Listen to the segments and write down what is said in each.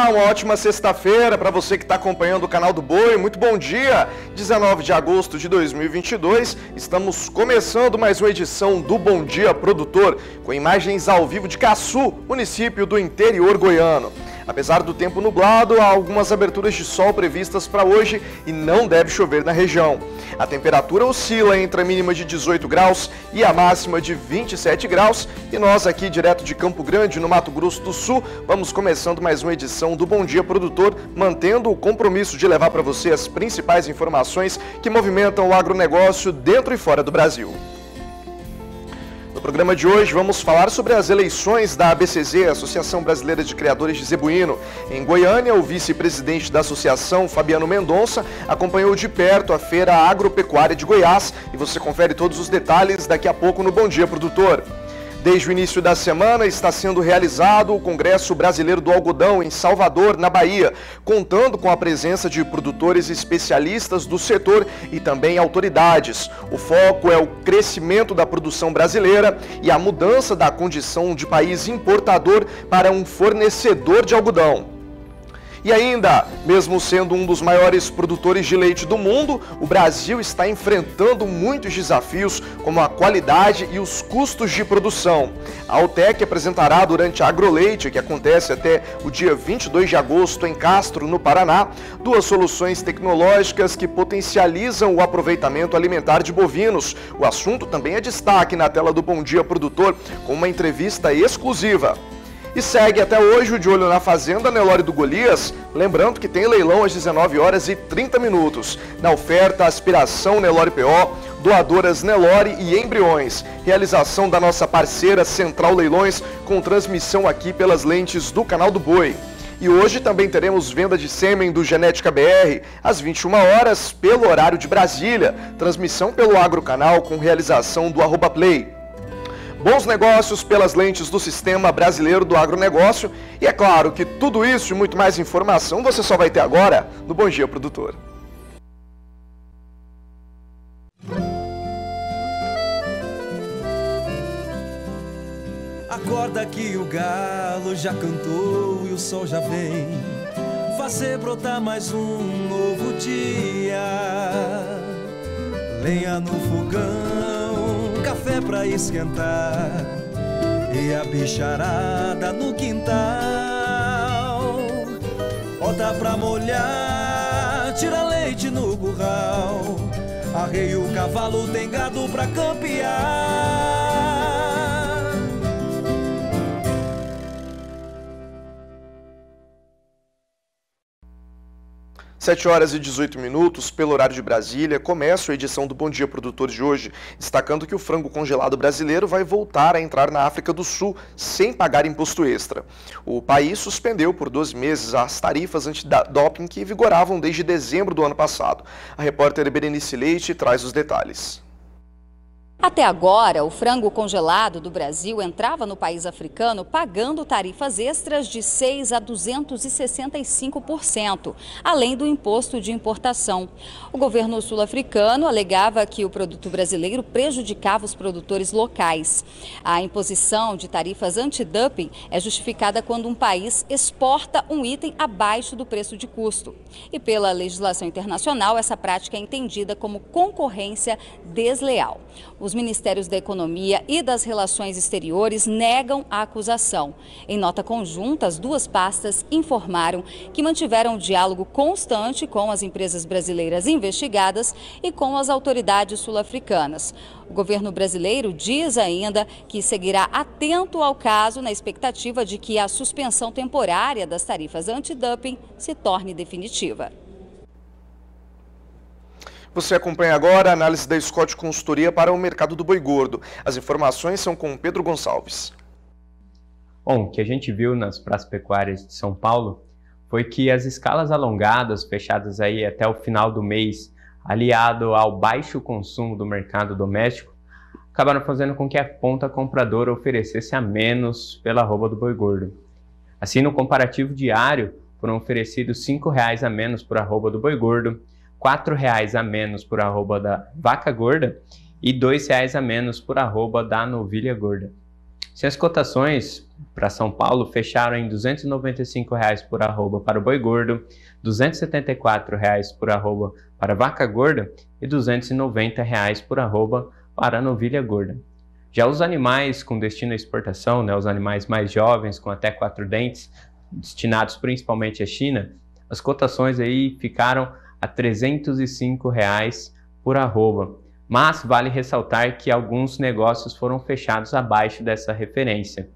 Olá, uma ótima sexta-feira para você que está acompanhando o canal do Boi. Muito bom dia! 19 de agosto de 2022, estamos começando mais uma edição do Bom Dia Produtor, com imagens ao vivo de Caçu, município do interior goiano. Apesar do tempo nublado, há algumas aberturas de sol previstas para hoje e não deve chover na região. A temperatura oscila entre a mínima de 18 graus e a máxima de 27 graus. E nós aqui, direto de Campo Grande, no Mato Grosso do Sul, vamos começando mais uma edição do Bom Dia Produtor, mantendo o compromisso de levar para você as principais informações que movimentam o agronegócio dentro e fora do Brasil. No programa de hoje vamos falar sobre as eleições da ABCZ, Associação Brasileira de Criadores de Zebuíno. Em Goiânia, o vice-presidente da associação, Fabiano Mendonça, acompanhou de perto a Feira Agropecuária de Goiás e você confere todos os detalhes daqui a pouco no Bom Dia Produtor. Desde o início da semana está sendo realizado o Congresso Brasileiro do Algodão em Salvador, na Bahia, contando com a presença de produtores especialistas do setor e também autoridades. O foco é o crescimento da produção brasileira e a mudança da condição de país importador para um fornecedor de algodão. E ainda, mesmo sendo um dos maiores produtores de leite do mundo, o Brasil está enfrentando muitos desafios, como a qualidade e os custos de produção. A Altec apresentará durante a Agroleite, que acontece até o dia 22 de agosto em Castro, no Paraná, duas soluções tecnológicas que potencializam o aproveitamento alimentar de bovinos. O assunto também é destaque na tela do Bom Dia Produtor, com uma entrevista exclusiva. E segue até hoje o De Olho na Fazenda Nelore do Golias, lembrando que tem leilão às 19 horas e 30 minutos. Na oferta, aspiração Nelore PO, doadoras Nelore e embriões. Realização da nossa parceira Central Leilões, com transmissão aqui pelas lentes do canal do Boi. E hoje também teremos venda de sêmen do Genética BR, às 21 horas, pelo horário de Brasília. Transmissão pelo Agrocanal, com realização do @Play. Bons negócios pelas lentes do Sistema Brasileiro do Agronegócio. E é claro que tudo isso e muito mais informação você só vai ter agora no Bom Dia Produtor. Acorda que o galo já cantou e o sol já vem fazer brotar mais um novo dia. Lenha no fogão, café pra esquentar e a bicharada no quintal. Bota pra molhar, tira leite no curral, arreia o cavalo, tem gado pra campear. 7 horas e 18 minutos, pelo horário de Brasília, começa a edição do Bom Dia Produtor de hoje, destacando que o frango congelado brasileiro vai voltar a entrar na África do Sul sem pagar imposto extra. O país suspendeu por 12 meses as tarifas antidoping que vigoravam desde dezembro do ano passado. A repórter Berenice Leite traz os detalhes. Até agora, o frango congelado do Brasil entrava no país africano pagando tarifas extras de 6% a 265%, além do imposto de importação. O governo sul-africano alegava que o produto brasileiro prejudicava os produtores locais. A imposição de tarifas antidumping é justificada quando um país exporta um item abaixo do preço de custo. E pela legislação internacional, essa prática é entendida como concorrência desleal. Os Ministérios da Economia e das Relações Exteriores negam a acusação. Em nota conjunta, as duas pastas informaram que mantiveram diálogo constante com as empresas brasileiras investigadas e com as autoridades sul-africanas. O governo brasileiro diz ainda que seguirá atento ao caso na expectativa de que a suspensão temporária das tarifas antidumping se torne definitiva. Você acompanha agora a análise da Scott Consultoria para o mercado do boi gordo. As informações são com Pedro Gonçalves. Bom, o que a gente viu nas praças pecuárias de São Paulo foi que as escalas alongadas, fechadas aí até o final do mês, aliado ao baixo consumo do mercado doméstico, acabaram fazendo com que a ponta compradora oferecesse a menos pela arroba do boi gordo. Assim, no comparativo diário, foram oferecidos R$ 5,00 a menos por arroba do boi gordo, R$ 4,00 a menos por arroba da vaca gorda e R$ 2,00 a menos por arroba da novilha gorda. Se as cotações para São Paulo fecharam em R$ 295 por arroba para o boi gordo, R$ 274 por arroba para a vaca gorda e R$ 290 por arroba para a novilha gorda. Já os animais com destino à exportação, né, os animais mais jovens com até 4 dentes, destinados principalmente à China, as cotações aí ficaram a R$ 305 por arroba. Mas vale ressaltar que alguns negócios foram fechados abaixo dessa referência.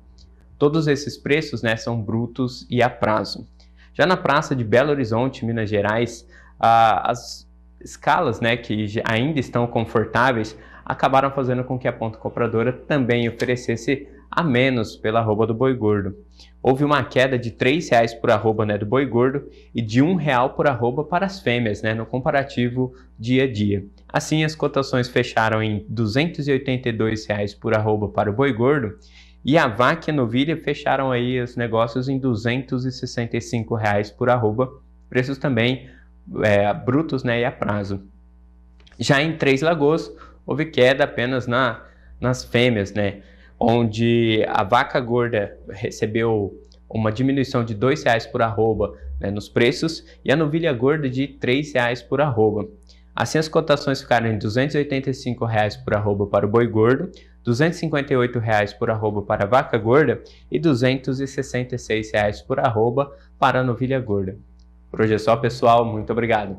Todos esses preços, né, são brutos e a prazo. Já na praça de Belo Horizonte, Minas Gerais, as escalas, né, que ainda estão confortáveis acabaram fazendo com que a ponta compradora também oferecesse a menos pela arroba do boi gordo. Houve uma queda de R$ 3 por arroba, né, do boi gordo e de R$ 1 por arroba para as fêmeas, né, no comparativo dia a dia. Assim, as cotações fecharam em R$ 282 por arroba para o boi gordo e a vaca e a novilha fecharam aí os negócios em R$ 265 por arroba, preços também brutos, né, e a prazo. Já em Três Lagoas, houve queda apenas nas fêmeas, né, onde a vaca gorda recebeu uma diminuição de R$ 2 por arroba, né, nos preços e a novilha gorda de R$ 3 por arroba. Assim, as cotações ficaram em R$ 285 por arroba para o boi gordo, R$ 258 por arroba para a vaca gorda e R$ 266 por arroba para a novilha gorda. Por hoje é só, pessoal. Muito obrigado.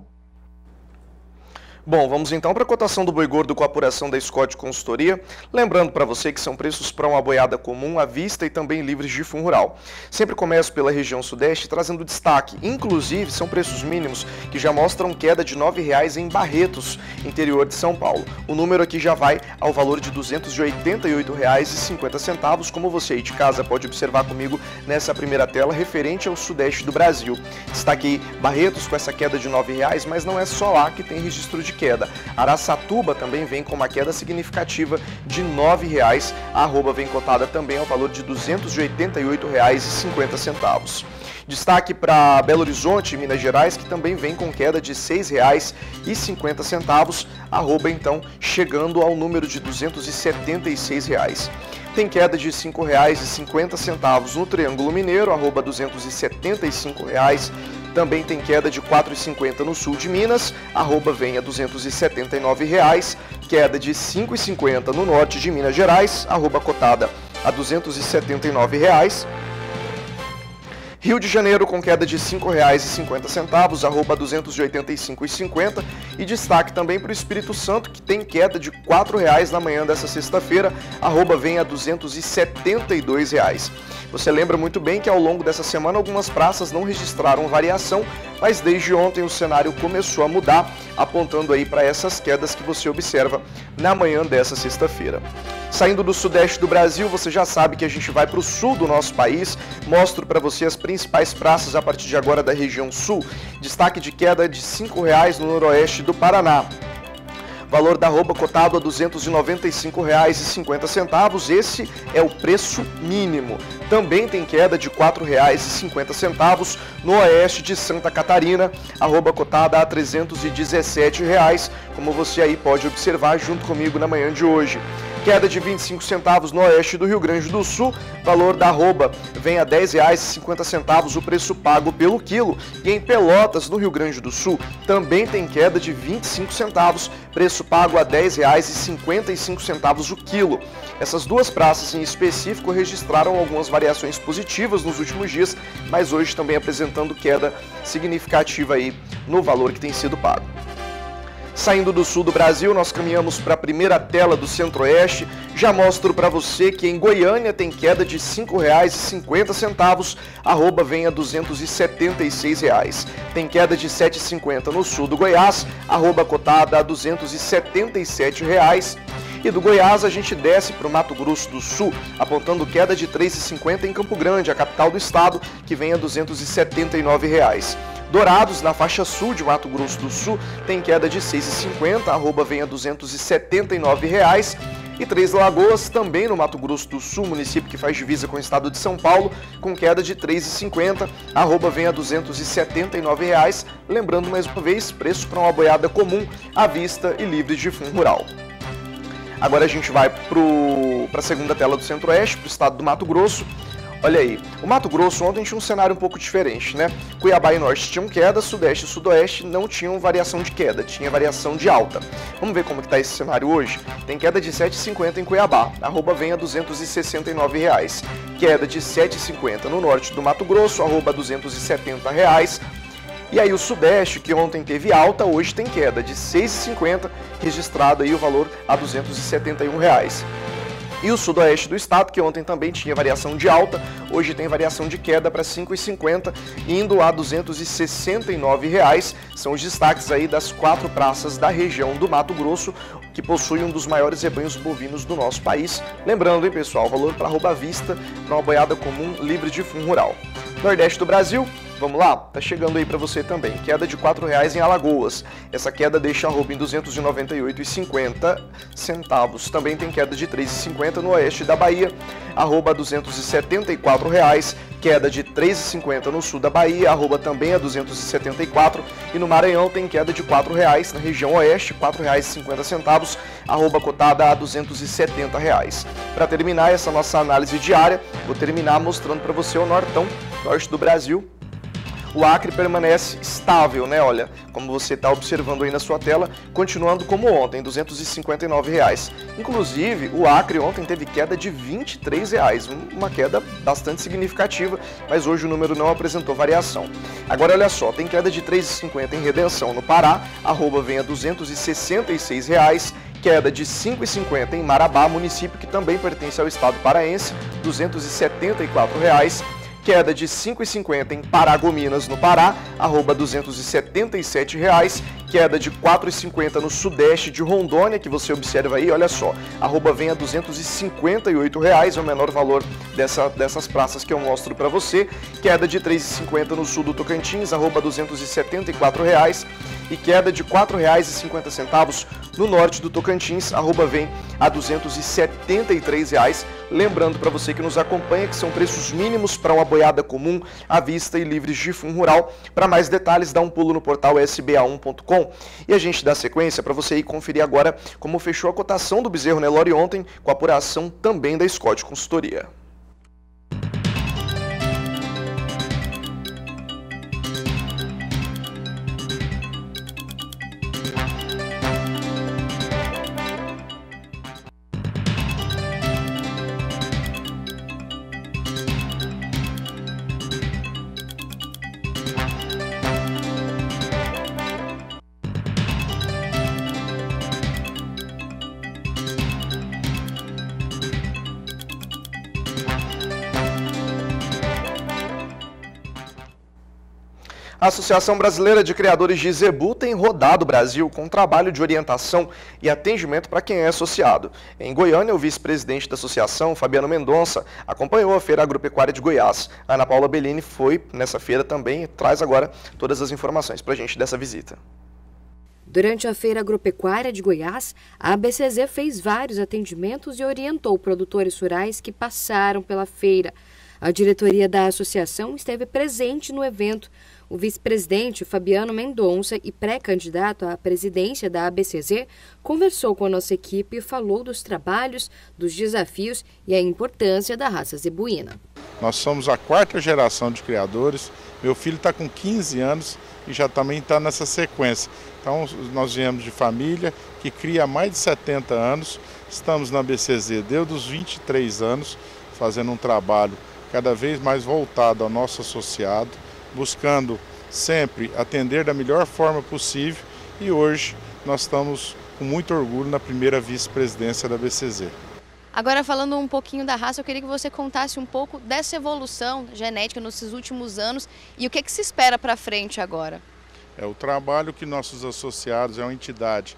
Bom, vamos então para a cotação do boi gordo com a apuração da Scott Consultoria. Lembrando para você que são preços para uma boiada comum, à vista e também livres de fundo rural. Sempre começo pela região sudeste trazendo destaque. Inclusive, são preços mínimos que já mostram queda de R$ 9,00 em Barretos, interior de São Paulo. O número aqui já vai ao valor de R$ 288,50, como você aí de casa pode observar comigo nessa primeira tela, referente ao sudeste do Brasil. Destaquei Barretos com essa queda de R$ 9,00, mas não é só lá que tem registro de queda. Araçatuba também vem com uma queda significativa de R$ 9,00. A arroba vem cotada também ao valor de R$ 288,50. Destaque para Belo Horizonte, Minas Gerais, que também vem com queda de R$ 6,50. A arroba então chegando ao número de R$ 276,00. Tem queda de R$ 5,50 no Triângulo Mineiro, arroba R$ 275,00. Também tem queda de R$ 4,50 no sul de Minas, arroba vem a R$ 279,00. Queda de R$ 5,50 no norte de Minas Gerais, arroba cotada a R$ 279,00. Rio de Janeiro com queda de R$ 5,50, arroba R$ 285,50. E destaque também para o Espírito Santo, que tem queda de R$ 4,00 na manhã dessa sexta-feira, arroba vem a R$ 272,00. Você lembra muito bem que ao longo dessa semana algumas praças não registraram variação, mas desde ontem o cenário começou a mudar, apontando aí para essas quedas que você observa na manhã dessa sexta-feira. Saindo do sudeste do Brasil, você já sabe que a gente vai para o sul do nosso país. Mostro para você as principais praças a partir de agora da região sul. Destaque de queda de R$ 5,00 no noroeste do Paraná. Valor da arroba cotado a R$ 295,50. Esse é o preço mínimo. Também tem queda de R$ 4,50 no oeste de Santa Catarina, arroba cotada a R$ 317,00, como você aí pode observar junto comigo na manhã de hoje. Queda de 25 centavos no oeste do Rio Grande do Sul, valor da arroba vem a R$ 10,50 o preço pago pelo quilo. E em Pelotas, no Rio Grande do Sul, também tem queda de 25 centavos, preço pago a R$ 10,55 o quilo. Essas duas praças em específico registraram algumas variações positivas nos últimos dias, mas hoje também apresentando queda significativa aí no valor que tem sido pago. Saindo do sul do Brasil, nós caminhamos para a primeira tela do Centro-Oeste. Já mostro para você que em Goiânia tem queda de R$ 5,50, arroba vem a R$ 276,00. Tem queda de R$ 7,50 no sul do Goiás, arroba cotada a R$ 277,00. E do Goiás a gente desce para o Mato Grosso do Sul, apontando queda de R$ 3,50 em Campo Grande, a capital do estado, que vem a R$ 279,00. Dourados, na faixa sul de Mato Grosso do Sul, tem queda de R$ 6,50, arroba vem a R$ 279,00. E Três Lagoas, também no Mato Grosso do Sul, município que faz divisa com o estado de São Paulo, com queda de R$ 3,50, arroba vem a R$ 279,00. Lembrando mais uma vez, preço para uma boiada comum, à vista e livre de fundo rural. Agora a gente vai para o para a segunda tela do Centro-Oeste, para o estado do Mato Grosso. Olha aí, o Mato Grosso ontem tinha um cenário um pouco diferente, né? Cuiabá e Norte tinham queda, Sudeste e Sudoeste não tinham variação de queda, tinha variação de alta. Vamos ver como que está esse cenário hoje? Tem queda de R$ 7,50 em Cuiabá, arroba vem a R$ 269. Queda de R$ 7,50 no Norte do Mato Grosso, arroba R$ 270. E aí o Sudeste, que ontem teve alta, hoje tem queda de R$ 6,50, registrado aí o valor a R$ 271. E o Sudoeste do estado, que ontem também tinha variação de alta, hoje tem variação de queda para R$ 5,50, indo a R$ 269. São os destaques aí das 4 praças da região do Mato Grosso, que possui um dos maiores rebanhos bovinos do nosso país. Lembrando, hein, pessoal, o valor para arroba à vista para uma boiada comum livre de fumo rural. Nordeste do Brasil, vamos lá? Tá chegando aí para você também. Queda de R$ 4,00 em Alagoas. Essa queda deixa a arroba em R$ 298,50. Também tem queda de R$ 3,50 no oeste da Bahia, arroba R$ 274. Queda de R$ 3,50 no sul da Bahia, arroba também a R$ 274. E no Maranhão tem queda de R$ 4,00 na região oeste, R$ 4,50, arroba cotada a R$ 270. Para terminar essa nossa análise diária, vou terminar mostrando para você o norte do Brasil. O Acre permanece estável, né? Olha, como você está observando aí na sua tela, continuando como ontem, R$ 259. Inclusive, o Acre ontem teve queda de R$ 23, uma queda bastante significativa, mas hoje o número não apresentou variação. Agora, olha só, tem queda de R$ 3,50 em Redenção, no Pará, arroba vem a R$ 266. Queda de R$ 5,50 em Marabá, município que também pertence ao estado paraense, R$ 274. Queda de R$ 5,50 em Paragominas, no Pará, arroba R$ 277. Queda de R$ 4,50 no sudeste de Rondônia, que você observa aí, olha só, arroba vem a R$ 258, é o menor valor dessas praças que eu mostro para você. Queda de R$ 3,50 no sul do Tocantins, arroba R$ 274. E queda de R$ 4,50 no norte do Tocantins, arroba vem a R$ 273. Lembrando para você que nos acompanha que são preços mínimos para uma boiada comum, à vista e livres de fumo rural. Para mais detalhes, dá um pulo no portal sba1.com. E a gente dá sequência para você ir conferir agora como fechou a cotação do bezerro Nelore ontem, com a apuração também da Scott Consultoria. A Associação Brasileira de Criadores de Zebu tem rodado o Brasil com trabalho de orientação e atendimento para quem é associado. Em Goiânia, o vice-presidente da associação, Fabiano Mendonça, acompanhou a Feira Agropecuária de Goiás. A Ana Paula Bellini foi nessa feira também e traz agora todas as informações para a gente dessa visita. Durante a Feira Agropecuária de Goiás, a ABCZ fez vários atendimentos e orientou produtores rurais que passaram pela feira. A diretoria da associação esteve presente no evento. O vice-presidente Fabiano Mendonça e pré-candidato à presidência da ABCZ conversou com a nossa equipe e falou dos trabalhos, dos desafios e a importância da raça zebuína. Nós somos a 4ª geração de criadores. Meu filho está com 15 anos e já também está nessa sequência. Então nós viemos de família que cria há mais de 70 anos. Estamos na ABCZ desde os 23 anos, fazendo um trabalho cada vez mais voltado ao nosso associado, buscando sempre atender da melhor forma possível, e hoje nós estamos com muito orgulho na primeira vice-presidência da ABCZ. Agora, falando um pouquinho da raça, eu queria que você contasse um pouco dessa evolução genética nesses últimos anos e o que se espera para frente agora. O trabalho que nossos associados é uma entidade,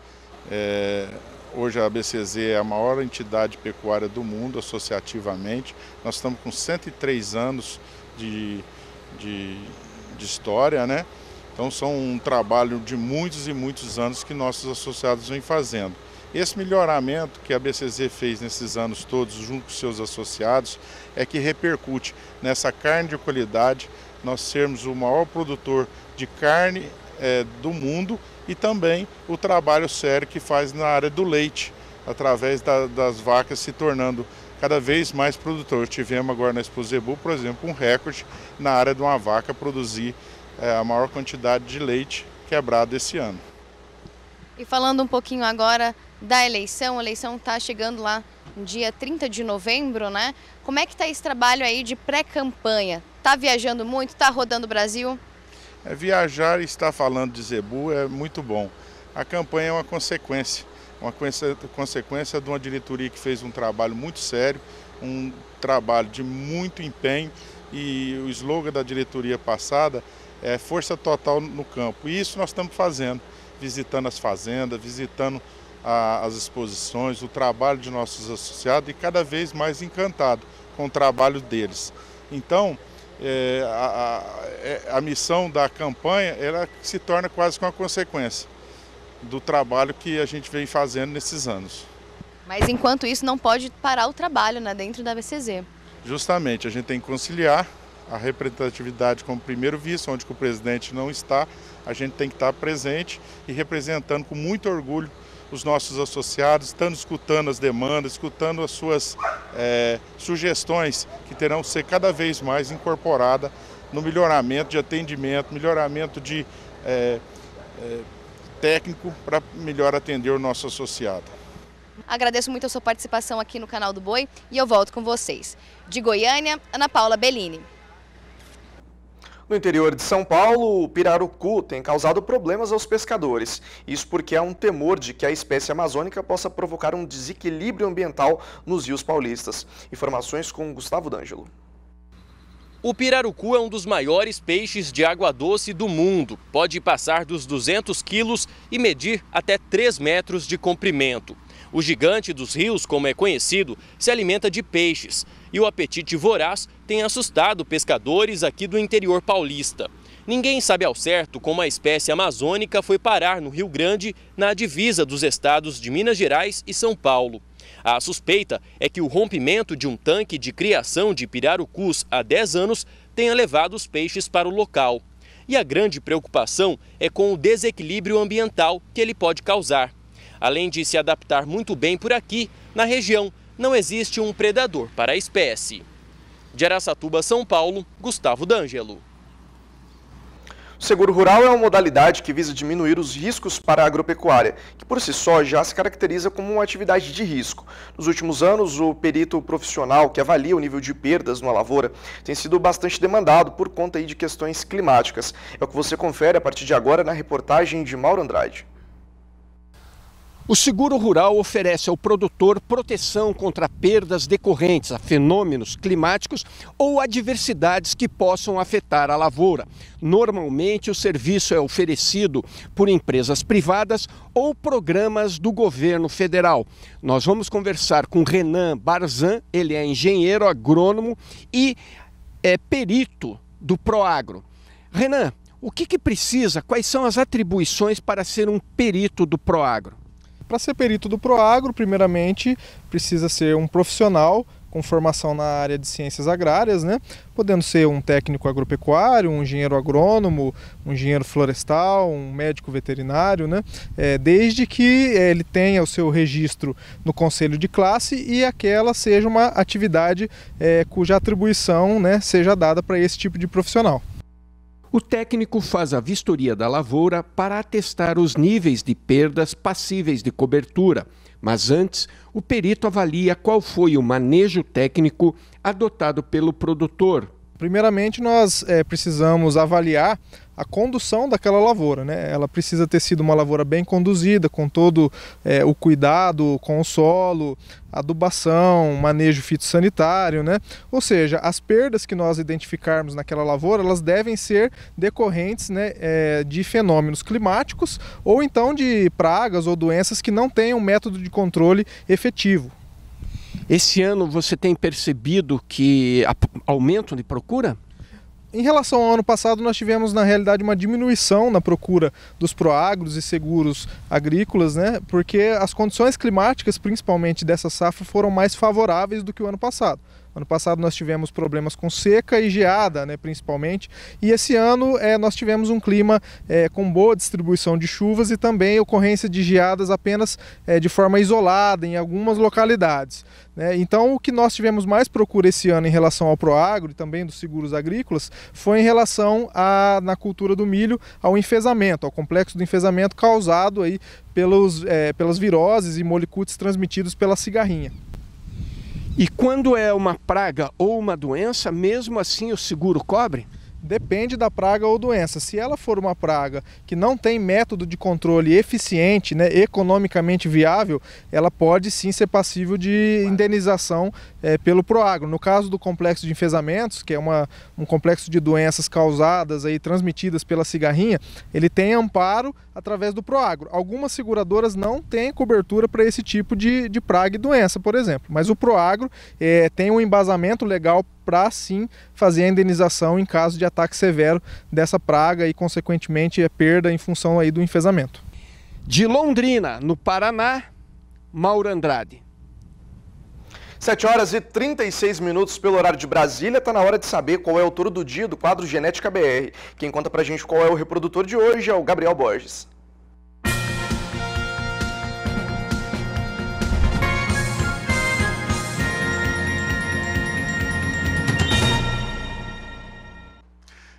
hoje a ABCZ é a maior entidade pecuária do mundo associativamente. Nós estamos com 103 anos de história, né? Então são um trabalho de muitos e muitos anos que nossos associados vêm fazendo. Esse melhoramento que a ABCZ fez nesses anos todos, junto com seus associados, é que repercute nessa carne de qualidade, nós sermos o maior produtor de carne do mundo, e também o trabalho sério que faz na área do leite. através das vacas se tornando cada vez mais produtor. Tivemos agora na Expo Zebu, por exemplo, um recorde na área de uma vaca produzir a maior quantidade de leite quebrado esse ano. E falando um pouquinho agora da eleição, a eleição está chegando lá no dia 30 de novembro, né? Como é que está esse trabalho aí de pré-campanha? Está viajando muito? Está rodando o Brasil? Viajar e estar falando de Zebu é muito bom. A campanha é uma consequência de uma diretoria que fez um trabalho muito sério, um trabalho de muito empenho, e o slogan da diretoria passada é força total no campo. E isso nós estamos fazendo, visitando as fazendas, visitando as exposições, o trabalho de nossos associados, e cada vez mais encantado com o trabalho deles. Então, a missão da campanha ela se torna quase que uma consequência do trabalho que a gente vem fazendo nesses anos. Mas enquanto isso não pode parar o trabalho, né, dentro da ABCZ. Justamente, a gente tem que conciliar a representatividade como primeiro vice, onde o presidente não está, a gente tem que estar presente e representando com muito orgulho os nossos associados, estando escutando as demandas, escutando as suas sugestões que terão que ser cada vez mais incorporadas no melhoramento de atendimento, melhoramento de técnico para melhor atender o nosso associado. Agradeço muito a sua participação aqui no Canal do Boi e eu volto com vocês. De Goiânia, Ana Paula Bellini. No interior de São Paulo, o pirarucu tem causado problemas aos pescadores. Isso porque há um temor de que a espécie amazônica possa provocar um desequilíbrio ambiental nos rios paulistas. Informações com Gustavo D'Angelo. O pirarucu é um dos maiores peixes de água doce do mundo. Pode passar dos 200 quilos e medir até 3 metros de comprimento. O gigante dos rios, como é conhecido, se alimenta de peixes. E o apetite voraz tem assustado pescadores aqui do interior paulista. Ninguém sabe ao certo como a espécie amazônica foi parar no Rio Grande, na divisa dos estados de Minas Gerais e São Paulo. A suspeita é que o rompimento de um tanque de criação de pirarucus há 10 anos tenha levado os peixes para o local. E a grande preocupação é com o desequilíbrio ambiental que ele pode causar. Além de se adaptar muito bem por aqui, na região não existe um predador para a espécie. De Araçatuba, São Paulo, Gustavo D'Angelo. O seguro rural é uma modalidade que visa diminuir os riscos para a agropecuária, que por si só já se caracteriza como uma atividade de risco. Nos últimos anos, o perito profissional que avalia o nível de perdas numa lavoura tem sido bastante demandado por conta aí de questões climáticas. É o que você confere a partir de agora na reportagem de Mauro Andrade. O seguro rural oferece ao produtor proteção contra perdas decorrentes a fenômenos climáticos ou adversidades que possam afetar a lavoura. Normalmente, o serviço é oferecido por empresas privadas ou programas do governo federal. Nós vamos conversar com Renan Barzan, ele é engenheiro agrônomo e é perito do Proagro. Renan, o que precisa, quais são as atribuições para ser um perito do Proagro? Para ser perito do Proagro, primeiramente, precisa ser um profissional com formação na área de ciências agrárias, né? Podendo ser um técnico agropecuário, um engenheiro agrônomo, um engenheiro florestal, um médico veterinário, né? Desde que ele tenha o seu registro no conselho de classe e aquela seja uma atividade cuja atribuição, né, seja dada para esse tipo de profissional. O técnico faz a vistoria da lavoura para atestar os níveis de perdas passíveis de cobertura, mas antes, o perito avalia qual foi o manejo técnico adotado pelo produtor. Primeiramente, nós precisamos avaliar a condução daquela lavoura, né? Ela precisa ter sido uma lavoura bem conduzida, com todo o cuidado com o solo, adubação, manejo fitossanitário, né? Ou seja, as perdas que nós identificarmos naquela lavoura, elas devem ser decorrentes, né, de fenômenos climáticos ou então de pragas ou doenças que não tenham método de controle efetivo. Esse ano você tem percebido que aumento de procura? Em relação ao ano passado, nós tivemos, na realidade, uma diminuição na procura dos proagros e seguros agrícolas, né? Porque as condições climáticas, principalmente dessa safra, foram mais favoráveis do que o ano passado. Ano passado nós tivemos problemas com seca e geada, né, principalmente, e esse ano nós tivemos um clima com boa distribuição de chuvas e também ocorrência de geadas apenas de forma isolada em algumas localidades. Então, o que nós tivemos mais procura esse ano em relação ao Proagro e também dos seguros agrícolas foi em relação na cultura do milho ao enfesamento, ao complexo do enfesamento causado aí pelas viroses e molicutes transmitidos pela cigarrinha. E quando é uma praga ou uma doença, mesmo assim o seguro cobre? Depende da praga ou doença. Se ela for uma praga que não tem método de controle eficiente, né, economicamente viável, ela pode sim ser passível de indenização pelo Proagro. No caso do complexo de enfesamentos, que é um complexo de doenças causadas, aí, transmitidas pela cigarrinha, ele tem amparo através do Proagro. Algumas seguradoras não têm cobertura para esse tipo de praga e doença, por exemplo. Mas o Proagro tem um embasamento legal para sim fazer a indenização em caso de ataque severo dessa praga e, consequentemente, perda em função aí do enfesamento. De Londrina, no Paraná, Mauro Andrade. 7 horas e 36 minutos pelo horário de Brasília. Está na hora de saber qual é o touro do dia do quadro Genética BR. Quem conta pra gente qual é o reprodutor de hoje é o Gabriel Borges.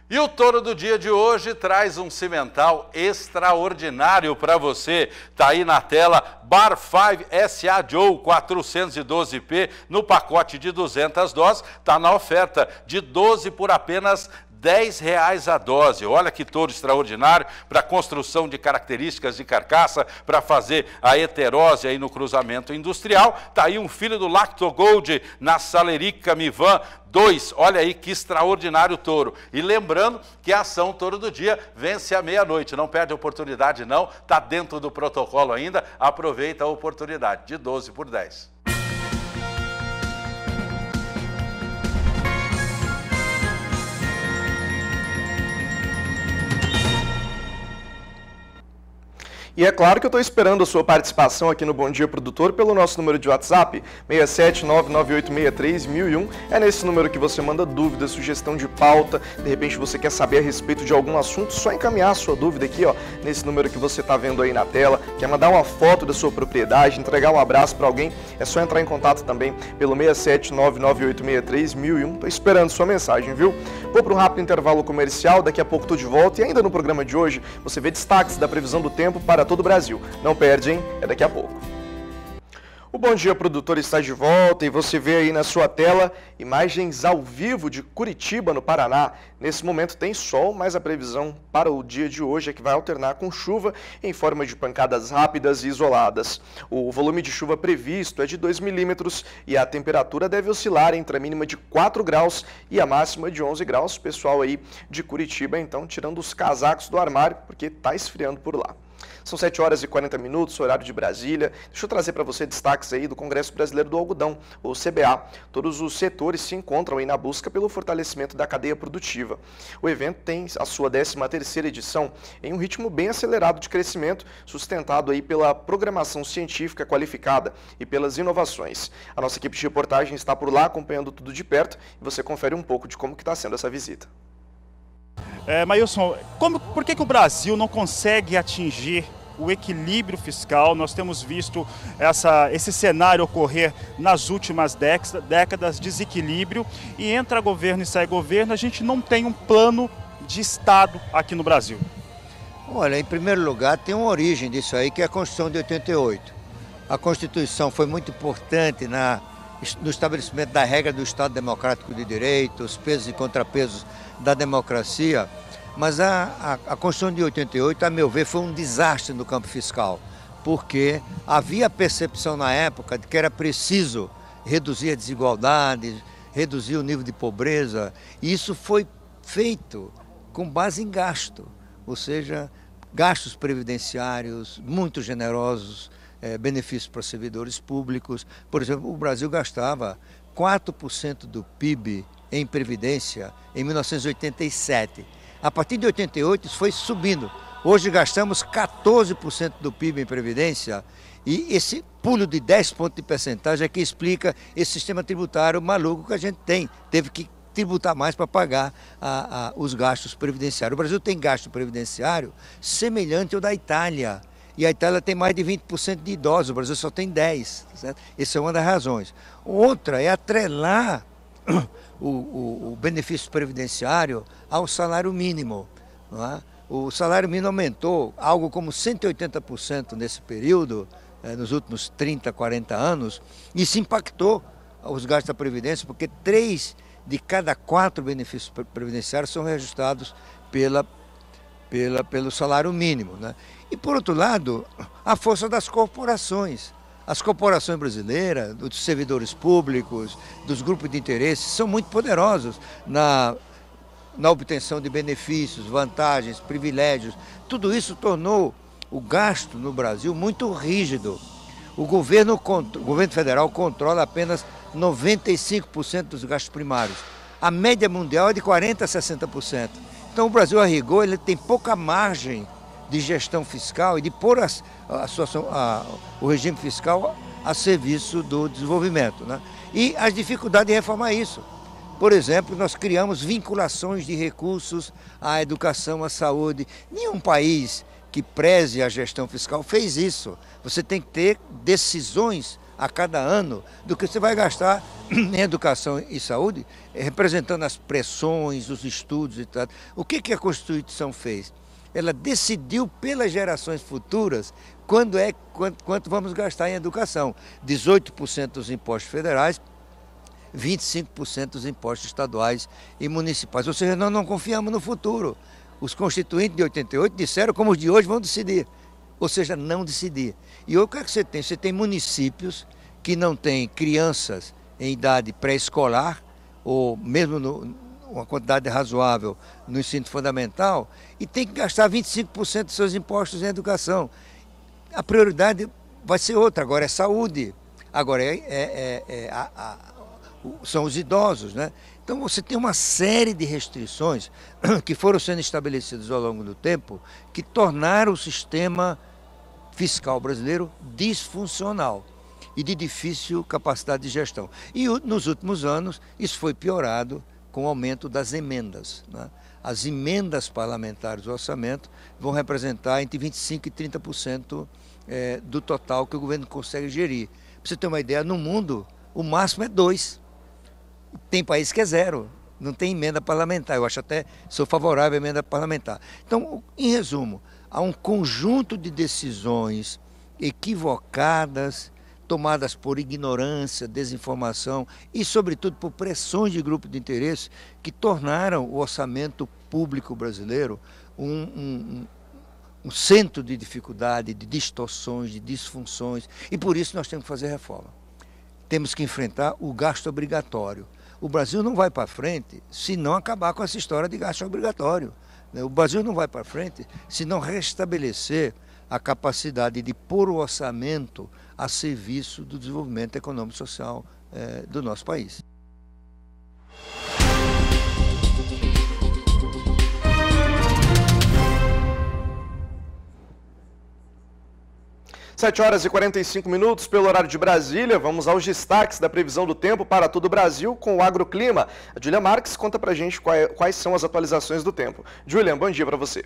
E o touro do dia de hoje traz um cimental extraordinário para você. Tá aí na tela, Bar 5 SA Joe 412P no pacote de 200 doses. Tá na oferta de 12 por apenas R$10 a dose. Olha que touro extraordinário para construção de características de carcaça, para fazer a heterose aí no cruzamento industrial. Tá aí um filho do Lacto Gold na Salerica Mivan 2. Olha aí que extraordinário touro. E lembrando que a ação Touro do Dia vence à meia-noite. Não perde a oportunidade não, tá dentro do protocolo ainda. Aproveita a oportunidade de 12 por 10. E é claro que eu estou esperando a sua participação aqui no Bom Dia Produtor pelo nosso número de WhatsApp, 67998631001. É nesse número que você manda dúvida, sugestão de pauta, de repente você quer saber a respeito de algum assunto, só encaminhar a sua dúvida aqui, ó, nesse número que você está vendo aí na tela. Quer mandar uma foto da sua propriedade, entregar um abraço para alguém, é só entrar em contato também pelo 67998631001. Estou esperando sua mensagem, viu? Vou para um rápido intervalo comercial, daqui a pouco estou de volta e ainda no programa de hoje você vê destaques da previsão do tempo para todo o Brasil. Não perde, hein? É daqui a pouco. O Bom Dia Produtor está de volta e você vê aí na sua tela imagens ao vivo de Curitiba, no Paraná. Nesse momento tem sol, mas a previsão para o dia de hoje é que vai alternar com chuva em forma de pancadas rápidas e isoladas. O volume de chuva previsto é de 2 milímetros e a temperatura deve oscilar entre a mínima de 4 graus e a máxima de 11 graus. Pessoal aí de Curitiba, então, tirando os casacos do armário, porque está esfriando por lá. São 7 horas e 40 minutos, horário de Brasília. Deixa eu trazer para você destaques aí do Congresso Brasileiro do Algodão, o CBA. Todos os setores se encontram aí na busca pelo fortalecimento da cadeia produtiva. O evento tem a sua 13ª edição em um ritmo bem acelerado de crescimento, sustentado aí pela programação científica qualificada e pelas inovações. A nossa equipe de reportagem está por lá acompanhando tudo de perto e você confere um pouco de como que está sendo essa visita. Maílson, por que o Brasil não consegue atingir o equilíbrio fiscal? Nós temos visto esse cenário ocorrer nas últimas décadas, desequilíbrio, e entra governo e sai governo, a gente não tem um plano de Estado aqui no Brasil. Olha, em primeiro lugar, tem uma origem disso aí, que é a Constituição de 88. A Constituição foi muito importante no estabelecimento da regra do Estado Democrático de Direito, os pesos e contrapesos da democracia, mas a Constituição de 88, a meu ver, foi um desastre no campo fiscal, porque havia a percepção na época de que era preciso reduzir a desigualdade, reduzir o nível de pobreza, e isso foi feito com base em gasto, ou seja, gastos previdenciários muito generosos, benefícios para servidores públicos. Por exemplo, o Brasil gastava 4% do PIB em previdência em 1987. A partir de 88 isso foi subindo. Hoje gastamos 14% do PIB em previdência E esse pulo de 10 pontos de percentagem é que explica esse sistema tributário maluco que a gente tem. Teve que tributar mais para pagar os gastos previdenciários. O Brasil tem gasto previdenciário semelhante ao da Itália. E a Itália tem mais de 20% de idosos, o Brasil só tem 10%. Certo? Essa é uma das razões. Outra é atrelar o benefício previdenciário ao salário mínimo. Não é? O salário mínimo aumentou algo como 180% nesse período, nos últimos 30, 40 anos, e isso impactou os gastos da Previdência, porque 3 de cada 4 benefícios previdenciários são reajustados pelo salário mínimo. Né? E, por outro lado, a força das corporações. As corporações brasileiras, dos servidores públicos, dos grupos de interesse, são muito poderosos na obtenção de benefícios, vantagens, privilégios. Tudo isso tornou o gasto no Brasil muito rígido. O governo federal controla apenas 95% dos gastos primários. A média mundial é de 40% a 60%. Então o Brasil, a rigor, ele tem pouca margem de gestão fiscal e de pôr o regime fiscal a serviço do desenvolvimento. Né? E as dificuldades de reformar isso. Por exemplo, nós criamos vinculações de recursos à educação, à saúde. Nenhum país que preze a gestão fiscal fez isso. Você tem que ter decisões a cada ano do que você vai gastar em educação e saúde, representando as pressões, os estudos e tal. O que a Constituição fez? Ela decidiu pelas gerações futuras quanto vamos gastar em educação. 18% dos impostos federais, 25% dos impostos estaduais e municipais. Ou seja, nós não confiamos no futuro. Os constituintes de 88 disseram como os de hoje vão decidir. Ou seja, não decidir. E o que é que você tem? Você tem municípios que não têm crianças em idade pré-escolar, ou mesmo uma quantidade razoável no ensino fundamental, e tem que gastar 25% dos seus impostos em educação. A prioridade vai ser outra, agora é saúde, agora são os idosos, né? Então você tem uma série de restrições que foram sendo estabelecidas ao longo do tempo que tornaram o sistema fiscal brasileiro disfuncional e de difícil capacidade de gestão. E nos últimos anos isso foi piorado com o aumento das emendas. Né? As emendas parlamentares do orçamento vão representar entre 25% e 30% do total que o governo consegue gerir. Para você ter uma ideia, no mundo o máximo é 2%. Tem país que é 0%, não tem emenda parlamentar. Eu sou favorável à emenda parlamentar. Então, em resumo, há um conjunto de decisões equivocadas, tomadas por ignorância, desinformação e, sobretudo, por pressões de grupo de interesse que tornaram o orçamento público brasileiro um centro de dificuldade, de distorções, de disfunções. E por isso nós temos que fazer reforma. Temos que enfrentar o gasto obrigatório. O Brasil não vai para frente se não acabar com essa história de gasto obrigatório. O Brasil não vai para frente se não restabelecer a capacidade de pôr o orçamento a serviço do desenvolvimento econômico e social do nosso país. Sete horas e 45 minutos pelo horário de Brasília. Vamos aos destaques da previsão do tempo para todo o Brasil com o Agroclima. A Julia Marques conta pra gente quais são as atualizações do tempo. Julia, bom dia para você.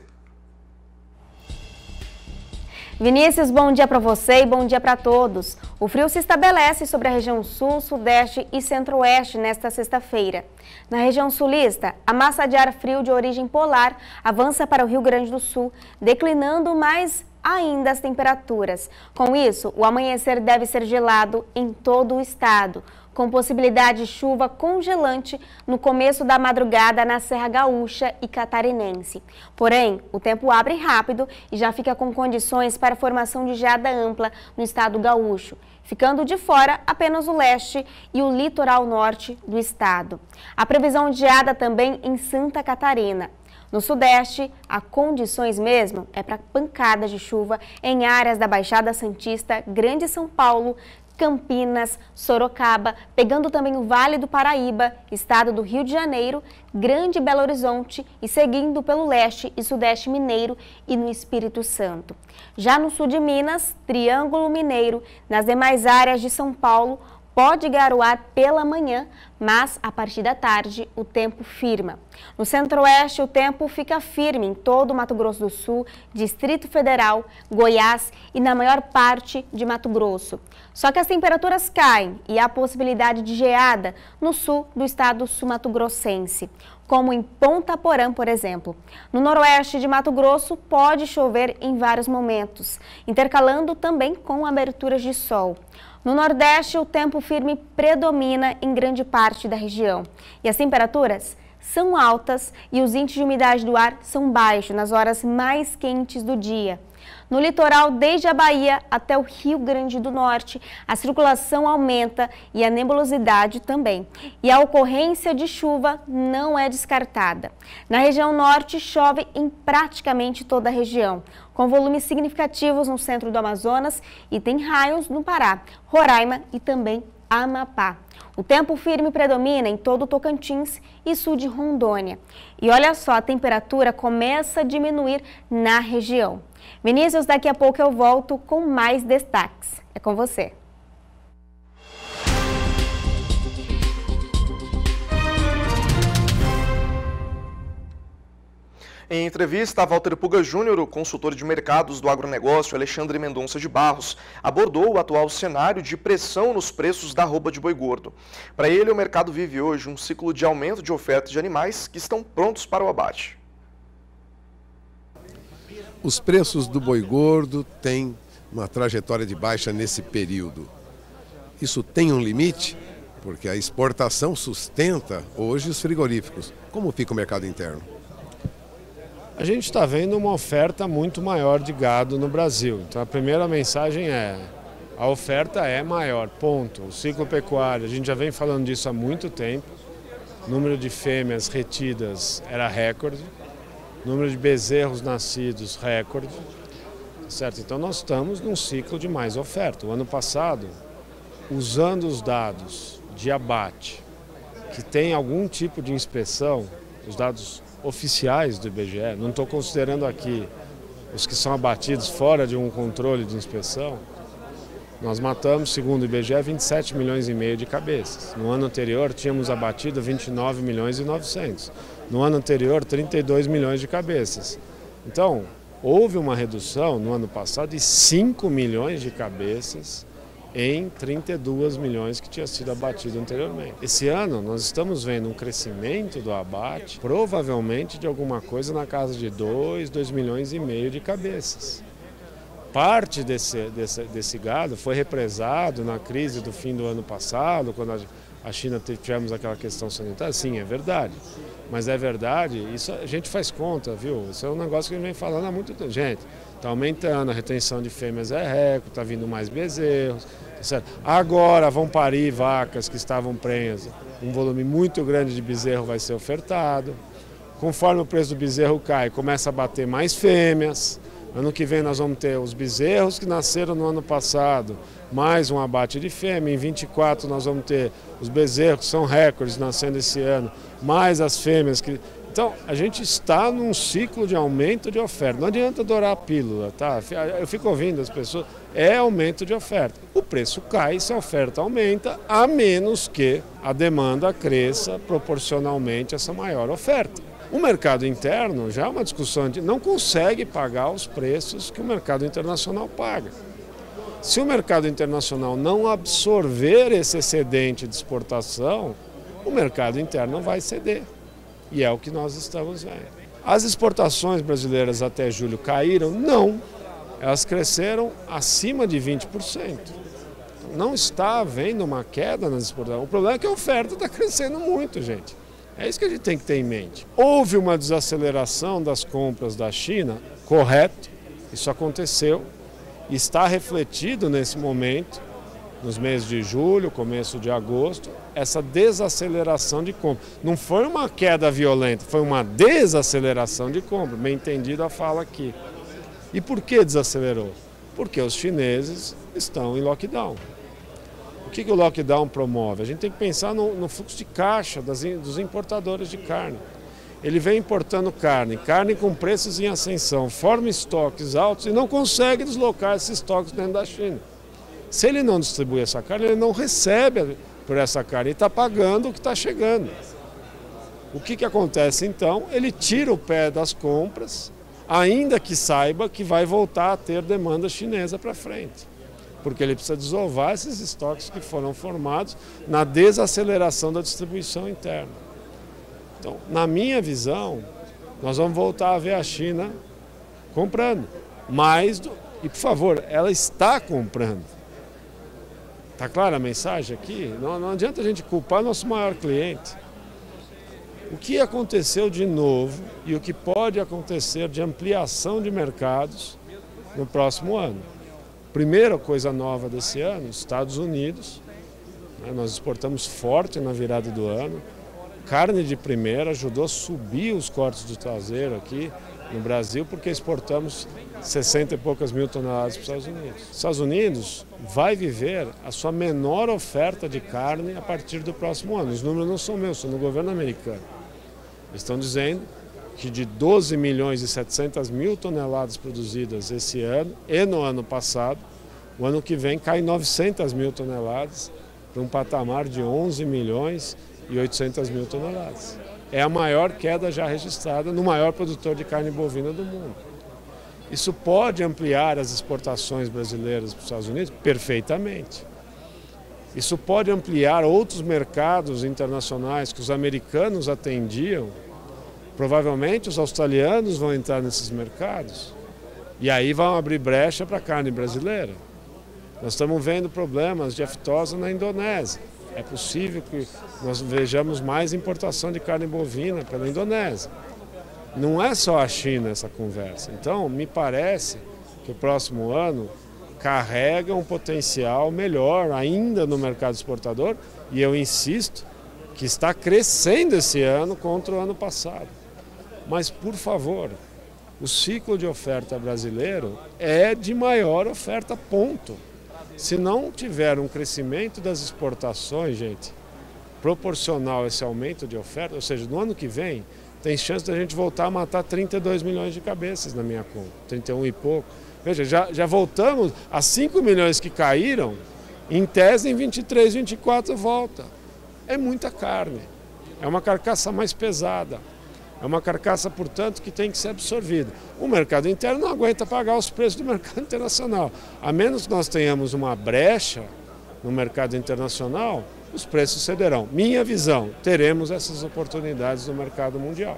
Vinícius, bom dia para você e bom dia para todos. O frio se estabelece sobre a região sul, sudeste e centro-oeste nesta sexta-feira. Na região sulista, a massa de ar frio de origem polar avança para o Rio Grande do Sul, declinando mais ainda as temperaturas. Com isso, o amanhecer deve ser gelado em todo o estado, com possibilidade de chuva congelante no começo da madrugada na Serra Gaúcha e Catarinense. Porém, o tempo abre rápido e já fica com condições para a formação de geada ampla no estado gaúcho, ficando de fora apenas o leste e o litoral norte do estado. A previsão de geada também em Santa Catarina. No sudeste, há condições mesmo para pancadas de chuva em áreas da Baixada Santista, Grande São Paulo, Campinas, Sorocaba, pegando também o Vale do Paraíba, estado do Rio de Janeiro, Grande Belo Horizonte e seguindo pelo leste e sudeste mineiro e no Espírito Santo. Já no sul de Minas, Triângulo Mineiro, nas demais áreas de São Paulo, pode garoar pela manhã, mas a partir da tarde o tempo firma. No centro-oeste o tempo fica firme em todo o Mato Grosso do Sul, Distrito Federal, Goiás e na maior parte de Mato Grosso. Só que as temperaturas caem e há possibilidade de geada no sul do estado sul-mato-grossense, como em Ponta Porã, por exemplo. No noroeste de Mato Grosso pode chover em vários momentos, intercalando também com aberturas de sol. No Nordeste, o tempo firme predomina em grande parte da região. E as temperaturas são altas e os índices de umidade do ar são baixos nas horas mais quentes do dia. No litoral, desde a Bahia até o Rio Grande do Norte, a circulação aumenta e a nebulosidade também. E a ocorrência de chuva não é descartada. Na região norte, chove em praticamente toda a região, com volumes significativos no centro do Amazonas e tem raios no Pará, Roraima e também Amapá. O tempo firme predomina em todo o Tocantins e sul de Rondônia. E olha só, a temperatura começa a diminuir na região. Vinícius, daqui a pouco eu volto com mais destaques. É com você. Em entrevista, Walter Puga Júnior, o consultor de mercados do agronegócio Alexandre Mendonça de Barros, abordou o atual cenário de pressão nos preços da arroba de boi gordo. Para ele, o mercado vive hoje um ciclo de aumento de oferta de animais que estão prontos para o abate. Os preços do boi gordo têm uma trajetória de baixa nesse período. Isso tem um limite, porque a exportação sustenta hoje os frigoríficos. Como fica o mercado interno? A gente está vendo uma oferta muito maior de gado no Brasil. Então a primeira mensagem é: a oferta é maior, ponto. O ciclo pecuário, a gente já vem falando disso há muito tempo. O número de fêmeas retidas era recorde. O número de bezerros nascidos, recorde. Certo? Então nós estamos num ciclo de mais oferta. O ano passado, usando os dados de abate, que tem algum tipo de inspeção, os dados oficiais do IBGE, não estou considerando aqui os que são abatidos fora de um controle de inspeção, nós matamos, segundo o IBGE, 27 milhões e meio de cabeças. No ano anterior tínhamos abatido 29 milhões e 900. No ano anterior, 32 milhões de cabeças. Então, houve uma redução no ano passado de 5 milhões de cabeças em 32 milhões que tinha sido abatido anteriormente. Esse ano nós estamos vendo um crescimento do abate, provavelmente de alguma coisa na casa de 2 milhões e meio de cabeças. Parte desse gado foi represado na crise do fim do ano passado, quando a China tivemos aquela questão sanitária. Sim, é verdade. Mas é verdade, isso a gente faz conta, viu? Isso é um negócio que a gente vem falando há muito tempo. Gente, está aumentando, a retenção de fêmeas é recorde, está vindo mais bezerros. Certo? Agora vão parir vacas que estavam prenhas. Um volume muito grande de bezerro vai ser ofertado. Conforme o preço do bezerro cai, começa a bater mais fêmeas. Ano que vem nós vamos ter os bezerros que nasceram no ano passado, mais um abate de fêmea. Em 24 nós vamos ter os bezerros que são recordes nascendo esse ano, mais as fêmeas que... Então, a gente está num ciclo de aumento de oferta. Não adianta adorar a pílula, tá? Eu fico ouvindo as pessoas, é aumento de oferta. O preço cai se a oferta aumenta, a menos que a demanda cresça proporcionalmente a essa maior oferta. O mercado interno já é uma discussão de não consegue pagar os preços que o mercado internacional paga. Se o mercado internacional não absorver esse excedente de exportação, o mercado interno vai ceder. E é o que nós estamos vendo. As exportações brasileiras até julho caíram? Não. Elas cresceram acima de 20%. Não está havendo uma queda nas exportações. O problema é que a oferta está crescendo muito, gente. É isso que a gente tem que ter em mente. Houve uma desaceleração das compras da China, correto, isso aconteceu, e está refletido nesse momento, nos meses de julho, começo de agosto, essa desaceleração de compra. Não foi uma queda violenta, foi uma desaceleração de compra, bem entendido a fala aqui. E por que desacelerou? Porque os chineses estão em lockdown. O que o lockdown promove? A gente tem que pensar no fluxo de caixa dos importadores de carne. Ele vem importando carne com preços em ascensão, forma estoques altos e não consegue deslocar esses estoques dentro da China. Se ele não distribui essa carne, ele não recebe por essa carne e está pagando o que está chegando. O que acontece então? Ele tira o pé das compras, ainda que saiba que vai voltar a ter demanda chinesa para frente. Porque ele precisa desovar esses estoques que foram formados na desaceleração da distribuição interna. Então, na minha visão, nós vamos voltar a ver a China comprando. E, por favor, ela está comprando. Está clara a mensagem aqui? Não adianta a gente culpar nosso maior cliente. O que aconteceu de novo e o que pode acontecer de ampliação de mercados no próximo ano? Primeira coisa nova desse ano, Estados Unidos. Nós exportamos forte na virada do ano. Carne de primeira ajudou a subir os cortes do traseiro aqui no Brasil, porque exportamos 60 e poucas mil toneladas para os Estados Unidos. Os Estados Unidos vai viver a sua menor oferta de carne a partir do próximo ano. Os números não são meus, são do governo americano. Eles estão dizendo que de 12 milhões e 700 mil toneladas produzidas esse ano e no ano passado, o ano que vem cai 900 mil toneladas para um patamar de 11 milhões e 800 mil toneladas. É a maior queda já registrada no maior produtor de carne bovina do mundo. Isso pode ampliar as exportações brasileiras para os Estados Unidos? Perfeitamente. Isso pode ampliar outros mercados internacionais que os americanos atendiam. Provavelmente os australianos vão entrar nesses mercados e aí vão abrir brecha para a carne brasileira. Nós estamos vendo problemas de aftosa na Indonésia. É possível que nós vejamos mais importação de carne bovina pela Indonésia. Não é só a China essa conversa. Então, me parece que o próximo ano carrega um potencial melhor ainda no mercado exportador e eu insisto que está crescendo esse ano contra o ano passado. Mas, por favor, o ciclo de oferta brasileiro é de maior oferta, ponto. Se não tiver um crescimento das exportações, gente, proporcional a esse aumento de oferta, ou seja, no ano que vem, tem chance da gente voltar a matar 32 milhões de cabeças na minha conta, 31 e pouco. Veja, já voltamos a 5 milhões que caíram, em tese em 23, 24 volta. É muita carne, é uma carcaça mais pesada. É uma carcaça, portanto, que tem que ser absorvida. O mercado interno não aguenta pagar os preços do mercado internacional. A menos que nós tenhamos uma brecha no mercado internacional, os preços cederão. Minha visão, teremos essas oportunidades no mercado mundial.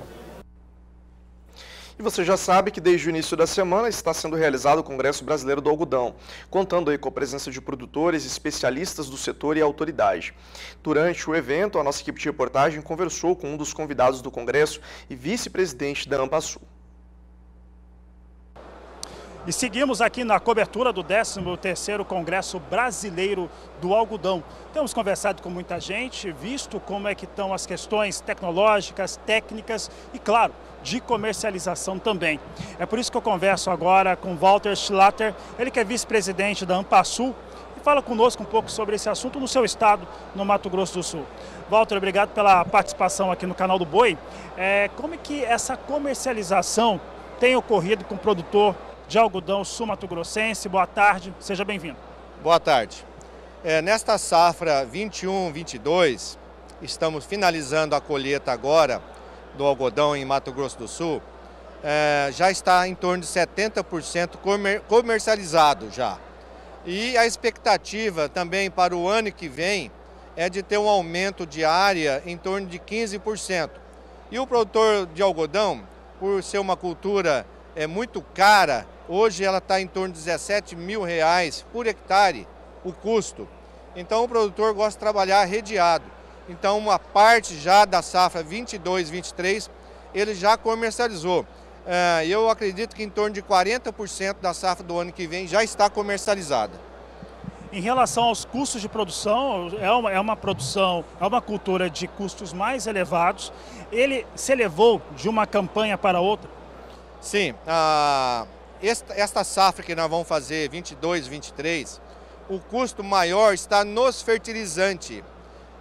E você já sabe que desde o início da semana está sendo realizado o Congresso Brasileiro do Algodão, contando aí com a presença de produtores, especialistas do setor e autoridade. Durante o evento, a nossa equipe de reportagem conversou com um dos convidados do Congresso e vice-presidente da Ampasul. E seguimos aqui na cobertura do 13º Congresso Brasileiro do Algodão. Temos conversado com muita gente, visto como é que estão as questões tecnológicas, técnicas e, claro, de comercialização também. É por isso que eu converso agora com Walter Schlatter, ele que é vice-presidente da Ampasul, e fala conosco um pouco sobre esse assunto no seu estado, no Mato Grosso do Sul. Walter, obrigado pela participação aqui no canal do Boi. Como é que essa comercialização tem ocorrido com o produtor de algodão sul-mato-grossense? Boa tarde, seja bem-vindo. Boa tarde. Nesta safra 21-22, estamos finalizando a colheita agora do algodão em Mato Grosso do Sul. Já está em torno de 70% comercializado já. E a expectativa também para o ano que vem é de ter um aumento de área em torno de 15%. E o produtor de algodão, por ser uma cultura muito cara, hoje ela está em torno de R$17 mil por hectare, o custo. Então o produtor gosta de trabalhar redeado. Então uma parte já da safra 22-23 ele já comercializou. Eu acredito que em torno de 40% da safra do ano que vem já está comercializada. Em relação aos custos de produção, é uma cultura de custos mais elevados. Ele se elevou de uma campanha para outra? Sim, esta safra que nós vamos fazer, 22-23, o custo maior está nos fertilizantes.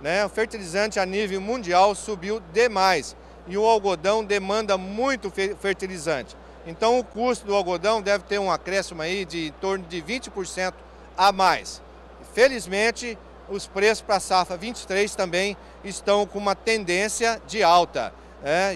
Né? O fertilizante a nível mundial subiu demais e o algodão demanda muito fertilizante. Então o custo do algodão deve ter um acréscimo aí de em torno de 20% a mais. Felizmente, os preços para a safra 23 também estão com uma tendência de alta.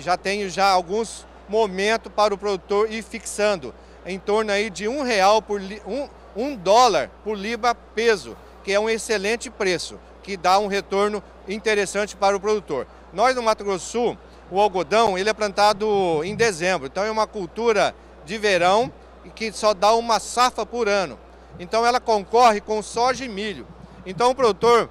Já tenho alguns momentos para o produtor ir fixando em torno aí de $1 por libra peso, que é um excelente preço, que dá um retorno interessante para o produtor. Nós no Mato Grosso do Sul, o algodão ele é plantado em dezembro, então é uma cultura de verão que só dá uma safra por ano. Então ela concorre com soja e milho. Então o produtor,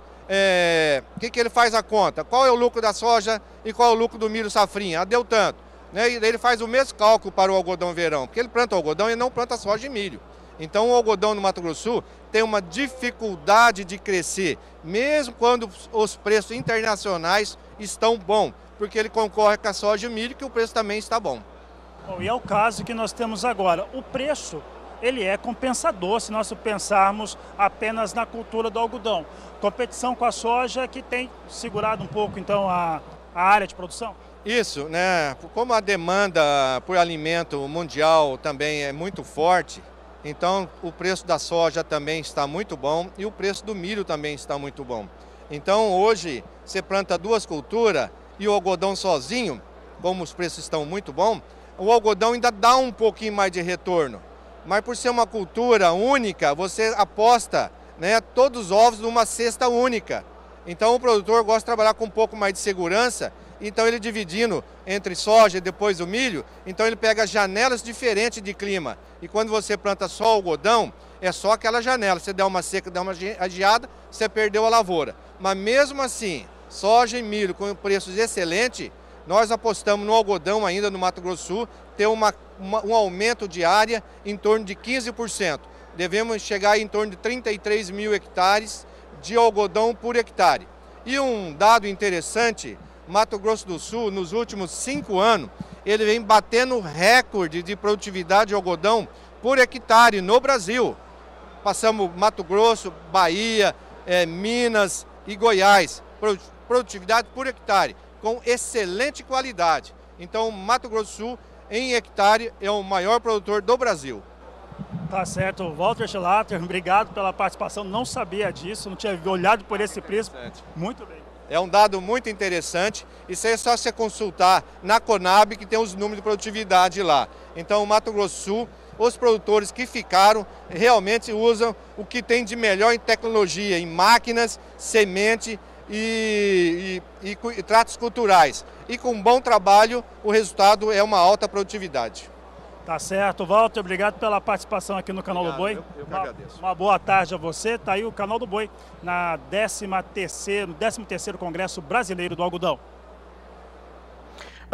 que ele faz a conta? Qual é o lucro da soja e qual é o lucro do milho safrinha? Deu tanto. Né? E ele faz o mesmo cálculo para o algodão verão, porque ele planta algodão e não planta soja e milho. Então o algodão no Mato Grosso do Sul tem uma dificuldade de crescer, mesmo quando os preços internacionais estão bons, porque ele concorre com a soja e o milho, que o preço também está bom. Bom, e é o caso que nós temos agora. O preço, ele é compensador se nós pensarmos apenas na cultura do algodão. Competição com a soja que tem segurado um pouco, então, a área de produção? Isso, né? Como a demanda por alimento mundial também é muito forte, então o preço da soja também está muito bom e o preço do milho também está muito bom. Então hoje você planta duas culturas e o algodão sozinho, como os preços estão muito bons, o algodão ainda dá um pouquinho mais de retorno. Mas por ser uma cultura única, você aposta, né, todos os ovos numa cesta única. Então o produtor gosta de trabalhar com um pouco mais de segurança, então ele dividindo entre soja e depois o milho, então ele pega janelas diferentes de clima. E quando você planta só algodão, é só aquela janela. Se der uma seca, der uma geada, você perdeu a lavoura. Mas mesmo assim, soja e milho com preços excelentes, nós apostamos no algodão ainda no Mato Grosso do Sul, ter um aumento de área em torno de 15%. Devemos chegar em torno de 33 mil hectares de algodão por hectare. E um dado interessante, Mato Grosso do Sul, nos últimos 5 anos, ele vem batendo recorde de produtividade de algodão por hectare no Brasil. Passamos Mato Grosso, Bahia, Minas e Goiás. Produtividade por hectare, com excelente qualidade. Então, Mato Grosso do Sul, em hectare, é o maior produtor do Brasil. Tá certo, Walter Schlatter, obrigado pela participação. Não sabia disso, não tinha olhado por esse prisma. Muito bem. É um dado muito interessante. Isso aí é só você consultar na Conab, que tem os números de produtividade lá. Então, o Mato Grosso do Sul, os produtores que ficaram, realmente usam o que tem de melhor em tecnologia, em máquinas, semente e tratos culturais. E com um bom trabalho, o resultado é uma alta produtividade. Tá certo, Walter, obrigado pela participação aqui no Canal do Boi. Eu que agradeço. Uma boa tarde a você. Tá aí o Canal do Boi na 13º Congresso Brasileiro do Algodão.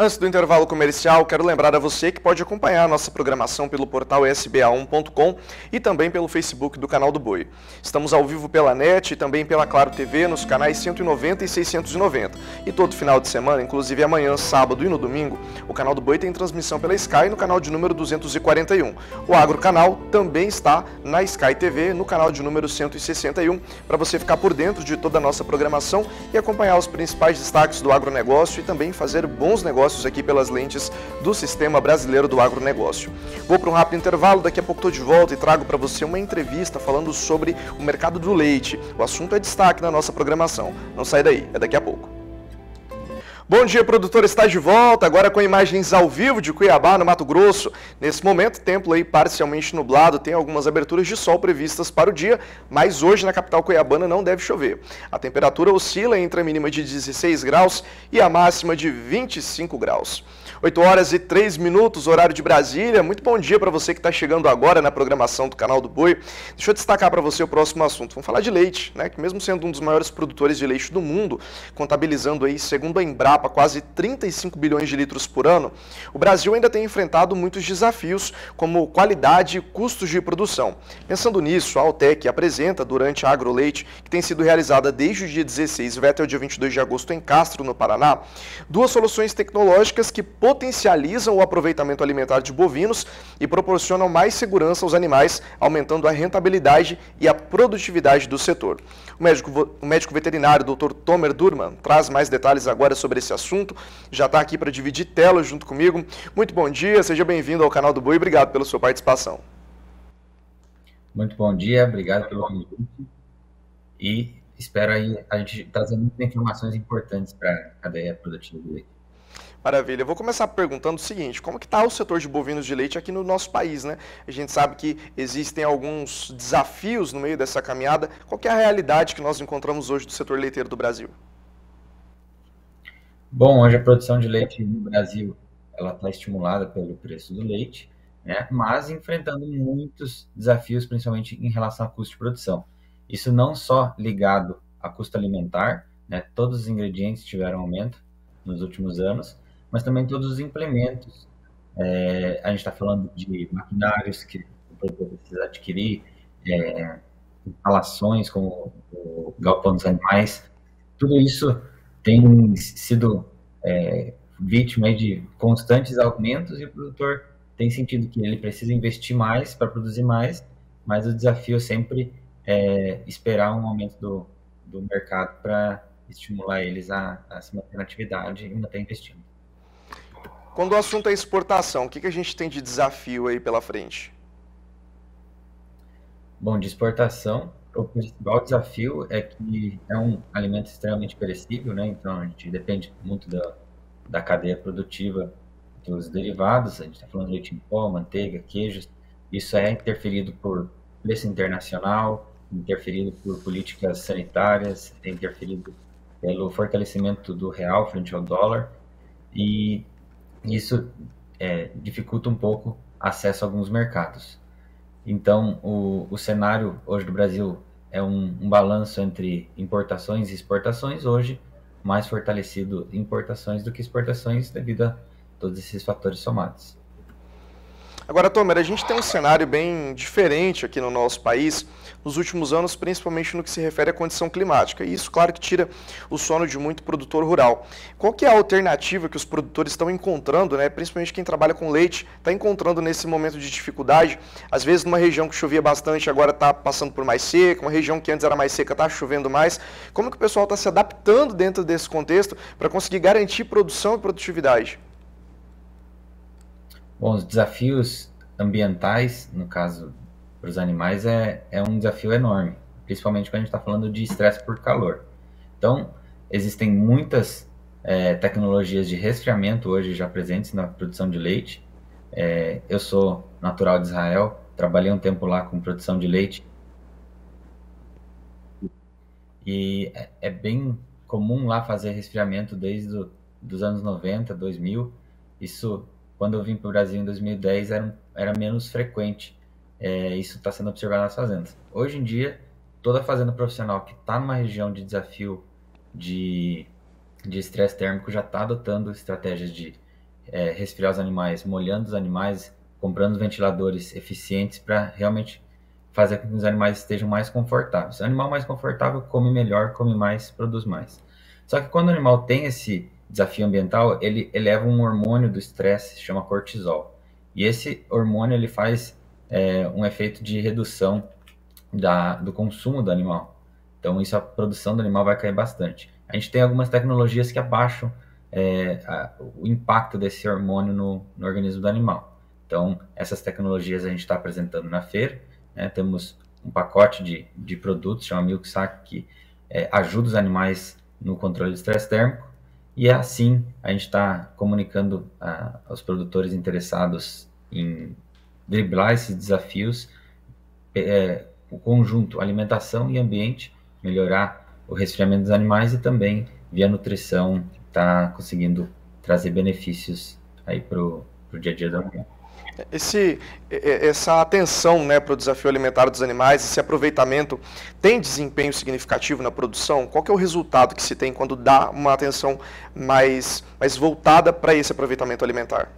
Antes do intervalo comercial, quero lembrar a você que pode acompanhar a nossa programação pelo portal sba1.com e também pelo Facebook do Canal do Boi. Estamos ao vivo pela NET e também pela Claro TV nos canais 190 e 690. E todo final de semana, inclusive amanhã, sábado e no domingo, o Canal do Boi tem transmissão pela Sky no canal de número 241. O Agro Canal também está na Sky TV, no canal de número 161, para você ficar por dentro de toda a nossa programação e acompanhar os principais destaques do agronegócio e também fazer bons negócios aqui pelas lentes do Sistema Brasileiro do Agronegócio. Vou para um rápido intervalo, daqui a pouco estou de volta e trago para você uma entrevista falando sobre o mercado do leite. O assunto é destaque na nossa programação. Não sai daí, é daqui a pouco. Bom dia, produtor, está de volta, agora com imagens ao vivo de Cuiabá, no Mato Grosso. Nesse momento, tempo aí parcialmente nublado, tem algumas aberturas de sol previstas para o dia, mas hoje na capital cuiabana não deve chover. A temperatura oscila entre a mínima de 16 graus e a máxima de 25 graus. 8 horas e 3 minutos, horário de Brasília. Muito bom dia para você que está chegando agora na programação do Canal do Boi. Deixa eu destacar para você o próximo assunto. Vamos falar de leite, né? Que mesmo sendo um dos maiores produtores de leite do mundo, contabilizando aí, segundo a Embrapa, etapa quase 35 bilhões de litros por ano, o Brasil ainda tem enfrentado muitos desafios, como qualidade e custos de produção. Pensando nisso, a Altec apresenta, durante a AgroLeite, que tem sido realizada desde o dia 16 e vai até o dia 22 de agosto em Castro, no Paraná, duas soluções tecnológicas que potencializam o aproveitamento alimentar de bovinos e proporcionam mais segurança aos animais, aumentando a rentabilidade e a produtividade do setor. O médico veterinário Dr. Tomer Durman traz mais detalhes agora sobre esse assunto, já está aqui para dividir tela junto comigo. Muito bom dia, seja bem-vindo ao canal do Boi e obrigado pela sua participação. Muito bom dia, obrigado pelo convite e espero aí a gente trazer muitas informações importantes para a cadeia produtiva do leite. Maravilha. Eu vou começar perguntando o seguinte, como que está o setor de bovinos de leite aqui no nosso país, né? A gente sabe que existem alguns desafios no meio dessa caminhada. Qual que é a realidade que nós encontramos hoje do setor leiteiro do Brasil? Bom, hoje a produção de leite no Brasil ela está estimulada pelo preço do leite, né? Mas enfrentando muitos desafios, principalmente em relação a custo de produção. Isso não só ligado a custo alimentar, né? Todos os ingredientes tiveram aumento nos últimos anos, mas também todos os implementos. A gente está falando de maquinários que o produtor precisa adquirir, instalações como o galpão dos animais. Tudo isso tem sido vítima de constantes aumentos e o produtor tem sentido que ele precisa investir mais para produzir mais, mas o desafio sempre é esperar um aumento do mercado para estimular eles a se manter na atividade e manter investindo. Quando o assunto é exportação, o que a gente tem de desafio aí pela frente? Bom, de exportação, o principal desafio é que é um alimento extremamente perecível, né? Então a gente depende muito da cadeia produtiva dos derivados, a gente está falando de leite em pó, manteiga, queijos, isso é interferido por preço internacional, interferido por políticas sanitárias, é interferido pelo fortalecimento do real frente ao dólar, e isso dificulta um pouco acesso a alguns mercados. Então, o cenário hoje do Brasil é um balanço entre importações e exportações, hoje mais fortalecido importações do que exportações devido a todos esses fatores somados. Agora, Tomer, a gente tem um cenário bem diferente aqui no nosso país nos últimos anos, principalmente no que se refere à condição climática. E isso, claro, que tira o sono de muito produtor rural. Qual que é a alternativa que os produtores estão encontrando, né? Principalmente quem trabalha com leite, está encontrando nesse momento de dificuldade? Às vezes, numa região que chovia bastante, agora está passando por mais seca, uma região que antes era mais seca está chovendo mais. Como que o pessoal está se adaptando dentro desse contexto para conseguir garantir produção e produtividade? Bom, os desafios ambientais, no caso para os animais, é um desafio enorme, principalmente quando a gente está falando de estresse por calor. Então, existem muitas tecnologias de resfriamento hoje já presentes na produção de leite. Eu sou natural de Israel, trabalhei um tempo lá com produção de leite, e é bem comum lá fazer resfriamento desde os anos 90, 2000, isso... Quando eu vim para o Brasil em 2010, era menos frequente. Isso está sendo observado nas fazendas. Hoje em dia, toda fazenda profissional que está numa região de desafio de estresse térmico já está adotando estratégias de resfriar os animais, molhando os animais, comprando ventiladores eficientes para realmente fazer com que os animais estejam mais confortáveis. O animal mais confortável come melhor, come mais, produz mais. Só que quando o animal tem esse desafio ambiental, ele eleva um hormônio do estresse, se chama cortisol. E esse hormônio ele faz um efeito de redução do consumo do animal. Então, a produção do animal vai cair bastante. A gente tem algumas tecnologias que abaixam o impacto desse hormônio no organismo do animal. Então, essas tecnologias a gente está apresentando na feira, né? Temos um pacote de produtos, chama MilkSac, que ajuda os animais no controle do estresse térmico. E assim a gente está comunicando aos produtores interessados em driblar esses desafios, o conjunto alimentação e ambiente, melhorar o resfriamento dos animais e também, via nutrição, está conseguindo trazer benefícios aí para o dia a dia da mulher. Essa atenção, né, para o desafio alimentar dos animais, esse aproveitamento, tem desempenho significativo na produção? Qual que é o resultado que se tem quando dá uma atenção mais voltada para esse aproveitamento alimentar?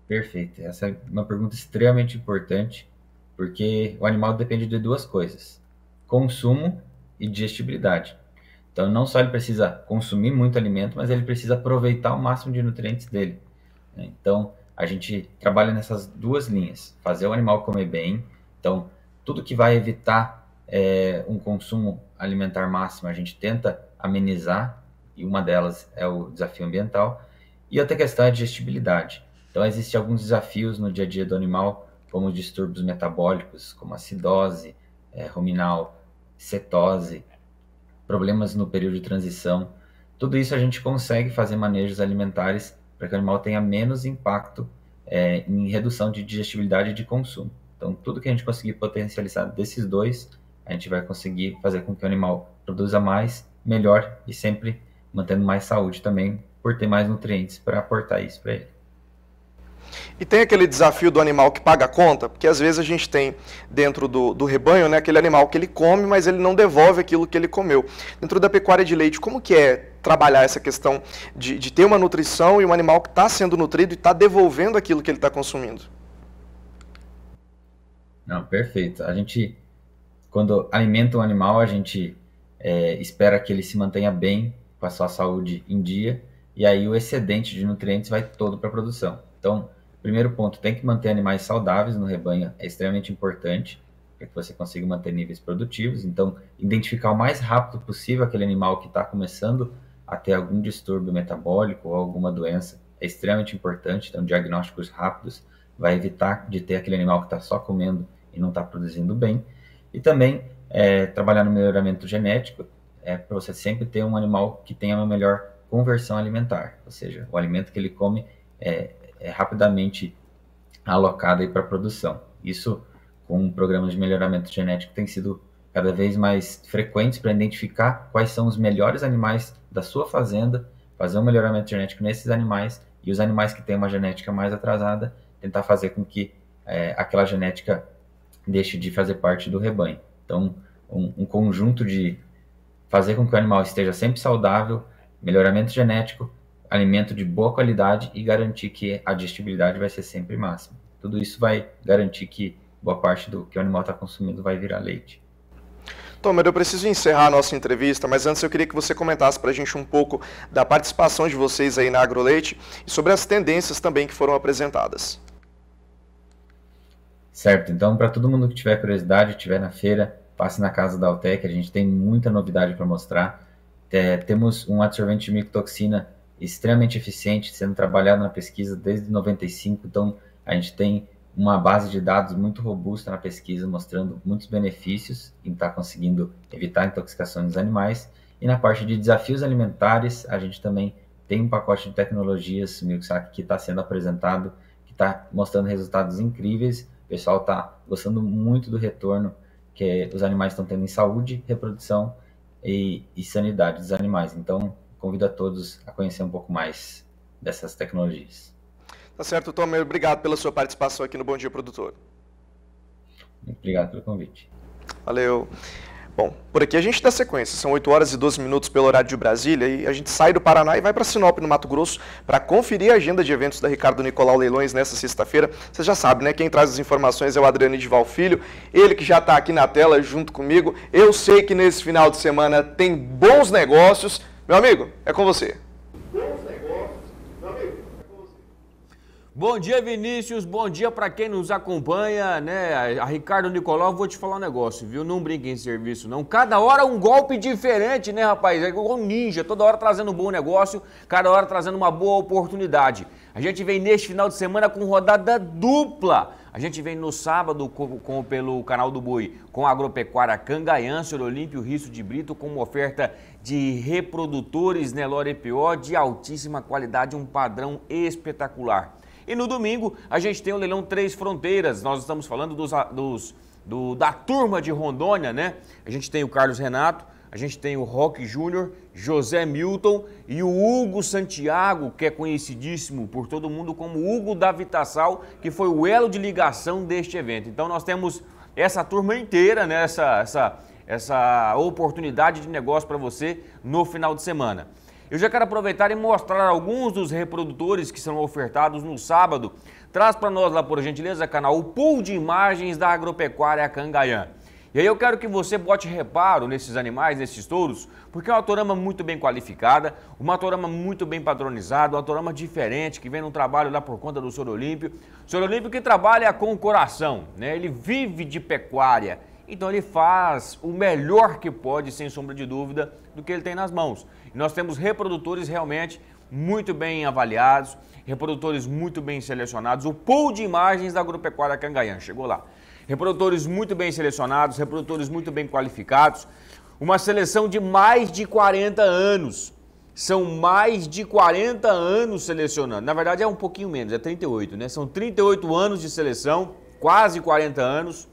Perfeito. Essa é uma pergunta extremamente importante, porque o animal depende de duas coisas: consumo e digestibilidade. Então, não só ele precisa consumir muito alimento, mas ele precisa aproveitar o máximo de nutrientes dele. Então, a gente trabalha nessas duas linhas: fazer o animal comer bem. Então, tudo que vai evitar um consumo alimentar máximo, a gente tenta amenizar, e uma delas é o desafio ambiental. E outra questão é a digestibilidade. Então, existem alguns desafios no dia a dia do animal, como os distúrbios metabólicos, como acidose ruminal, cetose, problemas no período de transição. Tudo isso a gente consegue fazer manejos alimentares para que o animal tenha menos impacto em redução de digestibilidade e de consumo. Então, tudo que a gente conseguir potencializar desses dois, a gente vai conseguir fazer com que o animal produza mais, melhor e sempre mantendo mais saúde também, por ter mais nutrientes para aportar isso para ele. E tem aquele desafio do animal que paga a conta, porque às vezes a gente tem dentro do rebanho, né, aquele animal que ele come, mas ele não devolve aquilo que ele comeu. Dentro da pecuária de leite, como que é trabalhar essa questão de ter uma nutrição e um animal que está sendo nutrido e está devolvendo aquilo que ele está consumindo? Não, perfeito. A gente, quando alimenta um animal, a gente espera que ele se mantenha bem, com a sua saúde em dia, e aí o excedente de nutrientes vai todo para a produção. Então, primeiro ponto, tem que manter animais saudáveis no rebanho, é extremamente importante, para que você consiga manter níveis produtivos. Então, identificar o mais rápido possível aquele animal que está começando a ter algum distúrbio metabólico ou alguma doença é extremamente importante. Então, diagnósticos rápidos vai evitar de ter aquele animal que está só comendo e não está produzindo bem. E também trabalhar no melhoramento genético, para você sempre ter um animal que tenha uma melhor conversão alimentar, ou seja, o alimento que ele come é rapidamente alocado para a produção. Isso, com programas de melhoramento genético, tem sido cada vez mais frequentes para identificar quais são os melhores animais da sua fazenda, fazer um melhoramento genético nesses animais, e os animais que têm uma genética mais atrasada, tentar fazer com que aquela genética deixe de fazer parte do rebanho. Então, um conjunto de fazer com que o animal esteja sempre saudável, melhoramento genético, alimento de boa qualidade e garantir que a digestibilidade vai ser sempre máxima. Tudo isso vai garantir que boa parte do que o animal está consumindo vai virar leite. Tomer, eu preciso encerrar a nossa entrevista, mas antes eu queria que você comentasse para a gente um pouco da participação de vocês aí na AgroLeite e sobre as tendências também que foram apresentadas. Certo, então para todo mundo que tiver curiosidade, estiver na feira, passe na casa da Altec, a gente tem muita novidade para mostrar. Temos um adsorvente de micotoxina extremamente eficiente, sendo trabalhado na pesquisa desde 95, então a gente tem uma base de dados muito robusta na pesquisa, mostrando muitos benefícios em estar conseguindo evitar a intoxicação dos animais. E na parte de desafios alimentares, a gente também tem um pacote de tecnologias MilkSac que está sendo apresentado, que está mostrando resultados incríveis. O pessoal está gostando muito do retorno que os animais estão tendo em saúde, reprodução e sanidade dos animais. Então, convido a todos a conhecer um pouco mais dessas tecnologias. Tá certo, Tomer. Obrigado pela sua participação aqui no Bom Dia Produtor. Obrigado pelo convite. Valeu. Bom, por aqui a gente dá sequência. São 8 horas e 12 minutos pelo horário de Brasília e a gente sai do Paraná e vai para Sinop, no Mato Grosso, para conferir a agenda de eventos da Ricardo Nicolau Leilões nessa sexta-feira. Você já sabe, né? Quem traz as informações é o Adriano Edival Filho, ele que já está aqui na tela junto comigo. Eu sei que nesse final de semana tem bons negócios. Meu amigo, é com você. Bom dia, Vinícius, bom dia para quem nos acompanha, né? A Ricardo Nicolau, vou te falar um negócio, viu? Não brinque em serviço, não. Cada hora um golpe diferente, né, rapaz? É igual um ninja, toda hora trazendo um bom negócio, cada hora trazendo uma boa oportunidade. A gente vem neste final de semana com rodada dupla. A gente vem no sábado pelo Canal do Boi com a Agropecuária Cangayan, Senhor Olímpio, Risso de Brito, com uma oferta de reprodutores Nelore EPO de altíssima qualidade, um padrão espetacular. E no domingo a gente tem o leilão Três Fronteiras, nós estamos falando da turma de Rondônia, né? A gente tem o Carlos Renato, a gente tem o Roque Júnior, José Milton e o Hugo Santiago, que é conhecidíssimo por todo mundo como Hugo da Vitassal, que foi o elo de ligação deste evento. Então nós temos essa turma inteira, né, essa oportunidade de negócio para você no final de semana. Eu já quero aproveitar e mostrar alguns dos reprodutores que são ofertados no sábado. Traz para nós lá, por gentileza, canal, o pool de imagens da Agropecuária Cangayan. E aí eu quero que você bote reparo nesses animais, nesses touros, porque é uma torama muito bem qualificada, uma torama muito bem padronizada, uma torama diferente, que vem num trabalho lá por conta do Sr. Olímpio. O Sr. Olímpio que trabalha com o coração, né? Ele vive de pecuária, então ele faz o melhor que pode, sem sombra de dúvida, do que ele tem nas mãos. E nós temos reprodutores realmente muito bem avaliados, reprodutores muito bem selecionados. O pool de imagens da Agropecuária Cangayan chegou lá. Reprodutores muito bem selecionados, reprodutores muito bem qualificados, uma seleção de mais de 40 anos. São mais de 40 anos selecionando. Na verdade é um pouquinho menos, é 38, né? São 38 anos de seleção, quase 40 anos,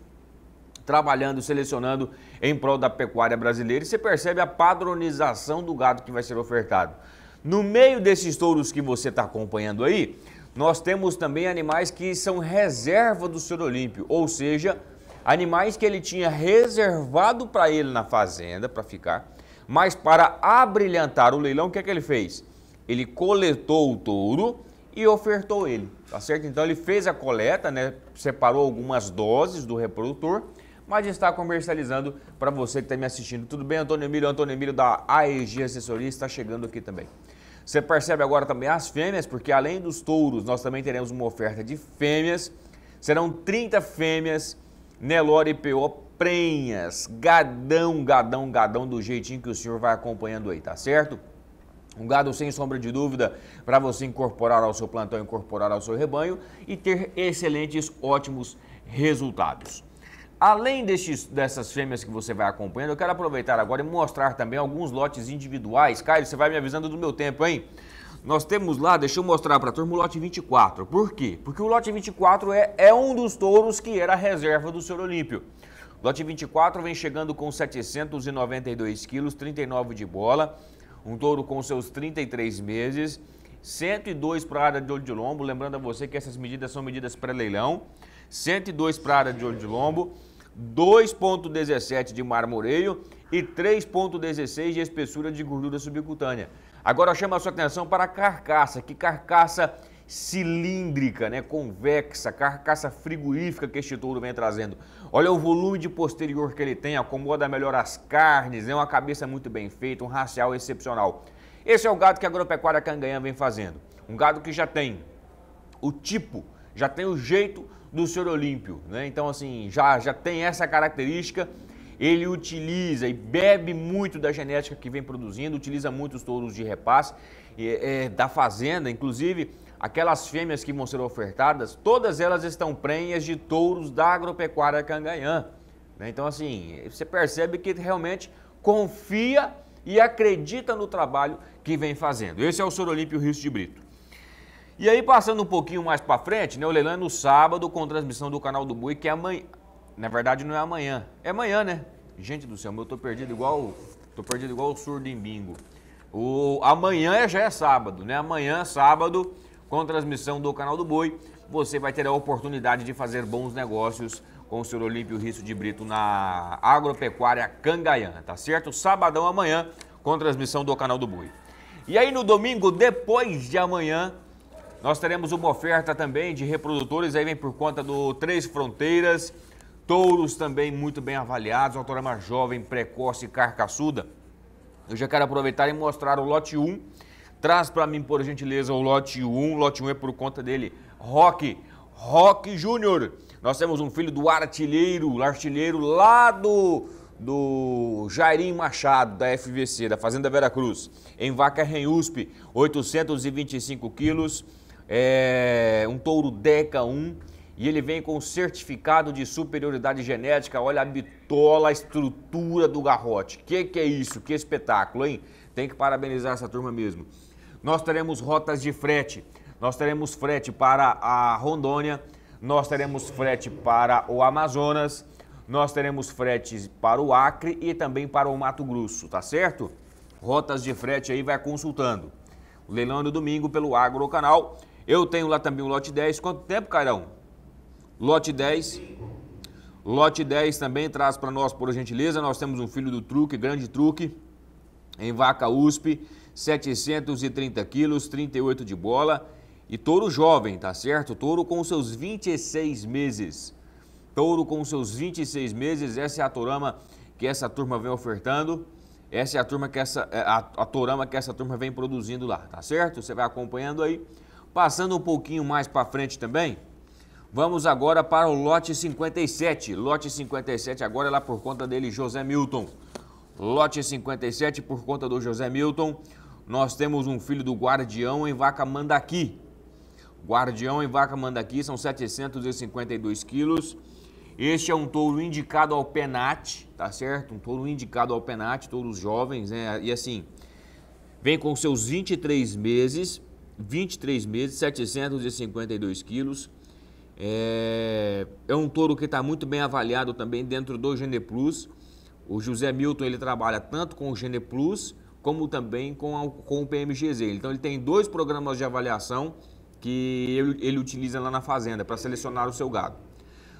trabalhando, selecionando em prol da pecuária brasileira. E você percebe a padronização do gado que vai ser ofertado. No meio desses touros que você está acompanhando aí, nós temos também animais que são reserva do Sr. Olímpio, ou seja, animais que ele tinha reservado para ele na fazenda, para ficar, mas para abrilhantar o leilão, o que é que ele fez? Ele coletou o touro e ofertou ele, tá certo? Então ele fez a coleta, né? Separou algumas doses do reprodutor, mas está comercializando para você que está me assistindo. Tudo bem, Antônio Emílio? Antônio Emílio da AEG Assessoria está chegando aqui também. Você percebe agora também as fêmeas, porque além dos touros, nós também teremos uma oferta de fêmeas. Serão 30 fêmeas, Nelore PO prenhas, gadão, do jeitinho que o senhor vai acompanhando aí, tá certo? Um gado sem sombra de dúvida para você incorporar ao seu plantão, incorporar ao seu rebanho e ter excelentes, ótimos resultados. Além dessas fêmeas que você vai acompanhando, eu quero aproveitar agora e mostrar também alguns lotes individuais. Caio, você vai me avisando do meu tempo, hein? Nós temos lá, deixa eu mostrar para a turma, o lote 24. Por quê? Porque o lote 24 é um dos touros que era a reserva do Sr. Olímpio. O lote 24 vem chegando com 792 quilos, 39 de bola. Um touro com seus 33 meses, 102 para a área de olho de lombo. Lembrando a você que essas medidas são medidas pré-leilão. 102 para a área de olho de lombo, 2,17 de marmoreio e 3,16 de espessura de gordura subcutânea. Agora chama a sua atenção para a carcaça, que carcaça cilíndrica, né, convexa, carcaça frigorífica que este touro vem trazendo. Olha o volume de posterior que ele tem, acomoda melhor as carnes, é uma cabeça muito bem feita, um racial excepcional. Esse é o gado que a Agropecuária Cangayan vem fazendo. Um gado que já tem o tipo, já tem o jeito do Sr. Olímpio, né? Então assim, já tem essa característica. Ele utiliza e bebe muito da genética que vem produzindo, utiliza muitos touros de repasse da fazenda, inclusive aquelas fêmeas que vão ser ofertadas, todas elas estão prenhas de touros da Agropecuária Cangayan, né? Então assim, você percebe que realmente confia e acredita no trabalho que vem fazendo. Esse é o Sr. Olímpio Risso de Brito. E aí, passando um pouquinho mais para frente, né, o leilão é no sábado com transmissão do canal do Boi, que é amanhã. Na verdade, não é amanhã. É amanhã, né? Gente do céu, eu tô perdido igual o surdo em bingo. Amanhã já é sábado, né? Amanhã, sábado, com transmissão do canal do Boi, você vai ter a oportunidade de fazer bons negócios com o Sr. Olímpio Risso de Brito na Agropecuária Cangayan, tá certo? Sabadão amanhã, com transmissão do canal do Boi. E aí, no domingo, depois de amanhã, nós teremos uma oferta também de reprodutores, aí vem por conta do Três Fronteiras, touros também muito bem avaliados, uma torama jovem, precoce e carcaçuda. Eu já quero aproveitar e mostrar o lote 1. Traz para mim, por gentileza, o lote 1. O lote 1 é por conta dele, Roque Júnior. Nós temos um filho do artilheiro lá do Jairim Machado, da FVC, da Fazenda Vera Cruz, em Vaca Renhuspe, 825 quilos. Um touro DECA 1 e ele vem com certificado de superioridade genética. Olha a bitola, a estrutura do garrote. Que é isso? Que espetáculo, hein? Tem que parabenizar essa turma mesmo. Nós teremos rotas de frete. Nós teremos frete para a Rondônia, nós teremos frete para o Amazonas, nós teremos fretes para o Acre e também para o Mato Grosso, tá certo? Rotas de frete aí, vai consultando. O leilão é no domingo pelo Agrocanal. Eu tenho lá também o lote 10. Quanto tempo, Cairão? Lote 10. Lote 10 também traz para nós, por gentileza. Nós temos um filho do truque, grande truque, em vaca USP, 730 quilos, 38 de bola. E touro jovem, tá certo? Touro com seus 26 meses. Touro com seus 26 meses. Essa é a tourama que essa turma vem ofertando. Essa é a turma que a tourama que essa turma vem produzindo lá, tá certo? Você vai acompanhando aí. Passando um pouquinho mais para frente também, vamos agora para o lote 57. Lote 57 agora é lá por conta dele, José Milton. Lote 57 por conta do José Milton. Nós temos um filho do Guardião em vaca Mandaqui. Guardião em vaca Mandaqui são 752 quilos. Este é um touro indicado ao penate, tá certo? Um touro indicado ao penate, touros jovens, né? E assim, vem com seus 23 meses, 752 quilos. É um touro que está muito bem avaliado também dentro do Gene Plus. O José Milton, ele trabalha tanto com o Gene Plus, como também com o PMGZ. Então ele tem 2 programas de avaliação que ele utiliza lá na fazenda para selecionar o seu gado.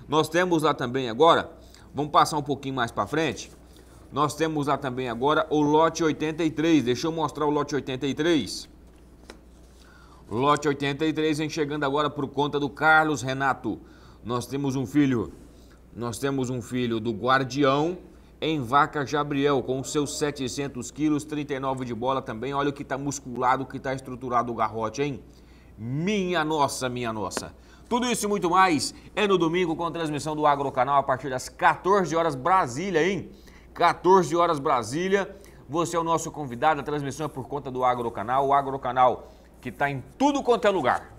Nós temos lá também agora, vamos passar um pouquinho mais para frente, nós temos lá também agora o lote 83, deixa eu mostrar o lote 83. Lote 83 vem chegando agora por conta do Carlos Renato. Nós temos um filho do Guardião em vaca Gabriel, com seus 700 quilos, 39 de bola também. Olha o que está musculado, o que está estruturado o garrote, hein? Minha nossa, minha nossa. Tudo isso e muito mais é no domingo com transmissão do Agrocanal a partir das 14 horas Brasília, hein? 14 horas Brasília. Você é o nosso convidado, a transmissão é por conta do Agrocanal. O Agrocanal que está em tudo quanto é lugar.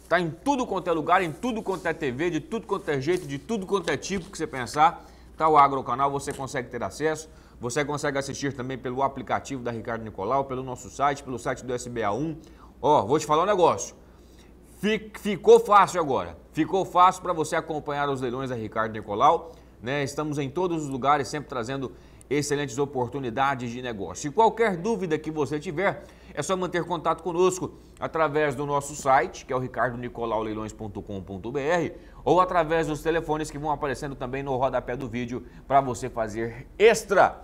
Está em tudo quanto é lugar, em tudo quanto é TV, de tudo quanto é jeito, de tudo quanto é tipo que você pensar. Está o Agrocanal, você consegue ter acesso. Você consegue assistir também pelo aplicativo da Ricardo Nicolau, pelo nosso site, pelo site do SBA1. Ó, vou te falar um negócio. Ficou fácil agora. Ficou fácil para você acompanhar os leilões da Ricardo Nicolau, né? Estamos em todos os lugares, sempre trazendo excelentes oportunidades de negócio. E qualquer dúvida que você tiver, é só manter contato conosco através do nosso site, que é o ricardonicolauleilões.com.br, ou através dos telefones que vão aparecendo também no rodapé do vídeo para você fazer extra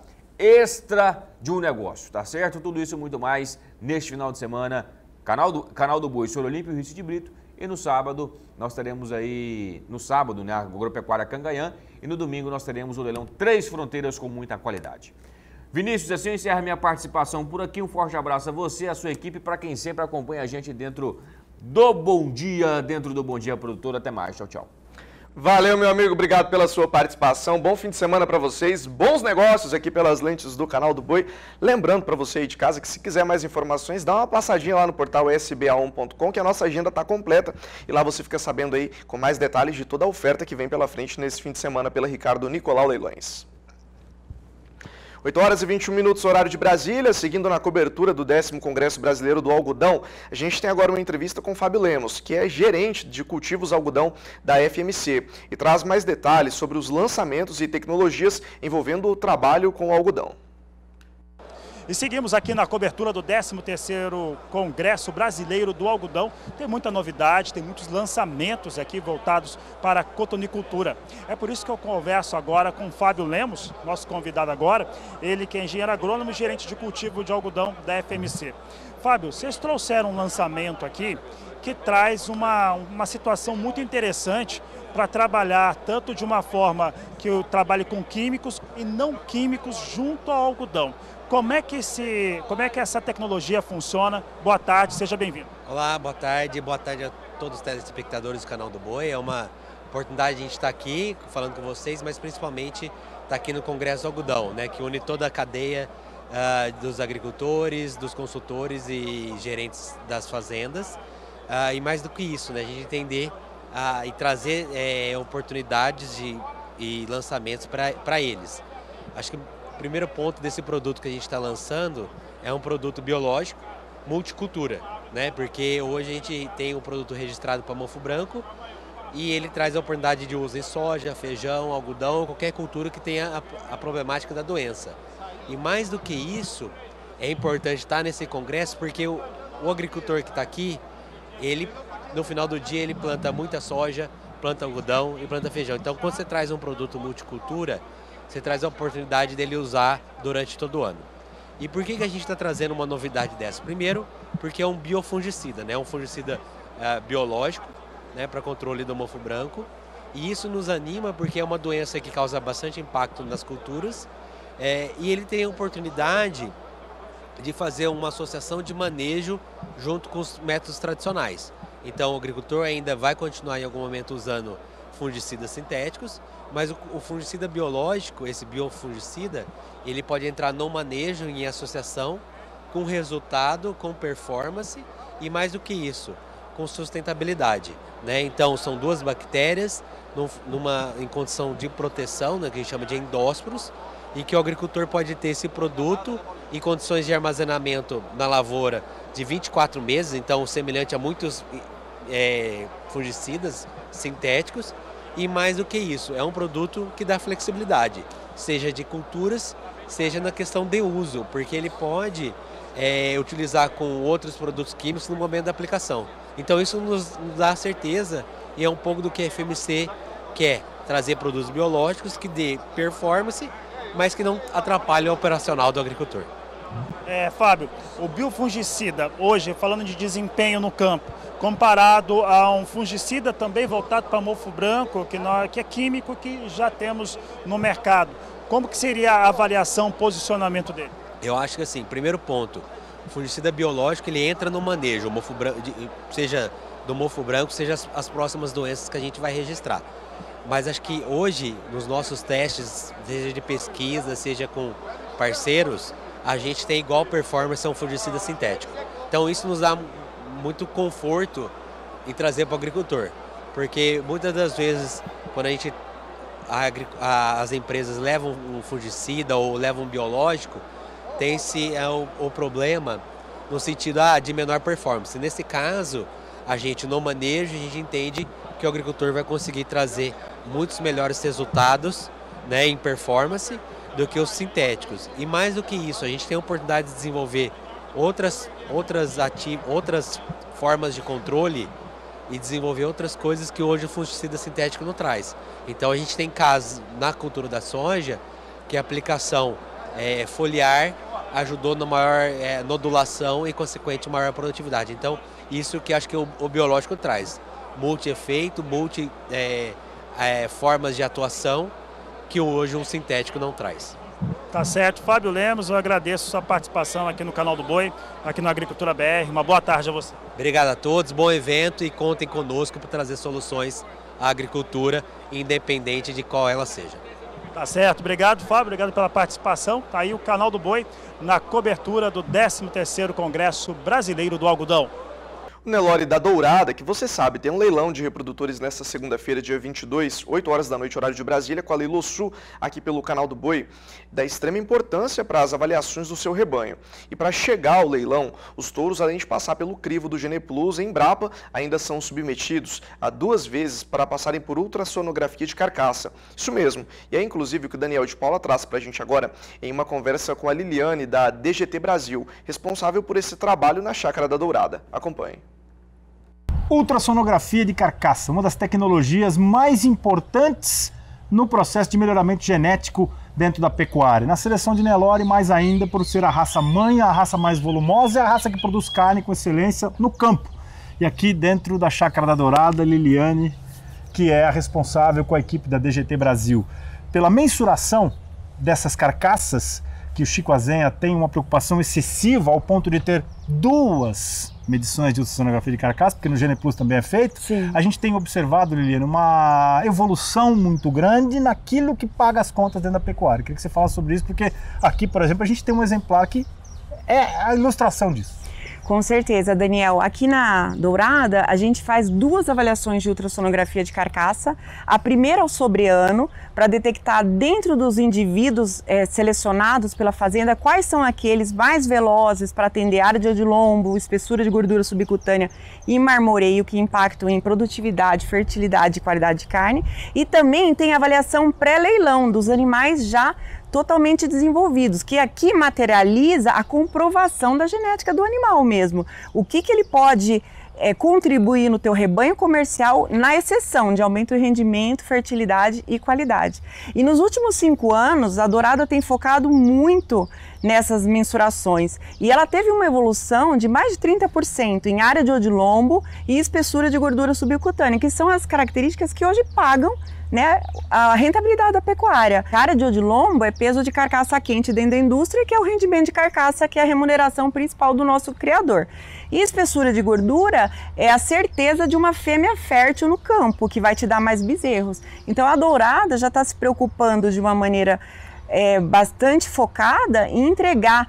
de um negócio, tá certo? Tudo isso e muito mais neste final de semana. Canal do Boi, Soro Olímpio, Rio de Brito. E no sábado, nós teremos aí, né, a Agropecuária Canganhã. E no domingo nós teremos o leilão Três Fronteiras com muita qualidade. Vinícius, assim eu encerro minha participação por aqui. Um forte abraço a você, a sua equipe, para quem sempre acompanha a gente dentro do Bom Dia Produtor. Até mais, tchau, tchau. Valeu, meu amigo, obrigado pela sua participação, bom fim de semana para vocês, bons negócios aqui pelas lentes do Canal do Boi. Lembrando para você aí de casa que se quiser mais informações, dá uma passadinha lá no portal sba1.com, que a nossa agenda está completa e lá você fica sabendo aí com mais detalhes de toda a oferta que vem pela frente nesse fim de semana pela Ricardo Nicolau Leilões. 8 horas e 21 minutos, horário de Brasília, seguindo na cobertura do 10º Congresso Brasileiro do Algodão. A gente tem agora uma entrevista com Fábio Lemos, que é gerente de cultivos algodão da FMC, e traz mais detalhes sobre os lançamentos e tecnologias envolvendo o trabalho com o algodão. E seguimos aqui na cobertura do 13º Congresso Brasileiro do Algodão. Tem muita novidade, tem muitos lançamentos aqui voltados para a cotonicultura. É por isso que eu converso agora com o Fábio Lemos, nosso convidado agora. Ele que é engenheiro agrônomo e gerente de cultivo de algodão da FMC. Fábio, vocês trouxeram um lançamento aqui que traz uma situação muito interessante para trabalhar tanto de uma forma que eu trabalhe com químicos e não químicos junto ao algodão. Como é que essa tecnologia funciona? Boa tarde, seja bem-vindo. Olá, boa tarde a todos os telespectadores do Canal do Boi. É uma oportunidade de a gente estar aqui falando com vocês, mas principalmente estar aqui no Congresso do Algodão, né, que une toda a cadeia dos agricultores, dos consultores e gerentes das fazendas. E mais do que isso, né, a gente entender e trazer oportunidades e lançamentos para eles. Acho que o primeiro ponto desse produto que a gente está lançando é um produto biológico, multicultura, né? Porque hoje a gente tem um produto registrado para mofo branco, e ele traz a oportunidade de uso em soja, feijão, algodão, qualquer cultura que tenha a problemática da doença. E mais do que isso, é importante estar nesse congresso porque o agricultor que está aqui, ele no final do dia ele planta muita soja, planta algodão e planta feijão. Então quando você traz um produto multicultura, você traz a oportunidade dele usar durante todo o ano. E por que a gente está trazendo uma novidade dessa? Primeiro, porque é um biofungicida, né? Um fungicida biológico, né? Para controle do mofo branco. E isso nos anima porque é uma doença que causa bastante impacto nas culturas. E ele tem a oportunidade de fazer uma associação de manejo junto com os métodos tradicionais. Então o agricultor ainda vai continuar em algum momento usando fungicidas sintéticos, mas o fungicida biológico, esse biofungicida, ele pode entrar no manejo em associação com resultado, com performance e mais do que isso, com sustentabilidade, né? Então são duas bactérias em condição de proteção, né, que a gente chama de endósporos, e que o agricultor pode ter esse produto em condições de armazenamento na lavoura de 24 meses, então semelhante a muitos fungicidas sintéticos, e mais do que isso, é um produto que dá flexibilidade, seja de culturas, seja na questão de uso, porque ele pode utilizar com outros produtos químicos no momento da aplicação. Então isso nos dá certeza e é um pouco do que a FMC quer, trazer produtos biológicos que dê performance, mas que não atrapalhem o operacional do agricultor. Fábio, o biofungicida, hoje, falando de desempenho no campo, comparado a um fungicida também voltado para mofo branco, que é químico, que já temos no mercado, como que seria a avaliação, o posicionamento dele? Eu acho que assim, primeiro ponto, o fungicida biológico ele entra no manejo, o mofo branco, seja do mofo branco, seja as próximas doenças que a gente vai registrar. Mas acho que hoje, nos nossos testes, seja de pesquisa, seja com parceiros, a gente tem igual performance a um fungicida sintético. Então isso nos dá muito conforto em trazer para o agricultor, porque muitas das vezes quando as empresas levam um fungicida ou levam um biológico, tem-se o problema no sentido de menor performance. Nesse caso, a gente no manejo, a gente entende que o agricultor vai conseguir trazer muitos melhores resultados, né, em performance do que os sintéticos. E mais do que isso, a gente tem a oportunidade de desenvolver outras formas de controle e desenvolver outras coisas que hoje o fungicida sintético não traz. Então a gente tem casos na cultura da soja que a aplicação foliar ajudou na maior nodulação e consequente maior produtividade. Então isso que acho que o biológico traz. Multi-efeito, formas de atuação que hoje um sintético não traz. Tá certo. Fábio Lemos, eu agradeço sua participação aqui no Canal do Boi, aqui no Agricultura BR. Uma boa tarde a você. Obrigado a todos, bom evento e contem conosco para trazer soluções à agricultura, independente de qual ela seja. Tá certo. Obrigado, Fábio. Obrigado pela participação. Tá aí o Canal do Boi na cobertura do 13º Congresso Brasileiro do Algodão. O Nelore da Dourada, que você sabe, tem um leilão de reprodutores nesta segunda-feira, dia 22, 8 horas da noite, horário de Brasília, com a Leilosul, aqui pelo Canal do Boi, da extrema importância para as avaliações do seu rebanho. E para chegar ao leilão, os touros, além de passar pelo crivo do Geneplus, em Embrapa, ainda são submetidos a 2 vezes para passarem por ultrassonografia de carcaça. Isso mesmo, e é inclusive o que o Daniel de Paula traz para a gente agora, em uma conversa com a Liliane, da DGT Brasil, responsável por esse trabalho na Chácara da Dourada. Acompanhe. Ultrassonografia de carcaça, uma das tecnologias mais importantes no processo de melhoramento genético dentro da pecuária. Na seleção de Nelore, mais ainda por ser a raça mãe, a raça mais volumosa e a raça que produz carne com excelência no campo. E aqui dentro da Chácara da Dourada, Liliane, que é a responsável com a equipe da DGT Brasil, pela mensuração dessas carcaças, que o Chico Azenha tem uma preocupação excessiva ao ponto de ter 2 medições de ultrassonografia de carcaça, porque no Geneplus também é feito. Sim. A gente tem observado, Liliane, uma evolução muito grande naquilo que paga as contas dentro da pecuária. Queria que você falasse sobre isso, porque aqui, por exemplo, a gente tem um exemplar que é a ilustração disso. Com certeza, Daniel. Aqui na Dourada, a gente faz 2 avaliações de ultrassonografia de carcaça. A primeira ao sobreano, para detectar dentro dos indivíduos selecionados pela fazenda quais são aqueles mais velozes para atender área de lombo, espessura de gordura subcutânea e marmoreio, que impactam em produtividade, fertilidade e qualidade de carne. E também tem a avaliação pré-leilão dos animais já totalmente desenvolvidos, que aqui materializa a comprovação da genética do animal mesmo. O que ele pode contribuir no teu rebanho comercial na exceção de aumento de rendimento, fertilidade e qualidade. E nos últimos 5 anos, a Dourada tem focado muito nessas mensurações e ela teve uma evolução de mais de 30% em área de odilombo e espessura de gordura subcutânea, que são as características que hoje pagam, né, a rentabilidade da pecuária. A área de odilombo é peso de carcaça quente dentro da indústria, que é o rendimento de carcaça, que é a remuneração principal do nosso criador. E espessura de gordura é a certeza de uma fêmea fértil no campo, que vai te dar mais bezerros. Então a Dourada já está se preocupando de uma maneira bastante focada em entregar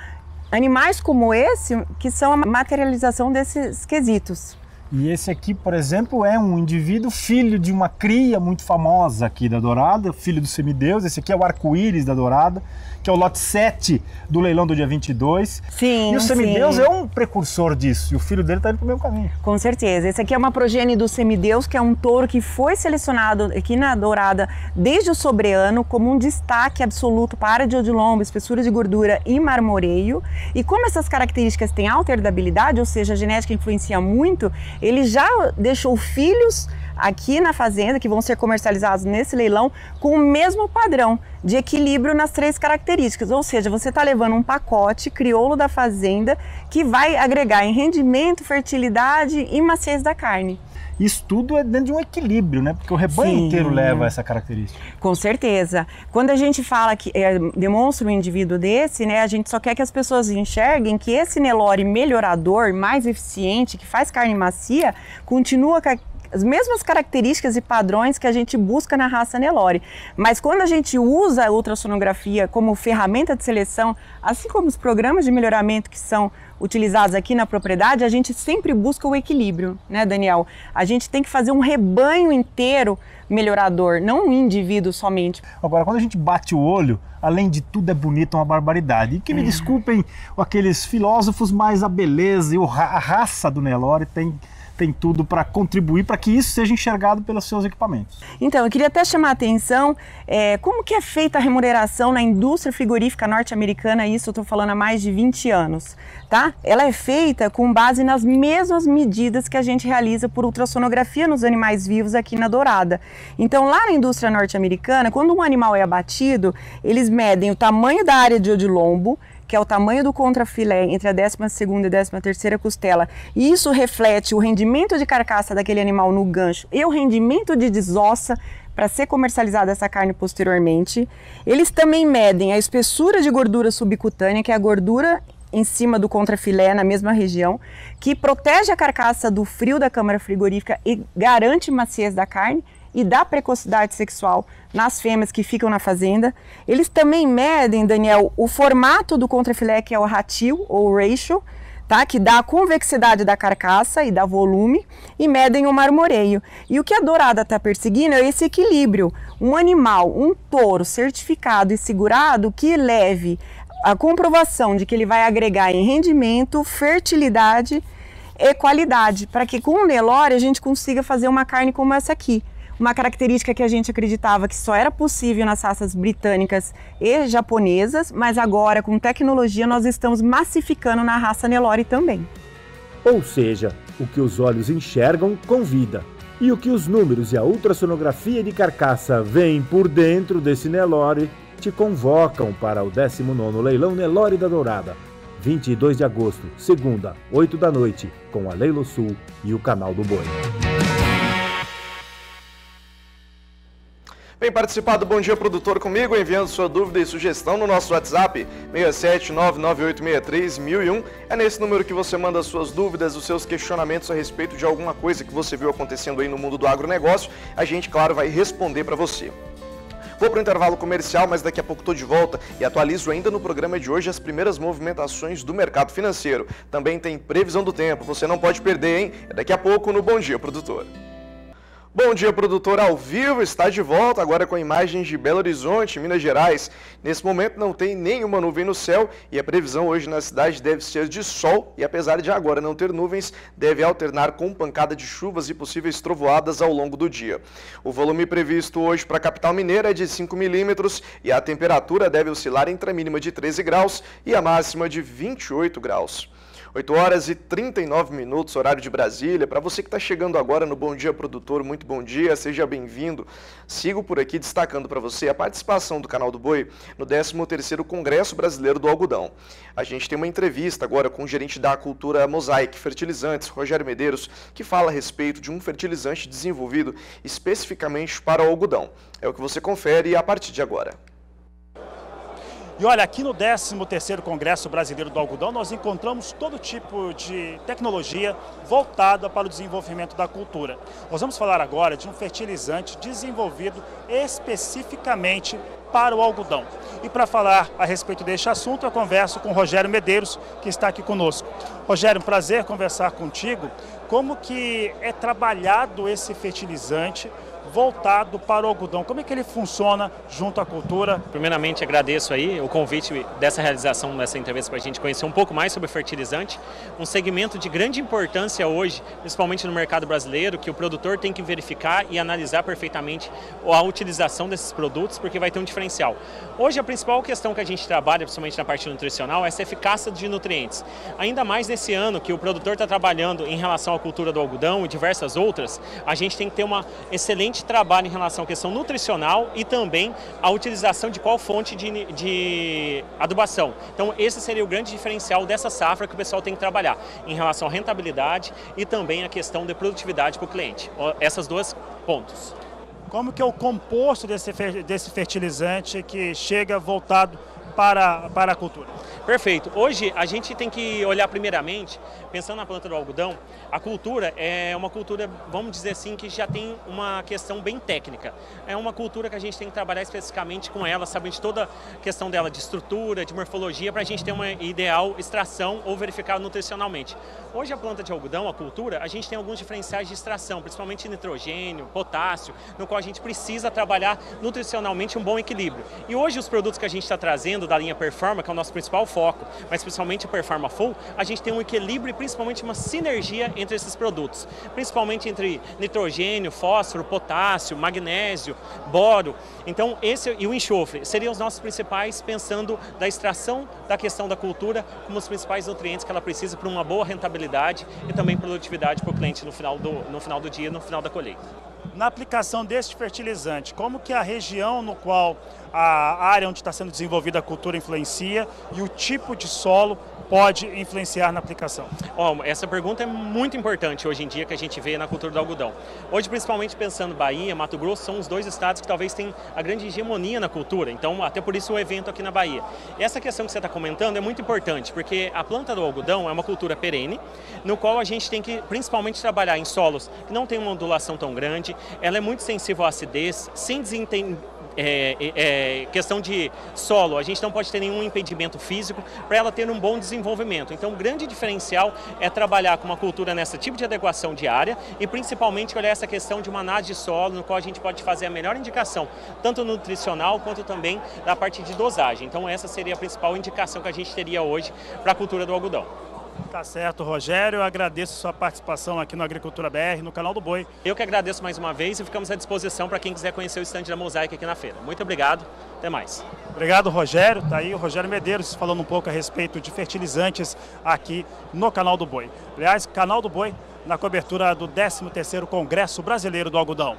animais como esse, que são a materialização desses quesitos. E esse aqui, por exemplo, é um indivíduo filho de uma cria muito famosa aqui da Dourada, filho do semideus. Esse aqui é o arco-íris da Dourada, que é o lote 7 do leilão do dia 22. Sim, e o semideus é um precursor disso, e o filho dele está indo para o mesmo caminho. Com certeza. Esse aqui é uma progênie do semideus, que é um touro que foi selecionado aqui na Dourada desde o sobreano como um destaque absoluto para a área de odilombo, espessura de gordura e marmoreio. E como essas características têm alta herdabilidade, ou seja, a genética influencia muito, ele já deixou filhos aqui na fazenda, que vão ser comercializados nesse leilão, com o mesmo padrão de equilíbrio nas 3 características. Ou seja, você está levando um pacote crioulo da fazenda que vai agregar em rendimento, fertilidade e maciez da carne. Isso tudo é dentro de um equilíbrio, né? Porque o rebanho inteiro leva essa característica. Com certeza. Quando a gente fala que demonstra um indivíduo desse, né? A gente só quer que as pessoas enxerguem que esse Nelore melhorador, mais eficiente, que faz carne macia, continua com as mesmas características e padrões que a gente busca na raça Nelore. Mas quando a gente usa a ultrassonografia como ferramenta de seleção, assim como os programas de melhoramento que são utilizados aqui na propriedade, a gente sempre busca o equilíbrio, né, Daniel? A gente tem que fazer um rebanho inteiro melhorador, não um indivíduo somente. Agora, quando a gente bate o olho, além de tudo é bonito, é uma barbaridade. E que me desculpem aqueles filósofos, mas a beleza e a raça do Nelore tem tudo para contribuir para que isso seja enxergado pelos seus equipamentos. Então, eu queria até chamar a atenção como que é feita a remuneração na indústria frigorífica norte-americana, isso eu estou falando há mais de 20 anos, tá? Ela é feita com base nas mesmas medidas que a gente realiza por ultrassonografia nos animais vivos aqui na Dourada. Então, lá na indústria norte-americana, quando um animal é abatido, eles medem o tamanho da área de odilombo, que é o tamanho do contrafilé entre a 12ª e 13ª costela, e isso reflete o rendimento de carcaça daquele animal no gancho e o rendimento de desossa para ser comercializada essa carne posteriormente. Eles também medem a espessura de gordura subcutânea, que é a gordura em cima do contrafilé na mesma região, que protege a carcaça do frio da câmara frigorífica e garante maciez da carne e dá precocidade sexual nas fêmeas que ficam na fazenda. Eles também medem, Daniel, o formato do contrafilé, que é o ratio ou ratio, tá? Que dá a convexidade da carcaça e dá volume, e medem o marmoreio. E o que a Dourada está perseguindo é esse equilíbrio, um animal, um touro certificado e segurado que leve a comprovação de que ele vai agregar em rendimento, fertilidade e qualidade, para que com o Nelore a gente consiga fazer uma carne como essa aqui. Uma característica que a gente acreditava que só era possível nas raças britânicas e japonesas, mas agora com tecnologia nós estamos massificando na raça Nelore também. Ou seja, o que os olhos enxergam convida. E o que os números e a ultrassonografia de carcaça veem por dentro desse Nelore te convocam para o 19º Leilão Nelore da Dourada, 22 de agosto, segunda, 8 da noite, com a Leilo Sul e o Canal do Boi. Vem participar do Bom Dia Produtor comigo, enviando sua dúvida e sugestão no nosso WhatsApp, 67998631001. É nesse número que você manda suas dúvidas, os seus questionamentos a respeito de alguma coisa que você viu acontecendo aí no mundo do agronegócio. A gente, claro, vai responder para você. Vou para o intervalo comercial, mas daqui a pouco estou de volta e atualizo ainda no programa de hoje as primeiras movimentações do mercado financeiro. Também tem previsão do tempo, você não pode perder, hein? É daqui a pouco no Bom Dia Produtor. Bom Dia Produtor ao vivo está de volta, agora com imagens de Belo Horizonte, Minas Gerais. Nesse momento não tem nenhuma nuvem no céu e a previsão hoje na cidade deve ser de sol e apesar de agora não ter nuvens, deve alternar com pancada de chuvas e possíveis trovoadas ao longo do dia. O volume previsto hoje para a capital mineira é de 5 milímetros e a temperatura deve oscilar entre a mínima de 13 graus e a máxima de 28 graus. 8 horas e 39 minutos, horário de Brasília. Para você que está chegando agora no Bom Dia Produtor, muito bom dia, seja bem-vindo. Sigo por aqui destacando para você a participação do Canal do Boi no 13º Congresso Brasileiro do Algodão. A gente tem uma entrevista agora com o gerente da Cultura Mosaic Fertilizantes, Rogério Medeiros, que fala a respeito de um fertilizante desenvolvido especificamente para o algodão. É o que você confere a partir de agora. E olha, aqui no 13º Congresso Brasileiro do Algodão, nós encontramos todo tipo de tecnologia voltada para o desenvolvimento da cultura. Nós vamos falar agora de um fertilizante desenvolvido especificamente para o algodão. E para falar a respeito deste assunto, eu converso com o Rogério Medeiros, que está aqui conosco. Rogério, um prazer conversar contigo. Como que é trabalhado esse fertilizante voltado para o algodão? Como é que ele funciona junto à cultura? Primeiramente, agradeço aí o convite dessa realização dessa entrevista para a gente conhecer um pouco mais sobre o fertilizante, um segmento de grande importância hoje, principalmente no mercado brasileiro, que o produtor tem que verificar e analisar perfeitamente a utilização desses produtos, porque vai ter um diferencial. Hoje, a principal questão que a gente trabalha, principalmente na parte nutricional, é essa eficácia de nutrientes. Ainda mais nesse ano que o produtor está trabalhando em relação à cultura do algodão e diversas outras, a gente tem que ter uma excelente trabalho em relação à questão nutricional e também a utilização de qual fonte de adubação. Então esse seria o grande diferencial dessa safra que o pessoal tem que trabalhar em relação à rentabilidade e também a questão de produtividade para o cliente. Essas duas pontos. Como que é o composto desse fertilizante que chega voltado para a cultura? Perfeito. Hoje a gente tem que olhar primeiramente, pensando na planta do algodão, a cultura é uma cultura, vamos dizer assim, que já tem uma questão bem técnica. É uma cultura que a gente tem que trabalhar especificamente com ela, sabendo de toda a questão dela de estrutura, de morfologia, para a gente ter uma ideal extração ou verificar nutricionalmente. Hoje a planta de algodão, a cultura, a gente tem alguns diferenciais de extração, principalmente nitrogênio, potássio, no qual a gente precisa trabalhar nutricionalmente um bom equilíbrio. E hoje os produtos que a gente está trazendo da linha Performa, que é o nosso principal foco, mas principalmente o Performa Full, a gente tem um equilíbrio e principalmente uma sinergia entre esses produtos, principalmente entre nitrogênio, fósforo, potássio, magnésio, boro. Então esse e o enxofre seriam os nossos principais, pensando da extração da questão da cultura como os principais nutrientes que ela precisa para uma boa rentabilidade e também produtividade para o cliente no final do dia, no final da colheita. Na aplicação deste fertilizante, como que a região no qual a área onde está sendo desenvolvida a cultura influencia e o tipo de solo pode influenciar na aplicação? Essa pergunta é muito importante hoje em dia que a gente vê na cultura do algodão. Hoje, principalmente pensando Bahia, Mato Grosso, são os dois estados que talvez tenham a grande hegemonia na cultura, então até por isso o evento aqui na Bahia. Essa questão que você está comentando é muito importante, porque a planta do algodão é uma cultura perene, no qual a gente tem que principalmente trabalhar em solos que não tem uma ondulação tão grande, ela é muito sensível à acidez, sem questão de solo, a gente não pode ter nenhum impedimento físico para ela ter um bom desenvolvimento. Então o grande diferencial é trabalhar com uma cultura nesse tipo de adequação diária e principalmente olhar essa questão de uma análise de solo, no qual a gente pode fazer a melhor indicação, tanto nutricional quanto também da parte de dosagem. Então essa seria a principal indicação que a gente teria hoje para a cultura do algodão. Tá certo, Rogério. Eu agradeço a sua participação aqui no Agricultura BR, no Canal do Boi. Eu que agradeço mais uma vez e ficamos à disposição para quem quiser conhecer o estande da Mosaic aqui na feira. Muito obrigado, até mais. Obrigado, Rogério. Tá aí o Rogério Medeiros falando um pouco a respeito de fertilizantes aqui no Canal do Boi. Aliás, Canal do Boi na cobertura do 13º Congresso Brasileiro do Algodão.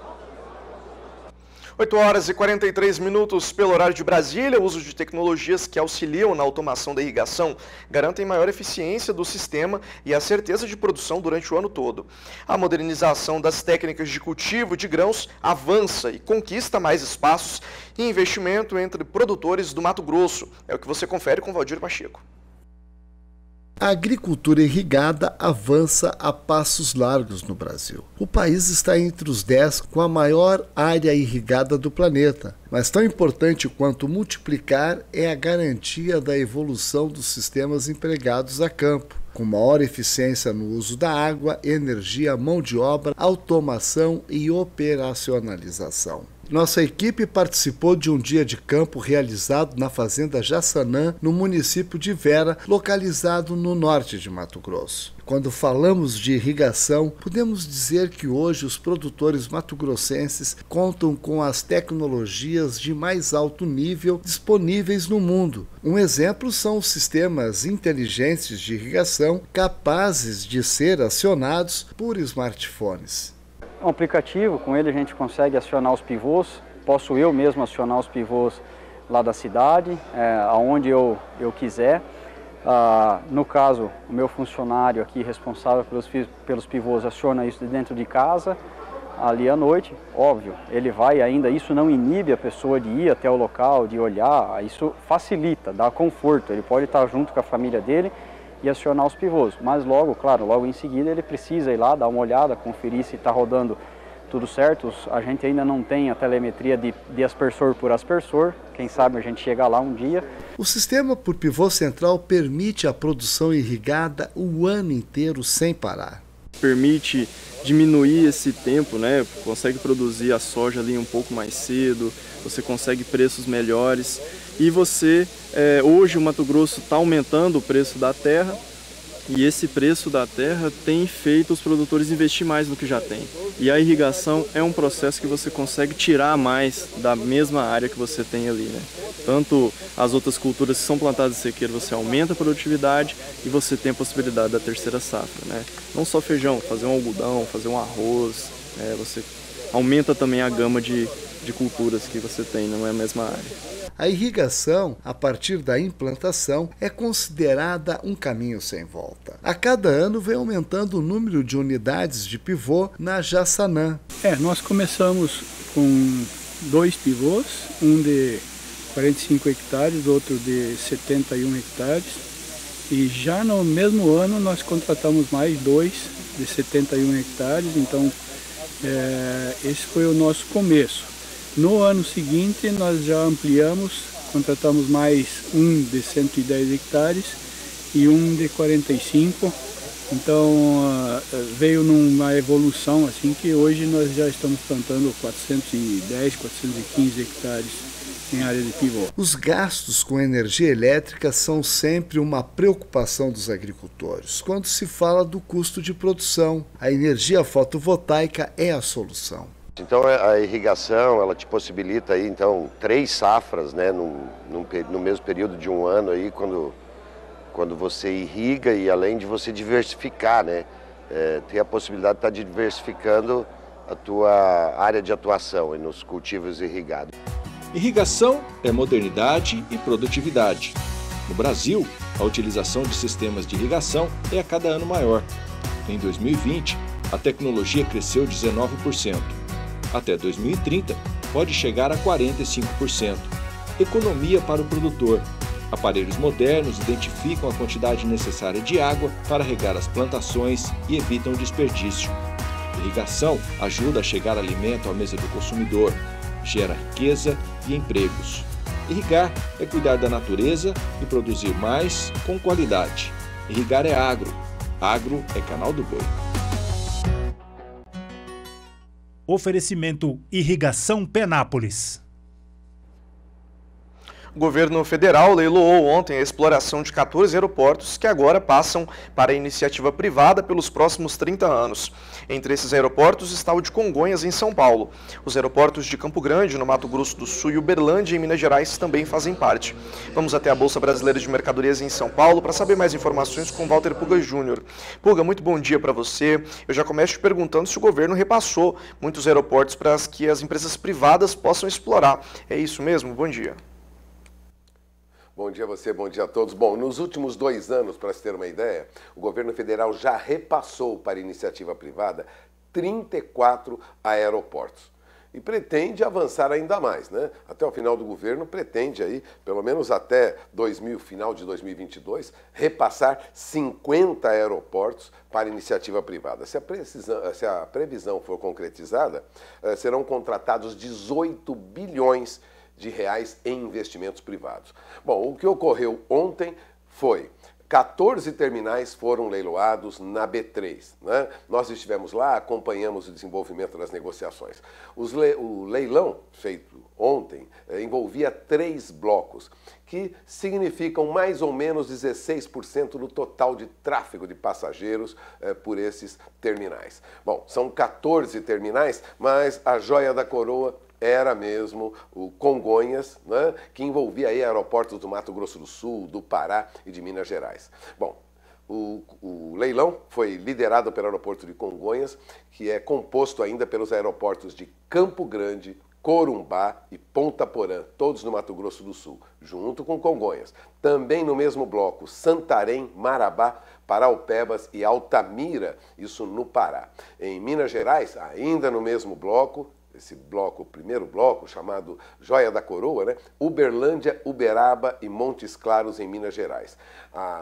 8 horas e 43 minutos pelo horário de Brasília. O uso de tecnologias que auxiliam na automação da irrigação garantem maior eficiência do sistema e a certeza de produção durante o ano todo. A modernização das técnicas de cultivo de grãos avança e conquista mais espaços e investimento entre produtores do Mato Grosso. É o que você confere com Valdir Pacheco. A agricultura irrigada avança a passos largos no Brasil. O país está entre os 10 com a maior área irrigada do planeta. Mas tão importante quanto multiplicar é a garantia da evolução dos sistemas empregados a campo, com maior eficiência no uso da água, energia, mão de obra, automação e operacionalização. Nossa equipe participou de um dia de campo realizado na Fazenda Jaçanã, no município de Vera, localizado no norte de Mato Grosso. Quando falamos de irrigação, podemos dizer que hoje os produtores mato-grossenses contam com as tecnologias de mais alto nível disponíveis no mundo. Um exemplo são os sistemas inteligentes de irrigação capazes de ser acionados por smartphones. É um aplicativo, com ele a gente consegue acionar os pivôs, posso eu mesmo acionar os pivôs lá da cidade, aonde eu quiser. No caso, o meu funcionário aqui responsável pelos pivôs aciona isso dentro de casa, ali à noite, óbvio, ele vai ainda, isso não inibe a pessoa de ir até o local, de olhar, isso facilita, dá conforto, ele pode estar junto com a família dele e acionar os pivôs, mas logo em seguida ele precisa ir lá, dar uma olhada, conferir se está rodando tudo certo. A gente ainda não tem a telemetria de aspersor por aspersor, quem sabe a gente chega lá um dia. O sistema por pivô central permite a produção irrigada o ano inteiro sem parar. Permite diminuir esse tempo, né? Consegue produzir a soja ali um pouco mais cedo, você consegue preços melhores. E você, hoje o Mato Grosso está aumentando o preço da terra, e esse preço da terra tem feito os produtores investir mais no que já tem. E a irrigação é um processo que você consegue tirar mais da mesma área que você tem ali, né? Tanto as outras culturas que são plantadas em sequeiro, você aumenta a produtividade e você tem a possibilidade da terceira safra, né? Não só feijão, fazer um algodão, fazer um arroz, você aumenta também a gama de culturas que você tem na mesma área. A irrigação, a partir da implantação, é considerada um caminho sem volta. A cada ano vem aumentando o número de unidades de pivô na Jaçanã. Nós começamos com 2 pivôs, um de 45 hectares, outro de 71 hectares. E já no mesmo ano nós contratamos mais 2 de 71 hectares, então esse foi o nosso começo. No ano seguinte nós já ampliamos, contratamos mais um de 110 hectares e um de 45, então veio numa evolução assim que hoje nós já estamos plantando 410, 415 hectares em área de pivô. Os gastos com energia elétrica são sempre uma preocupação dos agricultores. Quando se fala do custo de produção, a energia fotovoltaica é a solução. Então a irrigação, ela te possibilita aí, então 3 safras, né, no mesmo período de um ano aí, quando você irriga, e além de você diversificar, né, ter a possibilidade de estar diversificando a tua área de atuação nos cultivos irrigados. Irrigação é modernidade e produtividade. No Brasil, a utilização de sistemas de irrigação é a cada ano maior. Em 2020, a tecnologia cresceu 19%. Até 2030, pode chegar a 45%. Economia para o produtor. Aparelhos modernos identificam a quantidade necessária de água para regar as plantações e evitam o desperdício. Irrigação ajuda a chegar alimento à mesa do consumidor, gera riqueza e empregos. Irrigar é cuidar da natureza e produzir mais com qualidade. Irrigar é agro. Agro é Canal do Boi. Oferecimento Irrigação Penápolis. O governo federal leiloou ontem a exploração de 14 aeroportos que agora passam para a iniciativa privada pelos próximos 30 anos. Entre esses aeroportos está o de Congonhas, em São Paulo. Os aeroportos de Campo Grande, no Mato Grosso do Sul, e Uberlândia, em Minas Gerais, também fazem parte. Vamos até a Bolsa Brasileira de Mercadorias em São Paulo para saber mais informações com Walter Puga Júnior. Puga, muito bom dia para você. Eu já começo te perguntando se o governo repassou muitos aeroportos para que as empresas privadas possam explorar. É isso mesmo? Bom dia. Bom dia a você, bom dia a todos. Bom, nos últimos 2 anos, para se ter uma ideia, o governo federal já repassou para a iniciativa privada 34 aeroportos. e pretende avançar ainda mais, né? Até o final do governo pretende aí, pelo menos até final de 2022, repassar 50 aeroportos para iniciativa privada. Se a previsão for concretizada, serão contratados 18 bilhões de reais em investimentos privados. Bom, o que ocorreu ontem foi 14 terminais foram leiloados na B3. Né? Nós estivemos lá, acompanhamos o desenvolvimento das negociações. O leilão feito ontem envolvia 3 blocos, que significam mais ou menos 16% do total de tráfego de passageiros por esses terminais. Bom, são 14 terminais, mas a joia da coroa era mesmo o Congonhas, né, que envolvia aí aeroportos do Mato Grosso do Sul, do Pará e de Minas Gerais. Bom, o leilão foi liderado pelo aeroporto de Congonhas, que é composto ainda pelos aeroportos de Campo Grande, Corumbá e Ponta Porã, todos no Mato Grosso do Sul, junto com Congonhas. Também no mesmo bloco, Santarém, Marabá, Paraupebas e Altamira, isso no Pará. Em Minas Gerais, ainda no mesmo bloco, esse bloco, o primeiro bloco, chamado Joia da Coroa, né? Uberlândia, Uberaba e Montes Claros, em Minas Gerais.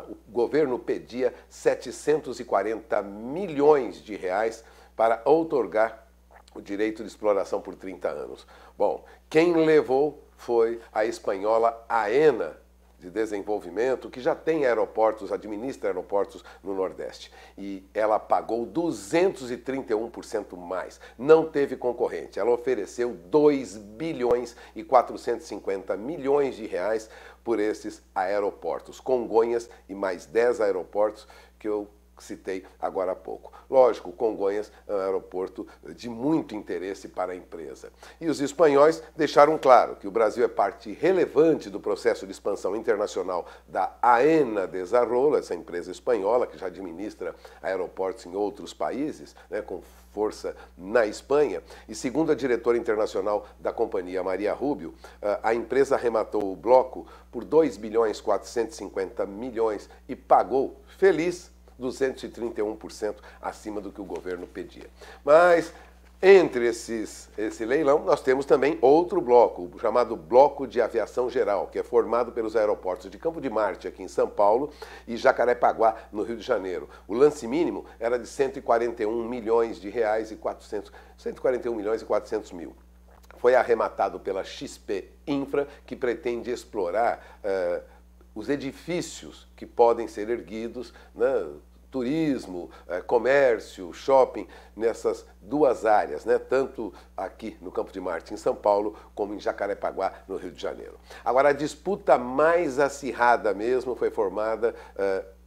O governo pedia 740 milhões de reais para outorgar o direito de exploração por 30 anos. Bom, quem levou foi a espanhola AENA, de desenvolvimento, que já tem aeroportos, administra aeroportos no Nordeste. E ela pagou 231% mais. Não teve concorrente. Ela ofereceu 2 bilhões e 450 milhões de reais por esses aeroportos. Congonhas e mais 10 aeroportos que eu citei agora há pouco. Lógico, Congonhas é um aeroporto de muito interesse para a empresa. E os espanhóis deixaram claro que o Brasil é parte relevante do processo de expansão internacional da AENA Desarrollo, essa empresa espanhola que já administra aeroportos em outros países, né, com força na Espanha. E segundo a diretora internacional da companhia, Maria Rubio, a empresa arrematou o bloco por 2 bilhões 450 milhões e pagou, feliz, 231% acima do que o governo pedia. Mas, entre esse leilão, nós temos também outro bloco, o chamado Bloco de Aviação Geral, que é formado pelos aeroportos de Campo de Marte, aqui em São Paulo, e Jacarepaguá, no Rio de Janeiro. O lance mínimo era de 141 milhões de reais e 141 milhões e 400 mil. Foi arrematado pela XP Infra, que pretende explorar os edifícios que podem ser erguidos, né, turismo, comércio, shopping, nessas duas áreas, né? Tanto aqui no Campo de Marte, em São Paulo, como em Jacarepaguá, no Rio de Janeiro. Agora, a disputa mais acirrada mesmo foi formada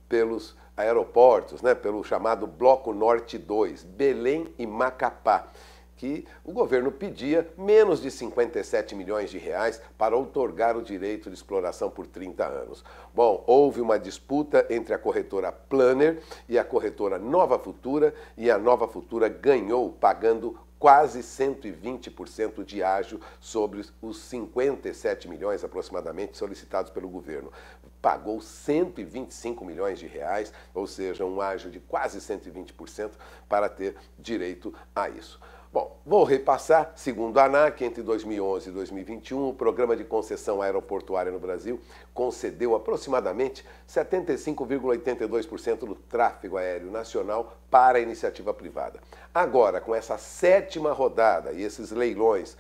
pelos aeroportos, né? Pelo chamado Bloco Norte 2, Belém e Macapá, que o governo pedia menos de 57 milhões de reais para outorgar o direito de exploração por 30 anos. Bom, houve uma disputa entre a corretora Planner e a corretora Nova Futura, e a Nova Futura ganhou, pagando quase 120% de ágio sobre os 57 milhões aproximadamente solicitados pelo governo. Pagou 125 milhões de reais, ou seja, um ágio de quase 120% para ter direito a isso. Bom, vou repassar. Segundo a ANAC, entre 2011 e 2021, o Programa de Concessão Aeroportuária no Brasil concedeu aproximadamente 75,82% do tráfego aéreo nacional para a iniciativa privada. Agora, com essa 7ª rodada e esses leilões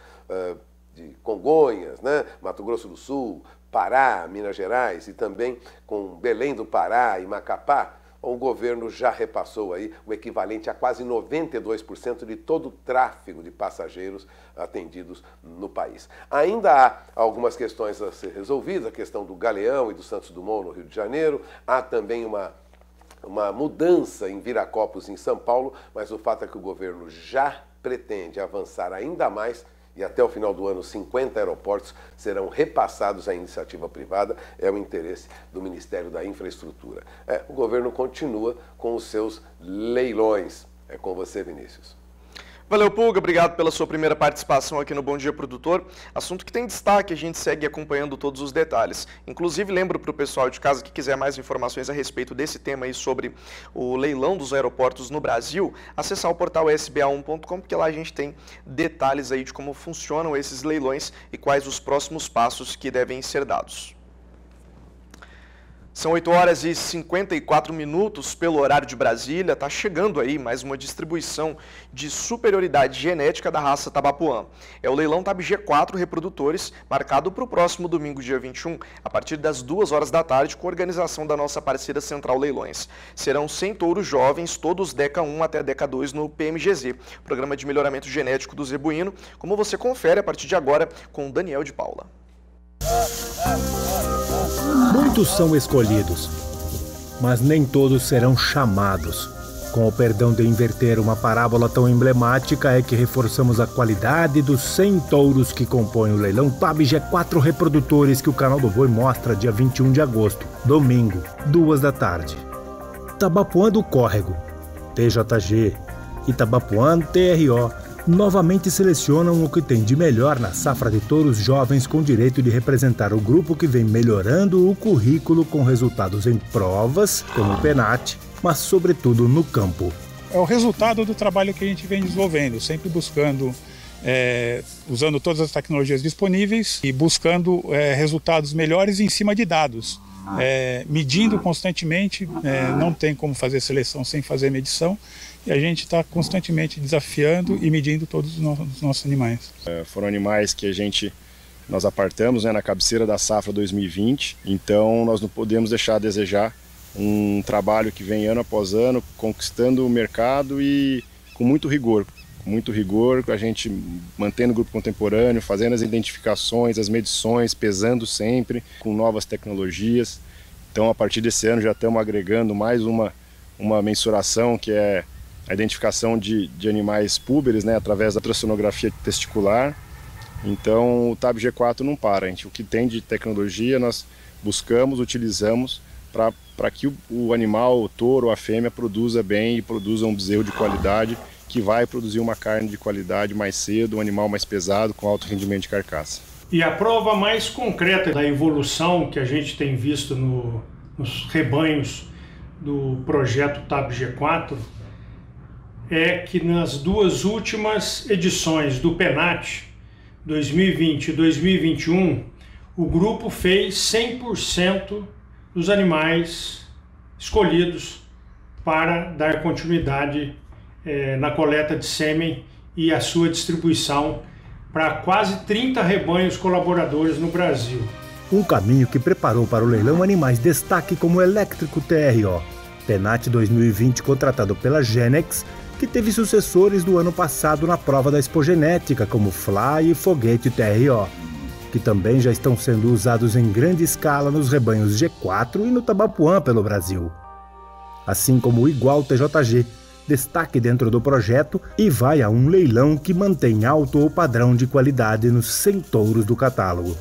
de Congonhas, né, Mato Grosso do Sul, Pará, Minas Gerais e também com Belém do Pará e Macapá, o governo já repassou aí o equivalente a quase 92% de todo o tráfego de passageiros atendidos no país. Ainda há algumas questões a ser resolvidas, a questão do Galeão e do Santos Dumont no Rio de Janeiro, há também uma mudança em Viracopos, em São Paulo, mas o fato é que o governo já pretende avançar ainda mais e até o final do ano 50 aeroportos serão repassados à iniciativa privada, é o interesse do Ministério da Infraestrutura. O governo continua com os seus leilões. É com você, Vinícius. Valeu, Pulga, obrigado pela sua primeira participação aqui no Bom Dia Produtor. Assunto que tem destaque, a gente segue acompanhando todos os detalhes. Inclusive, lembro para o pessoal de casa que quiser mais informações a respeito desse tema aí sobre o leilão dos aeroportos no Brasil, acessar o portal sba1.com, porque lá a gente tem detalhes aí de como funcionam esses leilões e quais os próximos passos que devem ser dados. São 8 horas e 54 minutos pelo horário de Brasília. Está chegando aí mais uma distribuição de superioridade genética da raça Tabapuã. É o leilão Tab G4 reprodutores, marcado para o próximo domingo, dia 21, a partir das 2 horas da tarde, com a organização da nossa parceira Central Leilões. Serão 100 touros jovens, todos DECA 1 até DECA 2 no PMGZ, Programa de Melhoramento Genético do Zebuíno, como você confere a partir de agora com Daniel de Paula. Muitos são escolhidos, mas nem todos serão chamados. Com o perdão de inverter uma parábola tão emblemática, é que reforçamos a qualidade dos 100 touros que compõem o leilão Tab G4 reprodutores que o Canal do Boi mostra dia 21 de agosto, domingo, 2 da tarde. Tabapuã do Córrego, TJG, e Tabapuã TRO novamente selecionam o que tem de melhor na safra de touros jovens com direito de representar o grupo que vem melhorando o currículo com resultados em provas, como o PENAT, mas sobretudo no campo. É o resultado do trabalho que a gente vem desenvolvendo, sempre buscando, usando todas as tecnologias disponíveis e buscando resultados melhores em cima de dados. Medindo constantemente, não tem como fazer seleção sem fazer medição, e a gente está constantemente desafiando e medindo todos os nossos animais. Foram animais que nós apartamos na cabeceira da safra 2020, então nós não podemos deixar a desejar um trabalho que vem ano após ano, conquistando o mercado e com muito rigor. Com muito rigor, a gente mantendo o grupo contemporâneo, fazendo as identificações, as medições, pesando sempre, com novas tecnologias. Então, a partir desse ano, já estamos agregando mais uma mensuração, que é a identificação de animais púberes, através da ultrassonografia testicular. Então, o Tab G4 não para. O que tem de tecnologia, nós buscamos, utilizamos para que o animal, o touro, a fêmea, produza bem e produza um bezerro de qualidade, que vai produzir uma carne de qualidade mais cedo, um animal mais pesado, com alto rendimento de carcaça. E a prova mais concreta da evolução que a gente tem visto nos rebanhos do projeto Tab G4 é que nas 2 últimas edições do PENAT, 2020 e 2021, o grupo fez 100% dos animais escolhidos para dar continuidade na coleta de sêmen e a sua distribuição para quase 30 rebanhos colaboradores no Brasil. Um caminho que preparou para o leilão animais destaque como o Elétrico TRO, PENAT 2020 contratado pela Genex, que teve sucessores do ano passado na prova da expogenética, como Fly e Foguete TRO, que também já estão sendo usados em grande escala nos rebanhos G4 e no Tabapuã pelo Brasil. Assim como o Igual TJG, destaque dentro do projeto e vai a um leilão que mantém alto o padrão de qualidade nos 100 touros do catálogo.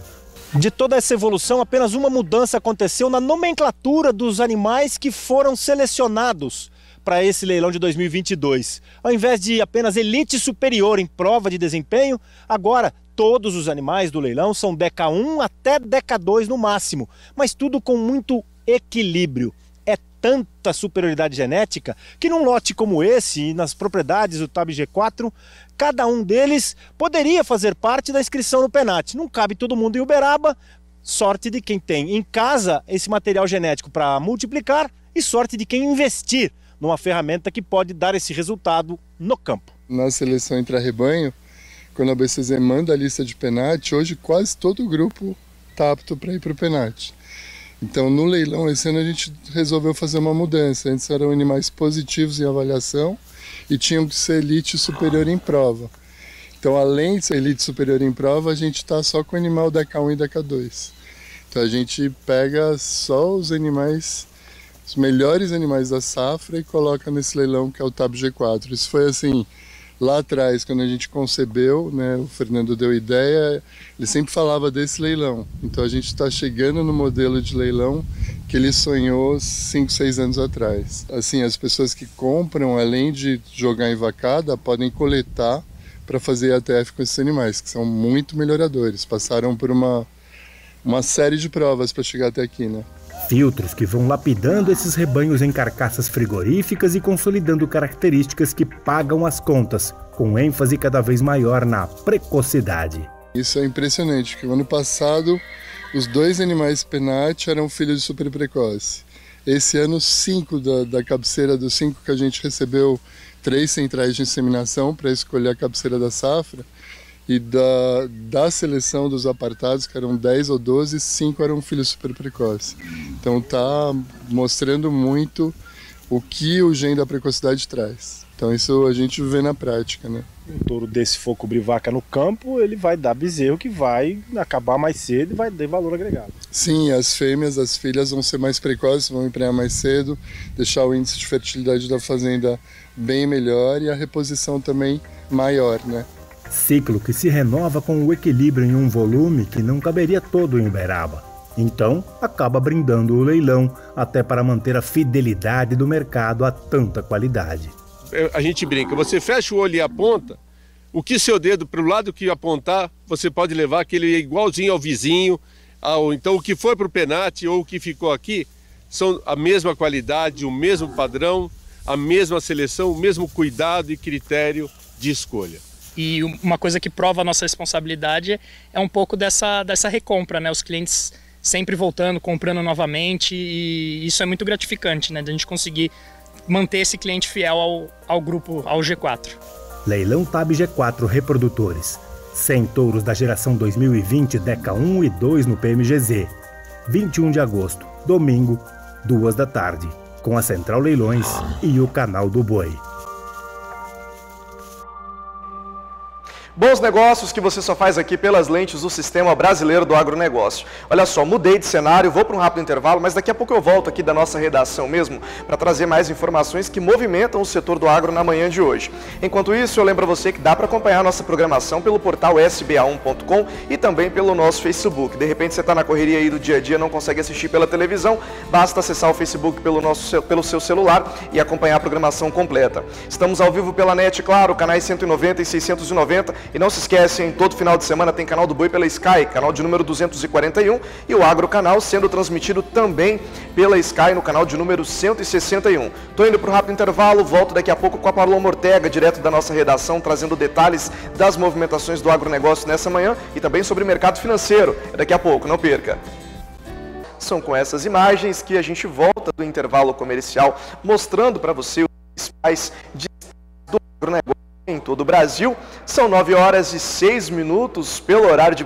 De toda essa evolução, apenas uma mudança aconteceu na nomenclatura dos animais que foram selecionados para esse leilão de 2022. Ao invés de apenas elite superior em prova de desempenho, agora todos os animais do leilão são DECA 1 até DECA 2 no máximo, mas tudo com muito equilíbrio. É tanta superioridade genética que num lote como esse e nas propriedades do Tab G4, cada um deles poderia fazer parte da inscrição no PENAT. Não cabe todo mundo em Uberaba, sorte de quem tem em casa esse material genético para multiplicar e sorte de quem investir numa ferramenta que pode dar esse resultado no campo. Na seleção intra-rebanho, quando a BCZ manda a lista de PENAT, hoje quase todo o grupo está apto para ir para o PENAT. Então, no leilão, esse ano a gente resolveu fazer uma mudança. Antes eram animais positivos em avaliação e tinham que ser elite superior em prova. Então, além de ser elite superior em prova, a gente está só com o animal DECA 1 e DECA 2. Então, a gente pega só os animais, os melhores animais da safra e coloca nesse leilão que é o Tab G4. Isso foi assim, Lá atrás, quando a gente concebeu, né, o Fernando deu ideia, ele sempre falava desse leilão. Então a gente está chegando no modelo de leilão que ele sonhou 5, 6 anos atrás. Assim, as pessoas que compram, além de jogar em vacada, podem coletar para fazer ATF com esses animais, que são muito melhoradores. Passaram por uma série de provas para chegar até aqui, né? Filtros que vão lapidando esses rebanhos em carcaças frigoríficas e consolidando características que pagam as contas, com ênfase cada vez maior na precocidade. Isso é impressionante, porque no ano passado os 2 animais Penat eram filhos de super precoce. Esse ano 5 da cabeceira dos 5 que a gente recebeu 3 centrais de inseminação para escolher a cabeceira da safra. E da seleção dos apartados, que eram 10 ou 12, 5 eram filhos super precoces. Então tá mostrando muito o que o gene da precocidade traz. Então isso a gente vê na prática, né? Um touro desse for cobrir vaca no campo, ele vai dar bezerro que vai acabar mais cedo e vai ter valor agregado. Sim, as fêmeas, as filhas vão ser mais precoces, vão emprenhar mais cedo, deixar o índice de fertilidade da fazenda bem melhor e a reposição também maior, né? Ciclo que se renova com o equilíbrio em um volume que não caberia todo em Uberaba. Então, acaba brindando o leilão, até para manter a fidelidade do mercado a tanta qualidade. A gente brinca, você fecha o olho e aponta, o que seu dedo para o lado que apontar, você pode levar que ele é igualzinho ao vizinho, então o que foi para o Penat ou o que ficou aqui, são a mesma qualidade, o mesmo padrão, a mesma seleção, o mesmo cuidado e critério de escolha. E uma coisa que prova a nossa responsabilidade é um pouco dessa recompra, né? Os clientes sempre voltando, comprando novamente, e isso é muito gratificante, né? De a gente conseguir manter esse cliente fiel ao grupo, ao G4. Leilão TAB G4 Reprodutores. 100 touros da geração 2020 DECA 1 e 2 no PMGZ. 21 de agosto, domingo, 2 da tarde, com a Central Leilões e o Canal do Boi. Bons negócios que você só faz aqui pelas lentes do Sistema Brasileiro do Agronegócio. Olha só, mudei de cenário, vou para um rápido intervalo, mas daqui a pouco eu volto aqui da nossa redação mesmo para trazer mais informações que movimentam o setor do agro na manhã de hoje. Enquanto isso, eu lembro a você que dá para acompanhar a nossa programação pelo portal sba1.com e também pelo nosso Facebook. De repente você está na correria aí do dia a dia, não consegue assistir pela televisão, basta acessar o Facebook pelo seu celular e acompanhar a programação completa. Estamos ao vivo pela NET, claro, canais 190 e 690. E não se esquecem, todo final de semana tem Canal do Boi pela Sky, canal de número 241, e o Agro Canal sendo transmitido também pela Sky no canal de número 161. Estou indo para o rápido intervalo, volto daqui a pouco com a Paloma Ortega, direto da nossa redação, trazendo detalhes das movimentações do agronegócio nessa manhã e também sobre o mercado financeiro. É daqui a pouco, não perca. São com essas imagens que a gente volta do intervalo comercial, mostrando para você os principais destaques do agronegócio em todo o Brasil. São 9 horas e 6 minutos pelo horário de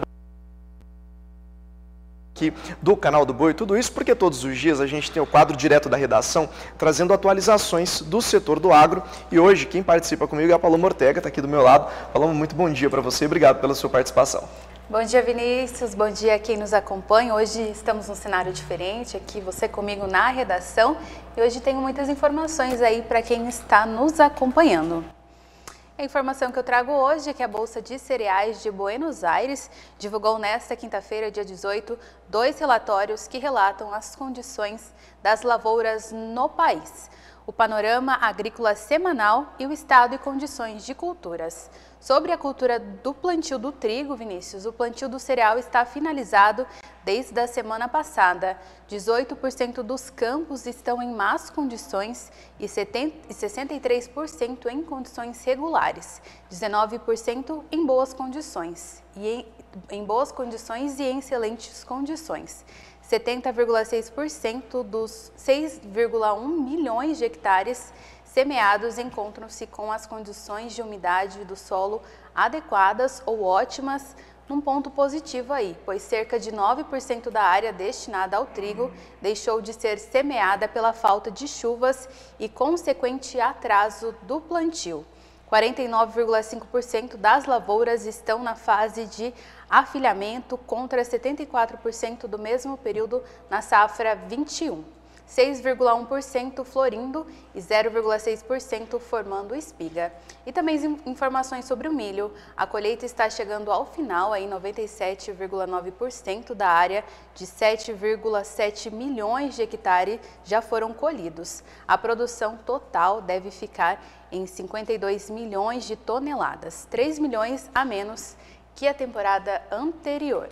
aqui do Canal do Boi, tudo isso porque todos os dias a gente tem o quadro direto da redação trazendo atualizações do setor do agro, e hoje quem participa comigo é a Paloma Ortega, está aqui do meu lado. Paloma, muito bom dia para você e obrigado pela sua participação. Bom dia, Vinícius, bom dia a quem nos acompanha. Hoje estamos num cenário diferente, aqui você comigo na redação, e hoje tenho muitas informações aí para quem está nos acompanhando. A informação que eu trago hoje é que a Bolsa de Cereais de Buenos Aires divulgou nesta quinta-feira, dia 18, 2 relatórios que relatam as condições das lavouras no país, o panorama agrícola semanal e o estado e condições de culturas. Sobre a cultura do plantio do trigo, Vinícius, o plantio do cereal está finalizado desde a semana passada. 18% dos campos estão em más condições e 63% em condições regulares, 19% em boas condições e em excelentes condições. 70,6% dos 6,1 milhões de hectares semeados encontram-se com as condições de umidade do solo adequadas ou ótimas, num ponto positivo aí, pois cerca de 9% da área destinada ao trigo deixou de ser semeada pela falta de chuvas e consequente atraso do plantio. 49,5% das lavouras estão na fase de afilhamento contra 74% do mesmo período na safra 21. 6,1% florindo e 0,6% formando espiga. E também informações sobre o milho. A colheita está chegando ao final, aí 97,9% da área de 7,7 milhões de hectares já foram colhidos. A produção total deve ficar em 52 milhões de toneladas, 3 milhões a menos que a temporada anterior.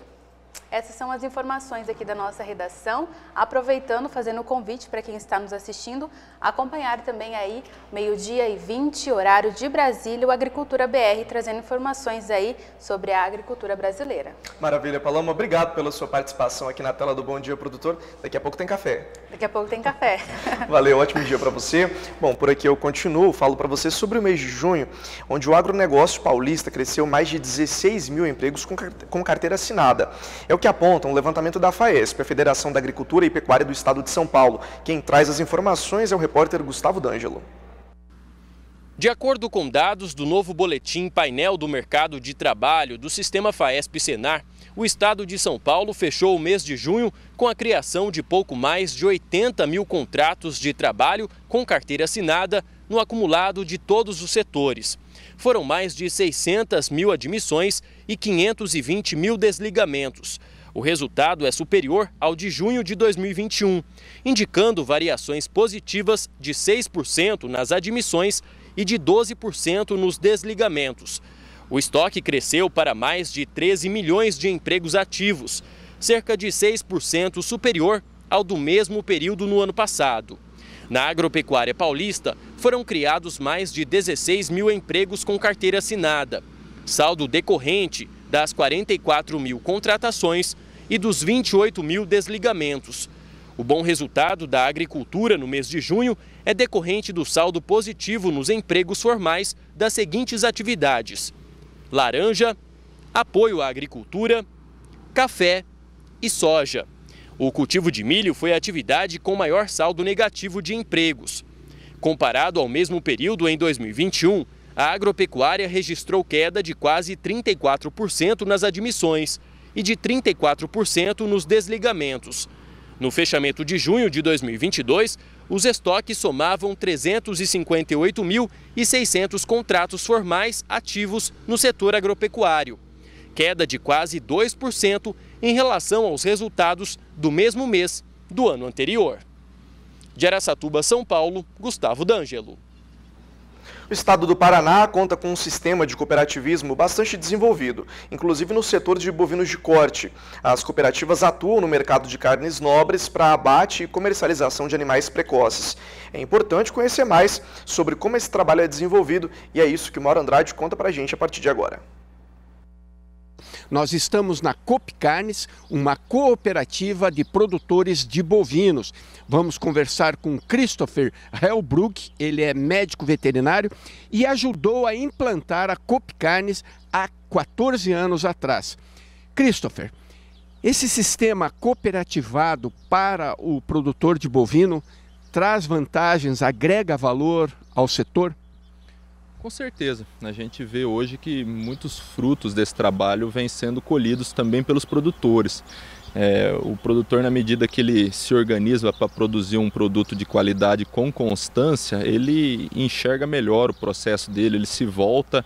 Essas são as informações aqui da nossa redação, aproveitando, fazendo o convite para quem está nos assistindo, acompanhar também aí, 12h20, horário de Brasília, o Agricultura BR, trazendo informações aí sobre a agricultura brasileira. Maravilha, Paloma, obrigado pela sua participação aqui na tela do Bom Dia Produtor. Daqui a pouco tem café. Daqui a pouco tem café. Valeu, ótimo dia para você. Bom, por aqui eu continuo, falo para você sobre o mês de junho, onde o agronegócio paulista cresceu mais de 16 mil empregos com carteira assinada. É o que aponta um levantamento da FAESP, a Federação da Agricultura e Pecuária do Estado de São Paulo. Quem traz as informações é o repórter Gustavo D'Angelo. De acordo com dados do novo boletim Painel do Mercado de Trabalho do Sistema FAESP-Senar, o Estado de São Paulo fechou o mês de junho com a criação de pouco mais de 80 mil contratos de trabalho com carteira assinada no acumulado de todos os setores. Foram mais de 600 mil admissões e 520 mil desligamentos. O resultado é superior ao de junho de 2021, indicando variações positivas de 6% nas admissões e de 12% nos desligamentos. O estoque cresceu para mais de 13 milhões de empregos ativos, cerca de 6% superior ao do mesmo período no ano passado. Na agropecuária paulista, foram criados mais de 16 mil empregos com carteira assinada, saldo decorrente das 44 mil contratações e dos 28 mil desligamentos. O bom resultado da agricultura no mês de junho é decorrente do saldo positivo nos empregos formais das seguintes atividades: laranja, apoio à agricultura, café e soja. O cultivo de milho foi a atividade com maior saldo negativo de empregos. Comparado ao mesmo período em 2021, a agropecuária registrou queda de quase 34% nas admissões e de 34% nos desligamentos. No fechamento de junho de 2022, os estoques somavam 358.600 contratos formais ativos no setor agropecuário, queda de quase 2% em relação aos resultados do mesmo mês do ano anterior. De Araçatuba, São Paulo, Gustavo D'Angelo. O estado do Paraná conta com um sistema de cooperativismo bastante desenvolvido, inclusive no setor de bovinos de corte. As cooperativas atuam no mercado de carnes nobres para abate e comercialização de animais precoces. É importante conhecer mais sobre como esse trabalho é desenvolvido e é isso que o Mauro Andrade conta para a gente a partir de agora. Nós estamos na Coop Carnes, uma cooperativa de produtores de bovinos. Vamos conversar com Christopher Helbruck, ele é médico veterinário e ajudou a implantar a Coop Carnes há 14 anos atrás. Christopher, esse sistema cooperativado para o produtor de bovino traz vantagens, agrega valor ao setor? Com certeza, a gente vê hoje que muitos frutos desse trabalho vêm sendo colhidos também pelos produtores. O produtor, na medida que ele se organiza para produzir um produto de qualidade com constância, ele enxerga melhor o processo dele, ele se volta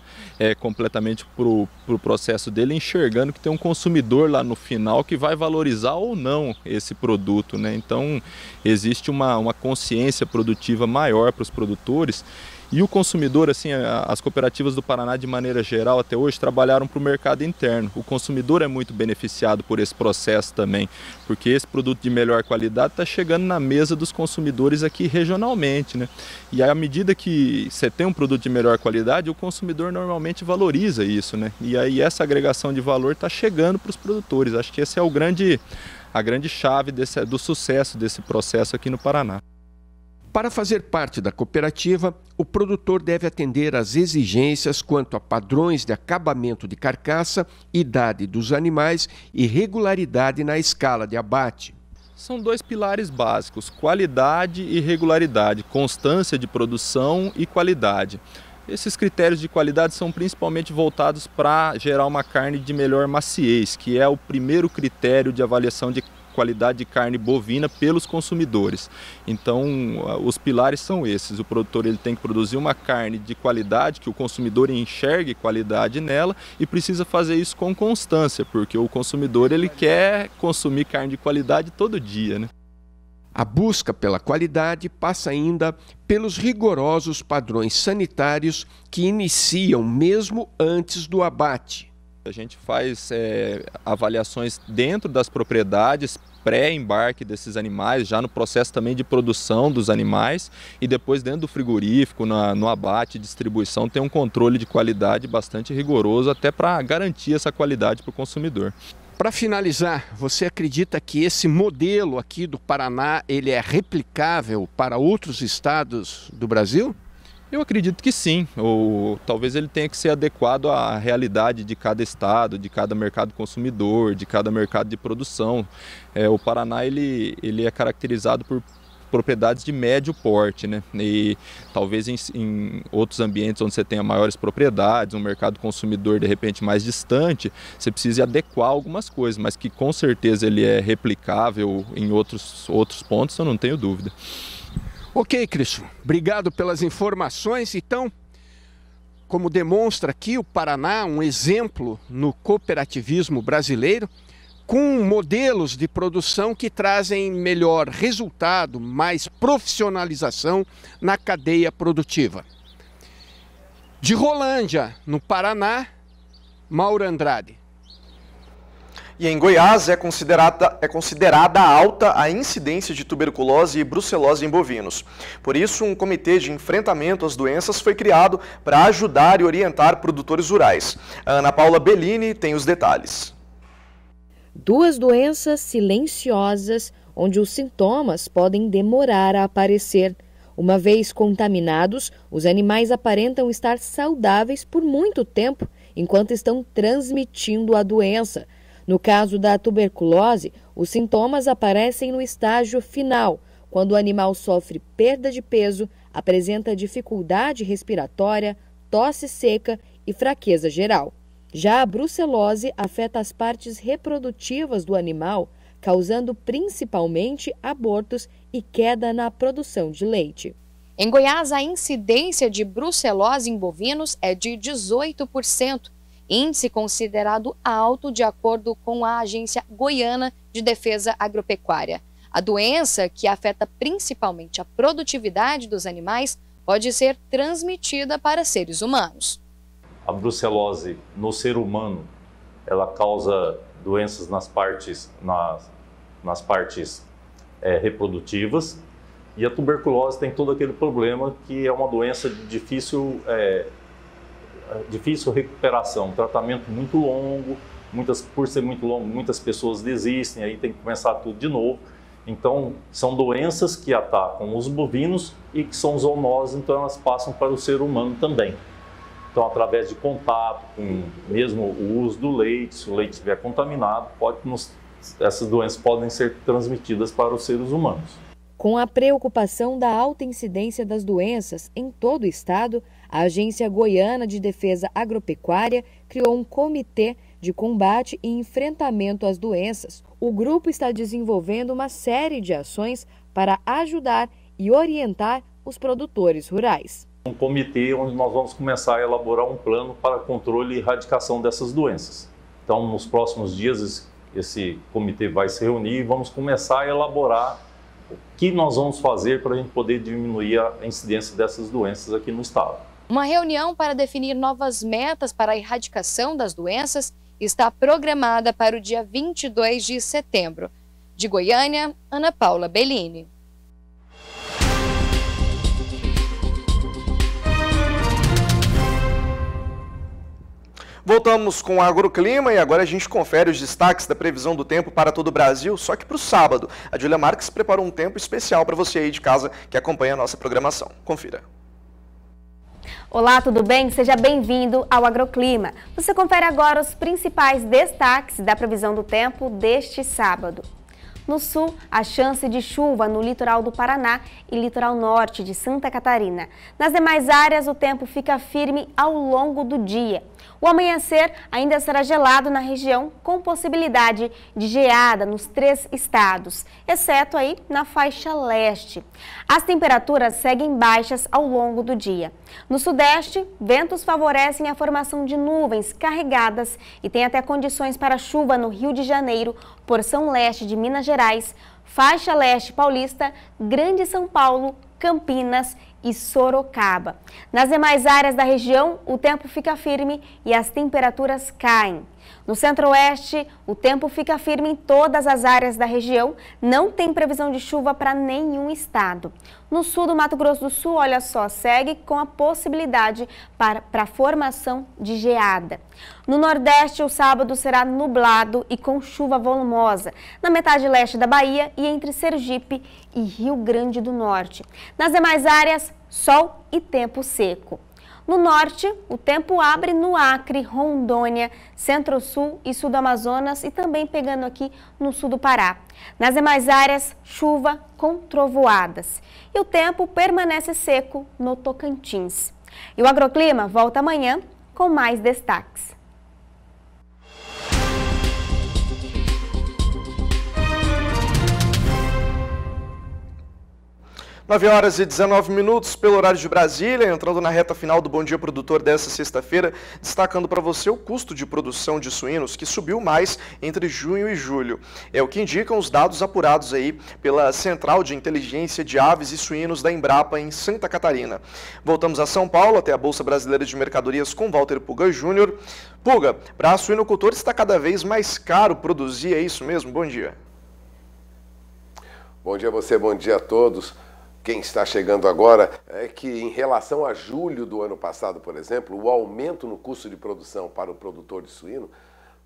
completamente para o processo dele, enxergando que tem um consumidor lá no final que vai valorizar ou não esse produto, né? Então existe uma consciência produtiva maior para os produtores. E o consumidor, assim, as cooperativas do Paraná, de maneira geral, até hoje, trabalharam para o mercado interno. O consumidor é muito beneficiado por esse processo também, porque esse produto de melhor qualidade está chegando na mesa dos consumidores aqui regionalmente, né? E à medida que você tem um produto de melhor qualidade, o consumidor normalmente valoriza isso, né? E aí essa agregação de valor está chegando para os produtores. Acho que esse é a grande chave do sucesso desse processo aqui no Paraná. Para fazer parte da cooperativa, o produtor deve atender às exigências quanto a padrões de acabamento de carcaça, idade dos animais e regularidade na escala de abate. São dois pilares básicos: qualidade e regularidade, constância de produção e qualidade. Esses critérios de qualidade são principalmente voltados para gerar uma carne de melhor maciez, que é o primeiro critério de avaliação de qualidade de carne bovina pelos consumidores. Então, os pilares são esses. O produtor ele tem que produzir uma carne de qualidade, que o consumidor enxergue qualidade nela, e precisa fazer isso com constância, porque o consumidor ele quer consumir carne de qualidade todo dia, né? A busca pela qualidade passa ainda pelos rigorosos padrões sanitários que iniciam mesmo antes do abate. A gente faz avaliações dentro das propriedades, pré-embarque desses animais, já no processo também de produção dos animais, e depois dentro do frigorífico, no abate e distribuição, tem um controle de qualidade bastante rigoroso, até para garantir essa qualidade para o consumidor. Para finalizar, você acredita que esse modelo aqui do Paraná ele é replicável para outros estados do Brasil? Eu acredito que sim, ou talvez ele tenha que ser adequado à realidade de cada estado, de cada mercado consumidor, de cada mercado de produção. O Paraná ele é caracterizado por propriedades de médio porte, né? E talvez em outros ambientes onde você tenha maiores propriedades, um mercado consumidor de repente mais distante, você precisa adequar algumas coisas, mas que com certeza ele é replicável em outros pontos, eu não tenho dúvida. Ok, Cristo, obrigado pelas informações. Então, como demonstra aqui o Paraná, um exemplo no cooperativismo brasileiro, com modelos de produção que trazem melhor resultado, mais profissionalização na cadeia produtiva. De Rolândia, no Paraná, Mauro Andrade. E em Goiás é considerada alta a incidência de tuberculose e brucelose em bovinos. Por isso, um comitê de enfrentamento às doenças foi criado para ajudar e orientar produtores rurais. A Ana Paula Bellini tem os detalhes. Duas doenças silenciosas, onde os sintomas podem demorar a aparecer. Uma vez contaminados, os animais aparentam estar saudáveis por muito tempo, enquanto estão transmitindo a doença. No caso da tuberculose, os sintomas aparecem no estágio final, quando o animal sofre perda de peso, apresenta dificuldade respiratória, tosse seca e fraqueza geral. Já a brucelose afeta as partes reprodutivas do animal, causando principalmente abortos e queda na produção de leite. Em Goiás, a incidência de brucelose em bovinos é de 18%, índice considerado alto de acordo com a Agência Goiana de Defesa Agropecuária. A doença, que afeta principalmente a produtividade dos animais, pode ser transmitida para seres humanos. A brucelose no ser humano, ela causa doenças nas partes reprodutivas, e a tuberculose tem todo aquele problema que é uma doença de difícil recuperação, tratamento muito longo, por ser muito longo, muitas pessoas desistem, aí tem que começar tudo de novo. Então, são doenças que atacam os bovinos e que são zoonoses, então elas passam para o ser humano também. Então, através de contato, com mesmo o uso do leite, se o leite estiver contaminado, essas doenças podem ser transmitidas para os seres humanos. Com a preocupação da alta incidência das doenças em todo o estado, a Agência Goiana de Defesa Agropecuária criou um comitê de combate e enfrentamento às doenças. O grupo está desenvolvendo uma série de ações para ajudar e orientar os produtores rurais. Um comitê onde nós vamos começar a elaborar um plano para controle e erradicação dessas doenças. Então, nos próximos dias, esse comitê vai se reunir e vamos começar a elaborar o que nós vamos fazer para a gente poder diminuir a incidência dessas doenças aqui no estado. Uma reunião para definir novas metas para a erradicação das doenças está programada para o dia 22 de setembro. De Goiânia, Ana Paula Bellini. Voltamos com o Agroclima e agora a gente confere os destaques da previsão do tempo para todo o Brasil, só que para o sábado. A Júlia Marques preparou um tempo especial para você aí de casa que acompanha a nossa programação. Confira. Olá, tudo bem? Seja bem-vindo ao Agroclima. Você confere agora os principais destaques da previsão do tempo deste sábado. No sul, a chance de chuva no litoral do Paraná e litoral norte de Santa Catarina. Nas demais áreas, o tempo fica firme ao longo do dia. O amanhecer ainda será gelado na região, com possibilidade de geada nos 3 estados, exceto aí na faixa leste. As temperaturas seguem baixas ao longo do dia. No sudeste, ventos favorecem a formação de nuvens carregadas e tem até condições para chuva no Rio de Janeiro, porção leste de Minas Gerais, faixa leste paulista, Grande São Paulo, Campinas e Sorocaba. Nas demais áreas da região, o tempo fica firme e as temperaturas caem. No centro-oeste, o tempo fica firme em todas as áreas da região, não tem previsão de chuva para nenhum estado. No sul do Mato Grosso do Sul, olha só, segue com a possibilidade para a formação de geada. No nordeste, o sábado será nublado e com chuva volumosa, na metade leste da Bahia e entre Sergipe e Rio Grande do Norte. Nas demais áreas, sol e tempo seco. No norte, o tempo abre no Acre, Rondônia, Centro-Sul e Sul do Amazonas e também pegando aqui no sul do Pará. Nas demais áreas, chuva com trovoadas. E o tempo permanece seco no Tocantins. E o Agroclima volta amanhã com mais destaques. 9h19 pelo horário de Brasília, entrando na reta final do Bom Dia Produtor dessa sexta-feira, destacando para você o custo de produção de suínos que subiu mais entre junho e julho. É o que indicam os dados apurados aí pela Central de Inteligência de Aves e Suínos da Embrapa em Santa Catarina. Voltamos a São Paulo, até a Bolsa Brasileira de Mercadorias com Walter Puga Júnior. Puga, para suinocultores está cada vez mais caro produzir, é isso mesmo? Bom dia. Bom dia a você, bom dia a todos. Quem está chegando agora é que, em relação a julho do ano passado, por exemplo, o aumento no custo de produção para o produtor de suíno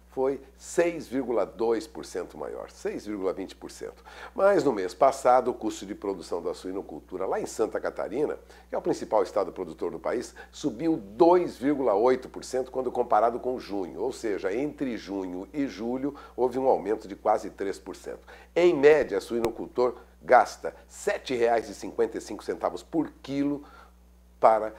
foi 6,2% maior, 6,20%. Mas no mês passado, o custo de produção da suinocultura lá em Santa Catarina, que é o principal estado produtor do país, subiu 2,8% quando comparado com junho, ou seja, entre junho e julho houve um aumento de quase 3%. Em média, o suinocultor gasta R$ 7,55 por quilo para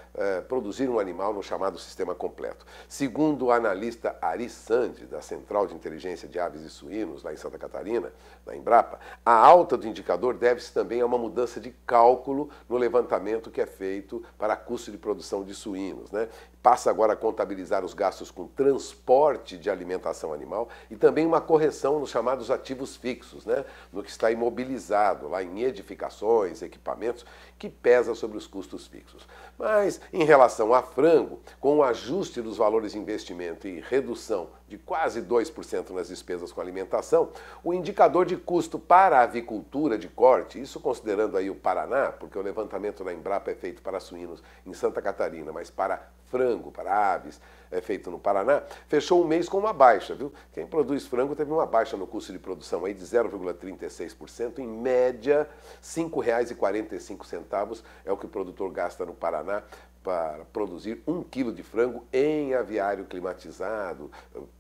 produzir um animal no chamado sistema completo. Segundo o analista Ari Sandi, da Central de Inteligência de Aves e Suínos, lá em Santa Catarina, na Embrapa, a alta do indicador deve-se também a uma mudança de cálculo no levantamento que é feito para custo de produção de suínos, né? Passa agora a contabilizar os gastos com transporte de alimentação animal e também uma correção nos chamados ativos fixos, né? No que está imobilizado lá em edificações, equipamentos, que pesa sobre os custos fixos. Mas, em relação a frango, com o ajuste dos valores de investimento e redução de quase 2% nas despesas com alimentação, o indicador de custo para a avicultura de corte, isso considerando aí o Paraná, porque o levantamento da Embrapa é feito para suínos em Santa Catarina, mas para frango, para aves, é feito no Paraná, fechou o mês com uma baixa, viu? Quem produz frango teve uma baixa no custo de produção aí de 0,36%, em média R$ 5,45 é o que o produtor gasta no Paraná para produzir 1 quilo de frango em aviário climatizado,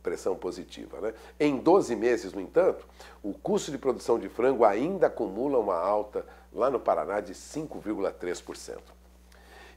pressão positiva, né? Em 12 meses, no entanto, o custo de produção de frango ainda acumula uma alta lá no Paraná de 5,3%.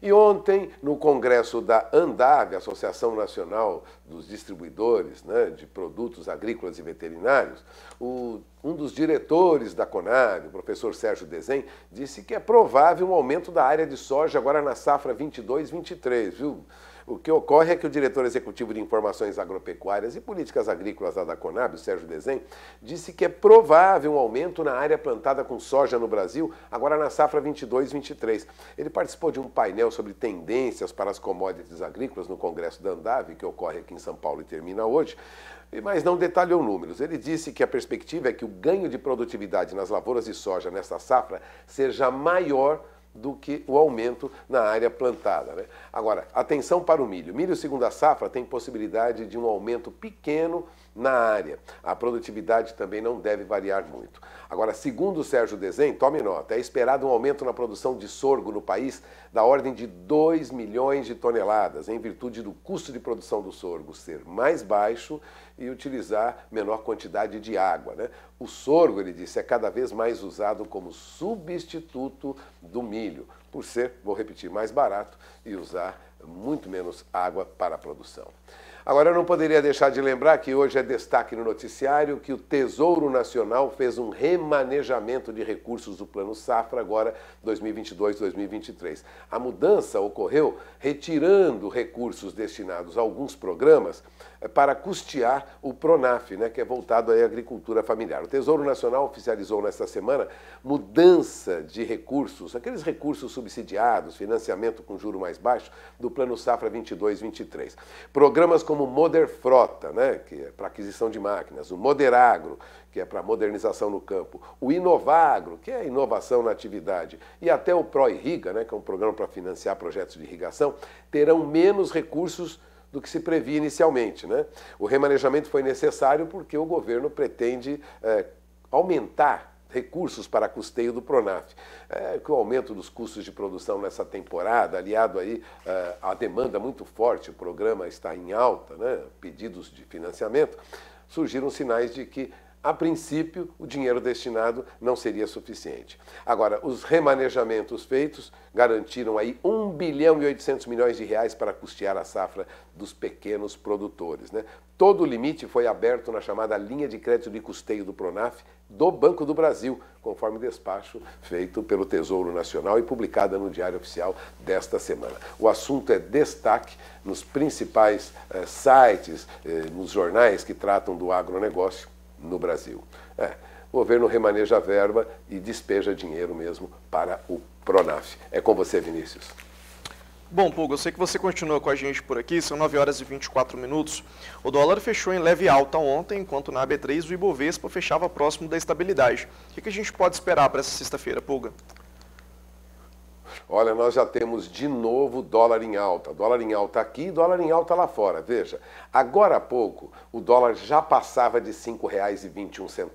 E ontem, no congresso da ANDAV, Associação Nacional dos Distribuidores, né, de Produtos Agrícolas e Veterinários, um dos diretores da Conab, o professor Sérgio Desen, disse que é provável um aumento da área de soja agora na safra 22-23, viu? O que ocorre é que o diretor executivo de Informações Agropecuárias e Políticas Agrícolas da Conab, o Sérgio Desen, disse que é provável um aumento na área plantada com soja no Brasil, agora na safra 22-23. Ele participou de um painel sobre tendências para as commodities agrícolas no Congresso da ANDAV, que ocorre aqui em São Paulo e termina hoje, mas não detalhou números. Ele disse que a perspectiva é que o ganho de produtividade nas lavouras de soja nesta safra seja maior do que o aumento na área plantada, né? Agora, atenção para o milho. Milho segundo a safra tem possibilidade de um aumento pequeno na área. A produtividade também não deve variar muito. Agora, segundo o Sérgio Desen, tome nota, é esperado um aumento na produção de sorgo no país da ordem de 2 milhões de toneladas, em virtude do custo de produção do sorgo ser mais baixo e utilizar menor quantidade de água, né? O sorgo, ele disse, é cada vez mais usado como substituto do milho, por ser, vou repetir, mais barato e usar muito menos água para a produção. Agora, eu não poderia deixar de lembrar que hoje é destaque no noticiário que o Tesouro Nacional fez um remanejamento de recursos do Plano Safra agora 2022-2023. A mudança ocorreu retirando recursos destinados a alguns programas para custear o PRONAF, né, que é voltado à agricultura familiar. O Tesouro Nacional oficializou nesta semana mudança de recursos, aqueles recursos subsidiados, financiamento com juro mais baixo, do Plano Safra 22-23. Programas como o Moder Frota, né, que é para aquisição de máquinas, o Moderagro, que é para modernização no campo, o Inovagro, que é inovação na atividade, e até o ProIrriga, né, que é um programa para financiar projetos de irrigação, terão menos recursos do que se previa inicialmente, né? O remanejamento foi necessário porque o governo pretende aumentar recursos para custeio do PRONAF. Com o aumento dos custos de produção nessa temporada, aliado aí à demanda muito forte, o programa está em alta, né? Pedidos de financiamento, surgiram sinais de que, a princípio, o dinheiro destinado não seria suficiente. Agora, os remanejamentos feitos garantiram aí 1 bilhão e 800 milhões de reais para custear a safra dos pequenos produtores, né? Todo o limite foi aberto na chamada linha de crédito de custeio do PRONAF do Banco do Brasil, conforme despacho feito pelo Tesouro Nacional e publicada no Diário Oficial desta semana. O assunto é destaque nos principais sites, nos jornais que tratam do agronegócio no Brasil. O governo remaneja a verba e despeja dinheiro mesmo para o PRONAF. É com você, Vinícius. Bom, Pulga, eu sei que você continua com a gente por aqui, são 9 horas e 24 minutos. O dólar fechou em leve alta ontem, enquanto na AB3 o Ibovespa fechava próximo da estabilidade. O que a gente pode esperar para essa sexta-feira, Pulga? Olha, nós já temos de novo dólar em alta. Dólar em alta aqui, dólar em alta lá fora. Veja, agora há pouco o dólar já passava de R$ 5,21.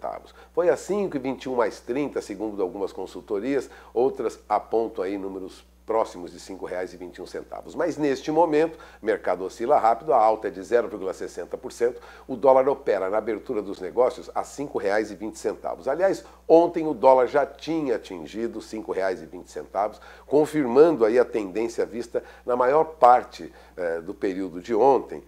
Foi a 5,21 mais 30, segundo algumas consultorias, outras apontam aí números próximos de R$ 5,21. Mas neste momento, o mercado oscila rápido, a alta é de 0,60%, o dólar opera na abertura dos negócios a R$ 5,20. Aliás, ontem o dólar já tinha atingido R$ 5,20, confirmando aí a tendência vista na maior parte do período de ontem,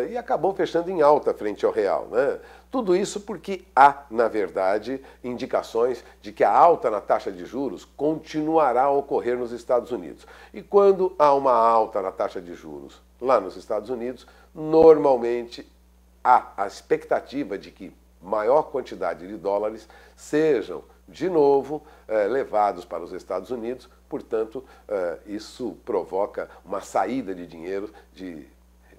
e acabou fechando em alta frente ao real, né? Tudo isso porque há, na verdade, indicações de que a alta na taxa de juros continuará a ocorrer nos Estados Unidos. E quando há uma alta na taxa de juros lá nos Estados Unidos, normalmente há a expectativa de que maior quantidade de dólares sejam, de novo, levados para os Estados Unidos. Portanto, isso provoca uma saída de dinheiro, de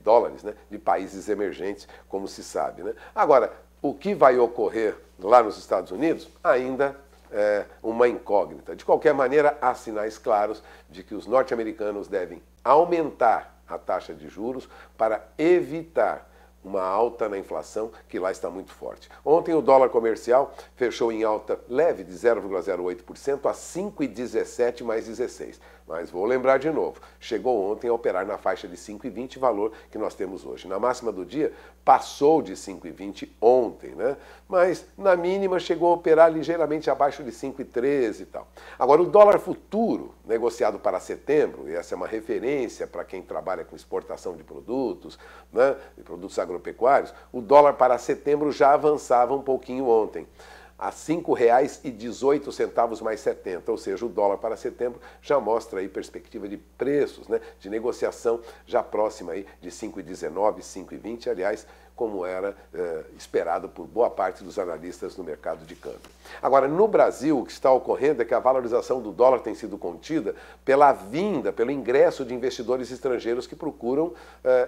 dólares, né, de países emergentes, como se sabe, né? Agora, o que vai ocorrer lá nos Estados Unidos ainda é uma incógnita. De qualquer maneira, há sinais claros de que os norte-americanos devem aumentar a taxa de juros para evitar uma alta na inflação, que lá está muito forte. Ontem o dólar comercial fechou em alta leve de 0,08% a 5,17 mais 16. Mas vou lembrar de novo, chegou ontem a operar na faixa de 5,20, valor que nós temos hoje. Na máxima do dia, passou de 5,20 ontem, né? Mas na mínima chegou a operar ligeiramente abaixo de 5,13 e tal. Agora, o dólar futuro, negociado para setembro, e essa é uma referência para quem trabalha com exportação de produtos, né, de produtos agropecuários, o dólar para setembro já avançava um pouquinho ontem, a R$ 5,18 mais 70, ou seja, o dólar para setembro já mostra aí perspectiva de preços, né, de negociação já próxima aí de 5,19, 5,20, aliás, como era esperado por boa parte dos analistas no mercado de câmbio. Agora, no Brasil, o que está ocorrendo é que a valorização do dólar tem sido contida pela vinda, pelo ingresso de investidores estrangeiros que procuram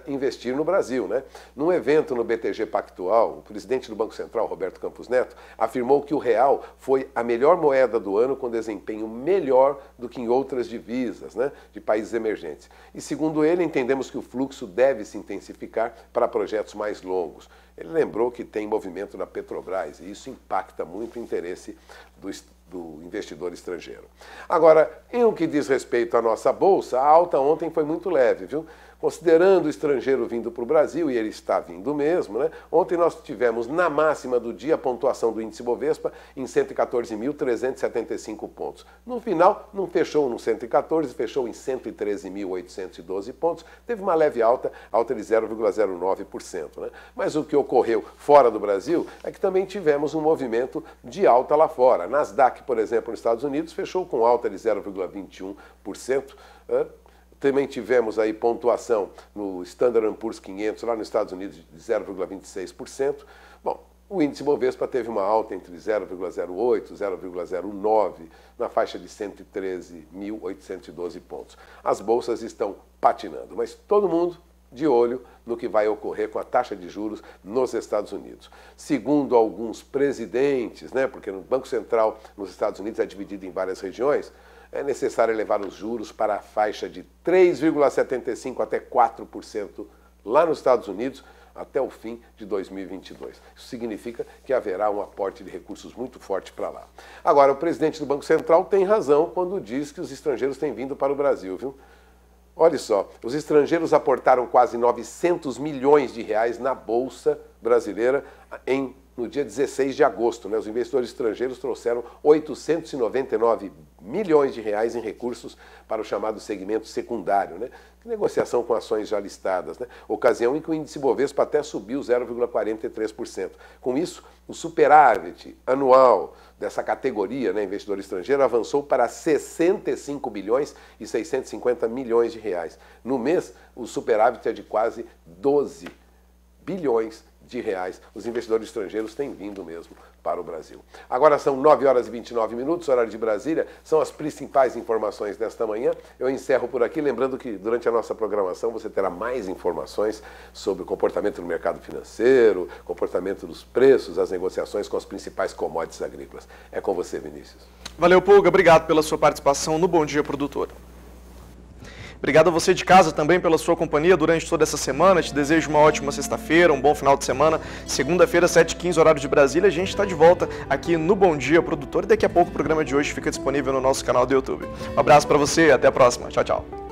investir no Brasil, né? Num evento no BTG Pactual, o presidente do Banco Central, Roberto Campos Neto, afirmou que o real foi a melhor moeda do ano com desempenho melhor do que em outras divisas, né, de países emergentes. E segundo ele, entendemos que o fluxo deve se intensificar para projetos mais longos. Ele lembrou que tem movimento na Petrobras e isso impacta muito o interesse do investidor estrangeiro. Agora, em o que diz respeito à nossa bolsa, a alta ontem foi muito leve, viu? Considerando o estrangeiro vindo para o Brasil, e ele está vindo mesmo, né? Ontem nós tivemos na máxima do dia a pontuação do índice Bovespa em 114.375 pontos. No final, não fechou no 114, fechou em 113.812 pontos. Teve uma leve alta de 0,09%. Né? Mas o que ocorreu fora do Brasil é que também tivemos um movimento de alta lá fora. Nasdaq, por exemplo, nos Estados Unidos, fechou com alta de 0,21%. Também tivemos aí pontuação no Standard & Poor's 500, lá nos Estados Unidos, de 0,26%. Bom, o índice Bovespa teve uma alta entre 0,08 e 0,09, na faixa de 113.812 pontos. As bolsas estão patinando, mas todo mundo de olho no que vai ocorrer com a taxa de juros nos Estados Unidos. Segundo alguns presidentes, né, porque o Banco Central nos Estados Unidos é dividido em várias regiões, é necessário elevar os juros para a faixa de 3,75% até 4% lá nos Estados Unidos até o fim de 2022. Isso significa que haverá um aporte de recursos muito forte para lá. Agora, o presidente do Banco Central tem razão quando diz que os estrangeiros têm vindo para o Brasil, viu? Olha só, os estrangeiros aportaram quase 900 milhões de reais na Bolsa Brasileira no dia 16 de agosto, né? Os investidores estrangeiros trouxeram 899 milhões de reais em recursos para o chamado segmento secundário, né? Negociação com ações já listadas, né? Ocasião em que o índice Bovespa até subiu 0,43%. Com isso, o superávit anual dessa categoria, né, investidor estrangeiro, avançou para 65 bilhões e 650 milhões de reais. No mês, o superávit é de quase 12 bilhões de reais. Os investidores estrangeiros têm vindo mesmo para o Brasil. Agora são 9 horas e 29 minutos, horário de Brasília. São as principais informações desta manhã. Eu encerro por aqui, lembrando que durante a nossa programação você terá mais informações sobre o comportamento do mercado financeiro, comportamento dos preços, as negociações com as principais commodities agrícolas. É com você, Vinícius. Valeu, Pulga. Obrigado pela sua participação no Bom Dia Produtor. Obrigado a você de casa também pela sua companhia durante toda essa semana. Te desejo uma ótima sexta-feira, um bom final de semana. Segunda-feira, 7h15, horário de Brasília. A gente está de volta aqui no Bom Dia Produtor. E daqui a pouco o programa de hoje fica disponível no nosso canal do YouTube. Um abraço para você e até a próxima. Tchau, tchau.